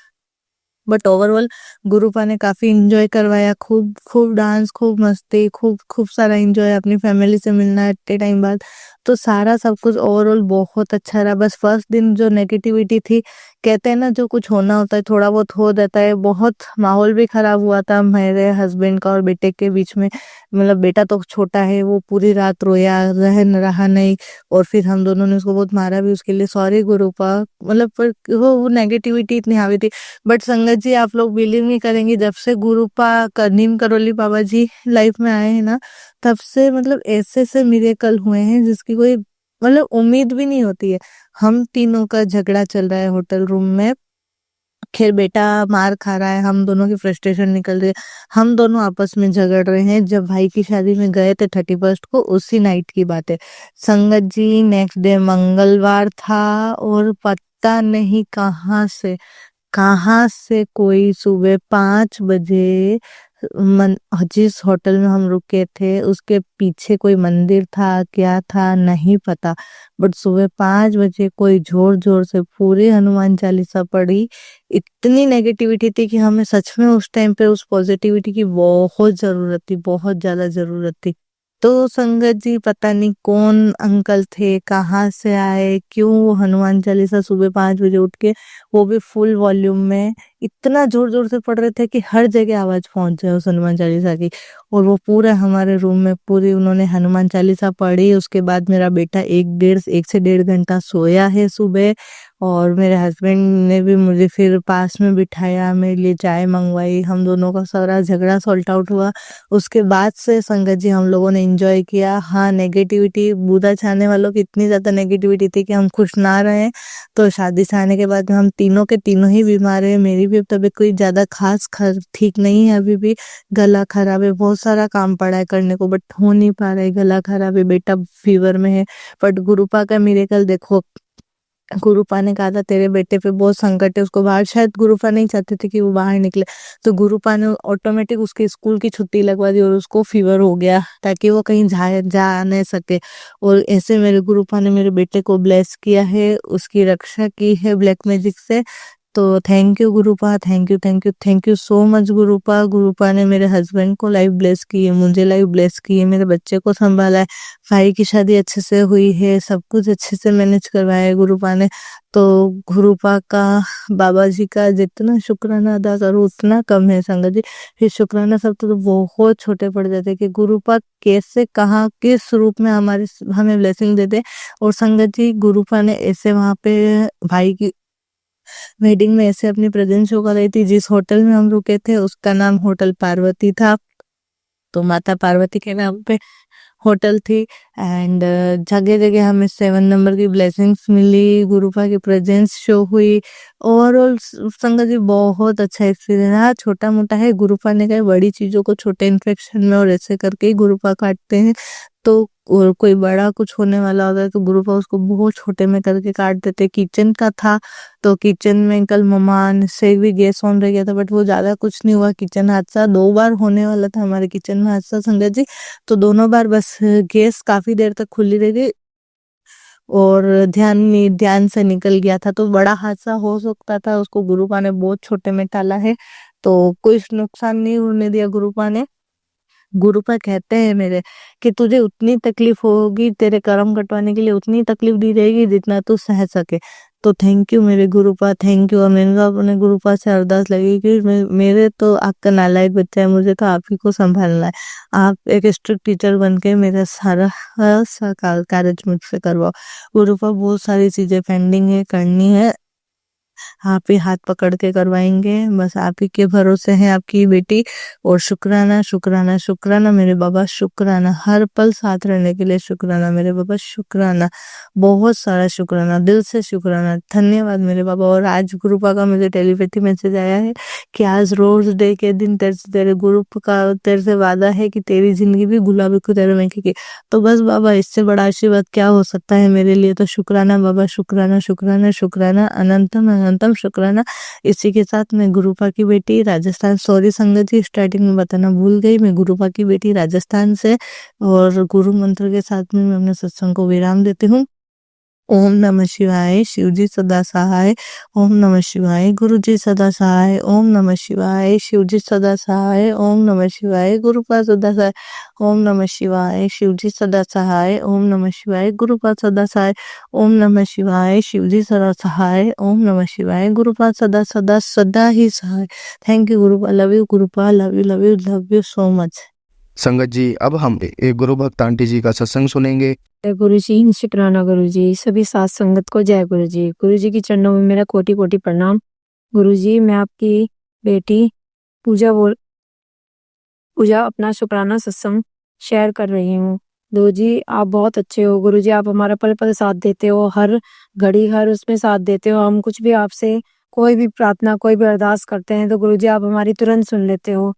बट ओवरऑल गुरुपा ने काफी इंजॉय करवाया, खूब डांस, खूब मस्ती, खूब सारा इंजॉय, अपनी फैमिली से मिलना इतने टाइम बाद, तो सारा सब कुछ ओवरऑल बहुत अच्छा रहा। बस फर्स्ट दिन जो नेगेटिविटी थी, कहते हैं ना जो कुछ होना होता है थोड़ा बहुत हो जाता है। बहुत माहौल भी खराब हुआ था मेरे हस्बैंड का और बेटे के बीच में। मतलब बेटा तो छोटा है, वो पूरी रात रोया, रहा नहीं, और फिर हम दोनों ने उसको बहुत मारा भी, उसके लिए सॉरी गुरुपा। मतलब पर वो नेगेटिविटी इतनी हावी थी। बट संगत जी, आप लोग बिलीव नहीं करेंगे, जब से गुरुपा नीम करोली बाबा जी लाइफ में आए हैं ना, तब से मतलब ऐसे मिरेकल हुए हैं जिसकी कोई मतलब उम्मीद भी नहीं होती है। हम तीनों का झगड़ा चल रहा है होटल रूम में, खैर बेटा मार खा रहा है, हम दोनों की फ्रस्ट्रेशन निकल रही है, हम दोनों आपस में झगड़ रहे हैं। जब भाई की शादी में गए थे 31st को, उसी नाइट की बात है संगत जी। नेक्स्ट डे मंगलवार था और पता नहीं कहाँ से कोई सुबह 5 बजे जिस होटल में हम रुके थे उसके पीछे कोई मंदिर था, क्या था नहीं पता, बट सुबह 5 बजे कोई जोर जोर से पूरी हनुमान चालीसा पढ़ी। इतनी नेगेटिविटी थी कि हमें सच में उस टाइम पे उस पॉजिटिविटी की बहुत जरूरत थी, बहुत ज्यादा जरूरत थी। तो संगत जी पता नहीं कौन अंकल थे, कहाँ से आए, क्यों वो हनुमान चालीसा सुबह 5 बजे उठ के, वो भी फुल वॉल्यूम में इतना जोर जोर से पढ़ रहे थे कि हर जगह आवाज पहुंच जाए उस हनुमान चालीसा की। और वो पूरा हमारे रूम में पूरी उन्होंने हनुमान चालीसा पढ़ी। उसके बाद मेरा बेटा 1 से 1.5 घंटा सोया है सुबह। और मेरे हस्बैंड ने भी मुझे फिर पास में बिठाया, मेरे लिए चाय मंगवाई, हम दोनों का सारा झगड़ा सॉल्ट आउट हुआ। उसके बाद से संगत जी हम लोगों ने एंजॉय किया। हाँ, नेगेटिविटी, बूढ़ा छाने वालों की इतनी ज्यादा नेगेटिविटी थी कि हम खुश ना रहे। तो शादी से आने के बाद में हम तीनों के तीनों ही बीमार है। मेरी भी तबीयत कोई ज्यादा खास ठीक नहीं है, अभी भी गला खराब है, बहुत सारा काम पड़ा है करने को बट हो नहीं पा रहा है, गला खराब है, बेटा फीवर में है। बट गुरुपा का मिरेकल देखो, गुरुपा ने कहा था तेरे बेटे पे बहुत संकट है, उसको बाहर, शायद गुरुपा नहीं चाहते थे कि वो बाहर निकले, तो गुरुपा ने ऑटोमेटिक उसके स्कूल की छुट्टी लगवा दी और उसको फीवर हो गया ताकि वो कहीं जा नहीं सके। और ऐसे मेरे गुरुपा ने मेरे बेटे को ब्लेस किया है, उसकी रक्षा की है ब्लैक मैजिक से। तो थैंक यू गुरुपा, थैंक यू सो मच गुरुपा। गुरुपा ने मेरे हस्बैंड को लाइफ ब्लेस की है, मुझे लाइफ ब्लेस की है, मेरे बच्चे को संभाला है, भाई की शादी अच्छे से हुई है, सब कुछ अच्छे से मैनेज करवाया है गुरुपा ने। तो गुरुपा का, बाबा जी का जितना शुक्राना अदा करूँ उतना कम है संगत जी। फिर शुक्राना सब तो बहुत छोटे पड़ जाते कि गुरुपा कैसे, कहाँ, किस रूप में हमें ब्लेसिंग देते। और संगत जी गुरुपा ने ऐसे वहां पे भाई की वेडिंग में ऐसे अपनी प्रेजेंस शो कर रही थी। जिस होटल में हम रुके थे उसका नाम होटल पार्वती था, तो माता पार्वती के नाम पे होटल थी। एंड जगह जगह हमें 7 नंबर की ब्लेसिंग्स मिली, गुरुपा की प्रेजेंस शो हुई। ओवरऑल संगत जी बहुत अच्छा एक्सपीरियंस रहा। छोटा मोटा है, गुरुपा ने कहा बड़ी चीजों को छोटे इन्फेक्शन में और ऐसे करके ही गुरुपा काटते हैं। तो और कोई बड़ा कुछ होने वाला होता है तो गुरुपा उसको बहुत छोटे में करके काट देते। किचन का था तो किचन में कल ममान से भी गैस ऑन रह गया था, बट वो ज्यादा कुछ नहीं हुआ। किचन हादसा 2 बार होने वाला था हमारे किचन में हादसा संगत जी, तो दोनों बार बस गैस काफी देर तक खुली रह गई और ध्यान से निकल गया था, तो बड़ा हादसा हो सकता था। उसको गुरुपा ने बहुत छोटे में टाला है, तो कोई नुकसान नहीं होने दिया गुरुपा ने। गुरुपा कहते हैं मेरे कि तुझे उतनी तकलीफ होगी, तेरे कर्म कटवाने के लिए उतनी तकलीफ दी जाएगी जितना तू सह सके। तो थैंक यू मेरे गुरुपा, थैंक यू। और मैंने तो अपने गुरुपा से अरदास लगी कि मेरे तो आपका नालायक बच्चा है, मुझे तो आप ही को संभालना है। आप एक स्ट्रिक्ट टीचर बन के मेरा सारा कार्य मुझसे करवाओ। गुरुपा बहुत सारी चीजें पेंडिंग है, करनी है, आप ही हाथ पकड़ के करवाएंगे, बस आप ही के भरोसे है आपकी बेटी। और शुक्राना शुक्राना शुक्राना मेरे बाबा, शुक्राना हर पल साथ रहने के लिए, शुक्राना मेरे बाबा, शुक्राना, बहुत सारा शुक्राना, दिल से शुक्राना, धन्यवाद मेरे बाबा। और आज गुरुपा का मुझे टेलीपैथी मैसेज आया है कि आज रोज डे के दिन तेरे गुरुप का तेरे से वादा है कि तेरी जिंदगी भी गुलाबी की तरह महकेगी। तो बस बाबा, इससे बड़ा आशीर्वाद क्या हो सकता है मेरे लिए। तो शुक्राना बाबा, शुक्राना शुक्राना शुक्राना, अनंतम अनंतम शुक्राना। इसी के साथ मैं गुरुपा की बेटी राजस्थान, सॉरी संगत जी स्टार्टिंग में बताना भूल गई, मैं गुरुपा की बेटी राजस्थान से, और गुरु मंत्र के साथ में मैं अपने सत्संग को विराम देती हूँ। ओम नमः शिवाय, शिवजी सदा सहाय। ओम नमः शिवाय, गुरुजी सदा सहाय। ओम नमः शिवाय, शिवजी सदा सहाय। ओम नमः शिवाय, गुरुपा सदा सहाय। ओम नमः शिवाय, शिवजी सदा सहाय। ओम नमः शिवाय, गुरुपा सदा सहाय। ओम नमः शिवाय, शिवजी सदा सहाय। ओम नमः शिवाय, गुरुपा सदा सदा सदा ही सहाय। थैंक यू गुरुपा, लव यू गुरुपा, लव यू सो मच। संगत जी अब हम एक गुरु भक्त आंटी जी का सत्संग सुनेंगे। जय गुरु जी, शुक्राना गुरु जी, सभी साथ संगत को जय गुरु जी। गुरु जी की चरणों में मेरा कोटि कोटि प्रणाम। गुरु जी, मैं आपकी बेटी पूजा अपना शुक्राना सत्संग शेयर कर रही हूँ। गुरु जी आप बहुत अच्छे हो, गुरु जी आप हमारा पल पल साथ देते हो, हर घड़ी हर उसमें साथ देते हो। हम कुछ भी आपसे कोई भी प्रार्थना, कोई भी अरदास करते हैं तो गुरुजी आप हमारी तुरंत सुन लेते हो।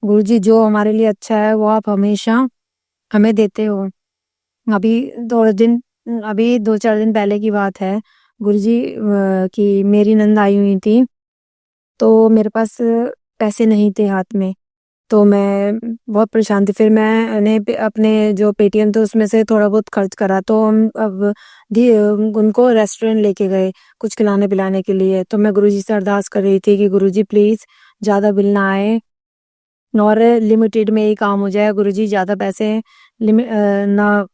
गुरुजी जो हमारे लिए अच्छा है वो आप हमेशा हमें देते हो। अभी 2-4 दिन पहले की बात है गुरुजी कि मेरी नंद आई हुई थी, तो मेरे पास पैसे नहीं थे हाथ में, तो मैं बहुत परेशान थी। फिर मैंने अपने जो पेटीएम था उसमें से थोड़ा बहुत खर्च करा, तो हम अब उनको रेस्टोरेंट लेके गए कुछ खिलाने पिलाने के लिए। तो मैं गुरुजी से अरदास कर रही थी कि गुरुजी प्लीज़ ज़्यादा बिल ना आए और लिमिटेड में ही काम हो जाए, गुरुजी ज़्यादा पैसे ना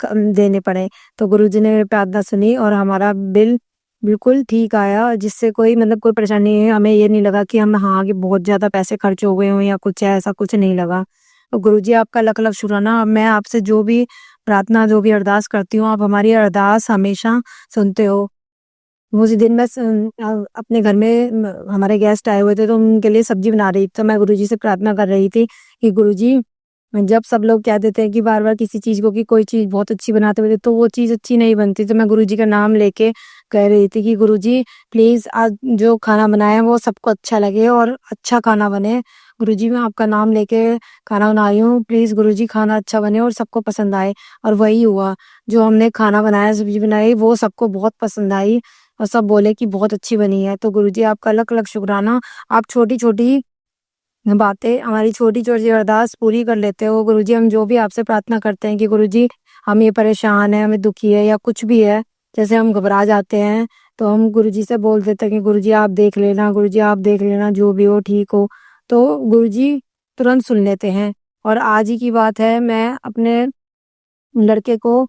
देने पड़े। तो गुरुजी ने प्रार्थना सुनी और हमारा बिल बिल्कुल ठीक आया, जिससे कोई कोई परेशानी नहीं है। हमें ये नहीं लगा कि हम हाँ कि बहुत ज़्यादा पैसे खर्च हो गए हों या कुछ है, ऐसा कुछ नहीं लगा। तो गुरुजी आपका लाख लाख शुक्राना। मैं आपसे जो भी प्रार्थना, जो भी अरदास करती हूँ, आप हमारी अरदास हमेशा सुनते हो। उस दिन मैं अपने घर में हमारे गेस्ट आए हुए थे, तो उनके लिए सब्जी बना रही थी। तो मैं गुरुजी से प्रार्थना कर रही थी कि गुरुजी, जब सब लोग कह देते हैं कि बार-बार किसी चीज़ को कि कोई चीज़ बहुत अच्छी बनाते हुए तो वो चीज़ अच्छी नहीं बनती। तो मैं गुरुजी का नाम लेके कह रही थी कि गुरुजी प्लीज़ आज जो खाना बनाया है वो सबको अच्छा लगे और अच्छा खाना बने। गुरुजी मैं आपका नाम लेके खाना बना रही हूँ, प्लीज़ गुरुजी खाना अच्छा बने और सबको पसंद आए। और वही हुआ, जो हमने खाना बनाया, सब्जी बनाई, वो सबको बहुत पसंद आई और सब बोले कि बहुत अच्छी बनी है। तो गुरुजी आपका लाख-लाख शुक्राना। आप छोटी-छोटी बातें, हमारी छोटी-छोटी अरदास पूरी कर लेते हो। गुरुजी हम जो भी आपसे प्रार्थना करते हैं कि गुरुजी हम ये परेशान हैं, हमें दुखी है या कुछ भी है, जैसे हम घबरा जाते हैं, तो हम गुरुजी से बोल देते हैं कि गुरुजी आप देख लेना, गुरुजी आप देख लेना, जो भी हो ठीक हो। तो गुरुजी तुरंत सुन लेते हैं। और आज ही की बात है, मैं अपने लड़के को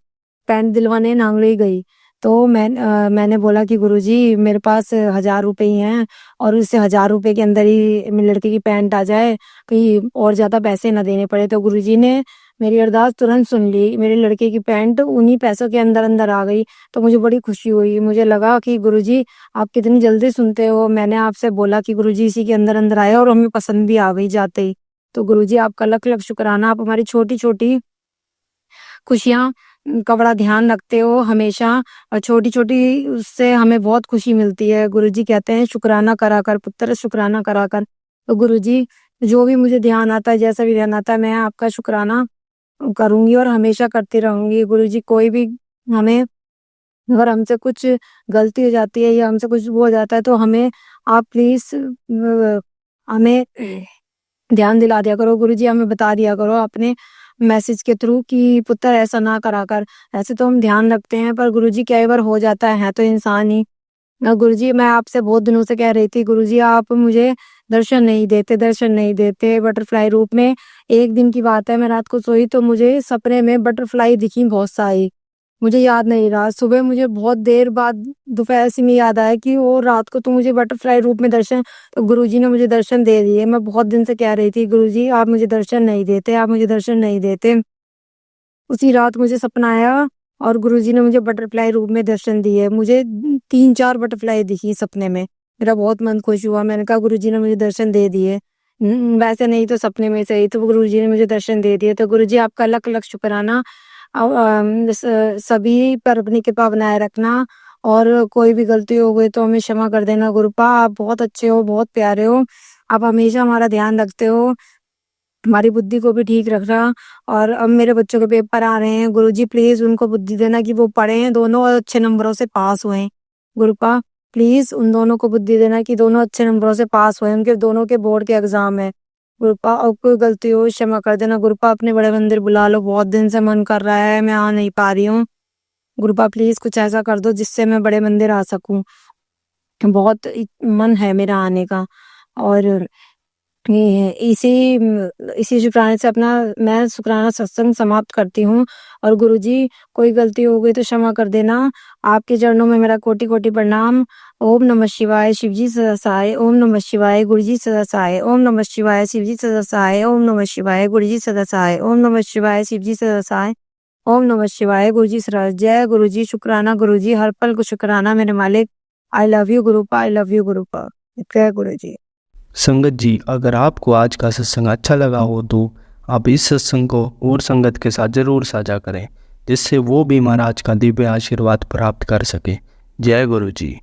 पैंट दिलवाने नांगलोई गई, तो मैंने बोला कि गुरुजी मेरे पास 1000 रुपए ही हैं और उससे 1000 रुपए के अंदर ही मेरे लड़के की पैंट आ जाए, कहीं और ज़्यादा पैसे ना देने पड़े। तो गुरुजी ने मेरी अरदास तुरंत सुन ली, मेरे लड़के की पैंट उन्हीं पैसों के अंदर आ गई। तो मुझे बड़ी खुशी हुई, मुझे लगा कि गुरुजी आप कितनी जल्दी सुनते हो। मैंने आपसे बोला कि गुरुजी इसी के अंदर आए और हमें पसंद भी आ गई जाते ही। तो गुरुजी आपका लाख-लाख शुक्राना। आप हमारी छोटी-छोटी खुशियाँ का बड़ा ध्यान रखते हो हमेशा और छोटी-छोटी उससे हमें बहुत खुशी मिलती है। गुरुजी कहते हैं शुक्राना करा कर पुत्र, शुक्राना करा कर। तो गुरुजी जो भी मुझे ध्यान आता है, जैसा भी ध्यान आता है, मैं आपका शुक्राना करूँगी और हमेशा करती रहूँगी। गुरुजी कोई भी हमें, अगर हमसे कुछ गलती हो जाती है या हमसे कुछ वो हो जाता है, तो हमें आप प्लीज़ हमें ध्यान दिला दिया करो। गुरुजी हमें बता दिया करो अपने मैसेज के थ्रू कि पुत्र ऐसा ना करा कर। ऐसे तो हम ध्यान रखते हैं, पर गुरुजी कई बार हो जाता है तो इंसान ही। गुरुजी मैं आपसे बहुत दिनों से कह रही थी, गुरुजी आप मुझे दर्शन नहीं देते बटरफ्लाई रूप में। एक दिन की बात है, मैं रात को सोई तो मुझे सपने में बटरफ्लाई दिखी बहुत सारी। मुझे याद नहीं रहा, सुबह मुझे बहुत देर बाद दोपहर से में याद आया कि वो रात को तो मुझे बटरफ्लाई रूप में दर्शन, तो गुरुजी ने मुझे दर्शन दे दिए। मैं बहुत दिन से कह रही थी गुरुजी आप मुझे दर्शन नहीं देते, आप मुझे दर्शन नहीं देते। उसी रात मुझे सपना आया और गुरुजी ने मुझे बटरफ्लाई रूप में दर्शन दिए। मुझे 3-4 बटरफ्लाई दिखी सपने में। मेरा बहुत मन खुश हुआ। मैंने कहा गुरुजी ने मुझे दर्शन दे दिए। वैसे नहीं तो सपने में से ही, तो गुरुजी ने मुझे दर्शन दे दिए। तो गुरुजी आपका लाख-लाख शुक्राना। सभी पर अपनी कृपा बनाए रखना और कोई भी गलती हो गई तो हमें क्षमा कर देना। गुरुपा आप बहुत अच्छे हो, बहुत प्यारे हो। आप हमेशा हमारा ध्यान रखते हो, हमारी बुद्धि को भी ठीक रखना। और अब मेरे बच्चों के पेपर आ रहे हैं, गुरुजी प्लीज़ उनको बुद्धि देना कि वो पढ़ें दोनों और अच्छे नंबरों से पास हुए। गुरुपा प्लीज़ उन दोनों को बुद्धि देना कि दोनों अच्छे नंबरों से पास हुए। उनके दोनों के बोर्ड के एग्ज़ाम है। गुरुपा अब कोई गलती हो क्षमा कर देना। गुरुपा अपने बड़े मंदिर बुला लो, बहुत दिन से मन कर रहा है, मैं आ नहीं पा रही हूँ। गुरुपा प्लीज़ कुछ ऐसा कर दो जिससे मैं बड़े मंदिर आ सकूँ। बहुत मन है मेरा आने का। और इसी शुक्राने से अपना मैं शुक्राना सत्संग समाप्त करती हूँ। और गुरुजी कोई गलती हो गई तो क्षमा कर देना। आपके चरणों में मेरा कोटि-कोटि प्रणाम। ओम नमः शिवाय, शिवजी सदा सहाय। ओम नमः शिवाय, गुरुजी सदा सहाय। ओम नमः शिवाय, शिवजी सदा सहाय। ओम नमः शिवाय, गुरुजी सदा सहाय। ओम नमः शिवाय, शिवजी सदा सहाय। ओम नमः शिवाय, गुरुजी सदा। जय गुरुजी, शुक्राना गुरुजी, हर पल को शुक्राना मेरे मालिक। आई लव यू गुरुपा, आई लव यू गुरुपा। जय गुरुजी। संगत जी, अगर आपको आज का सत्संग अच्छा लगा हो तो आप इस सत्संग को और संगत के साथ ज़रूर साझा करें, जिससे वो भी महाराज का दिव्य आशीर्वाद प्राप्त कर सके। जय गुरु जी।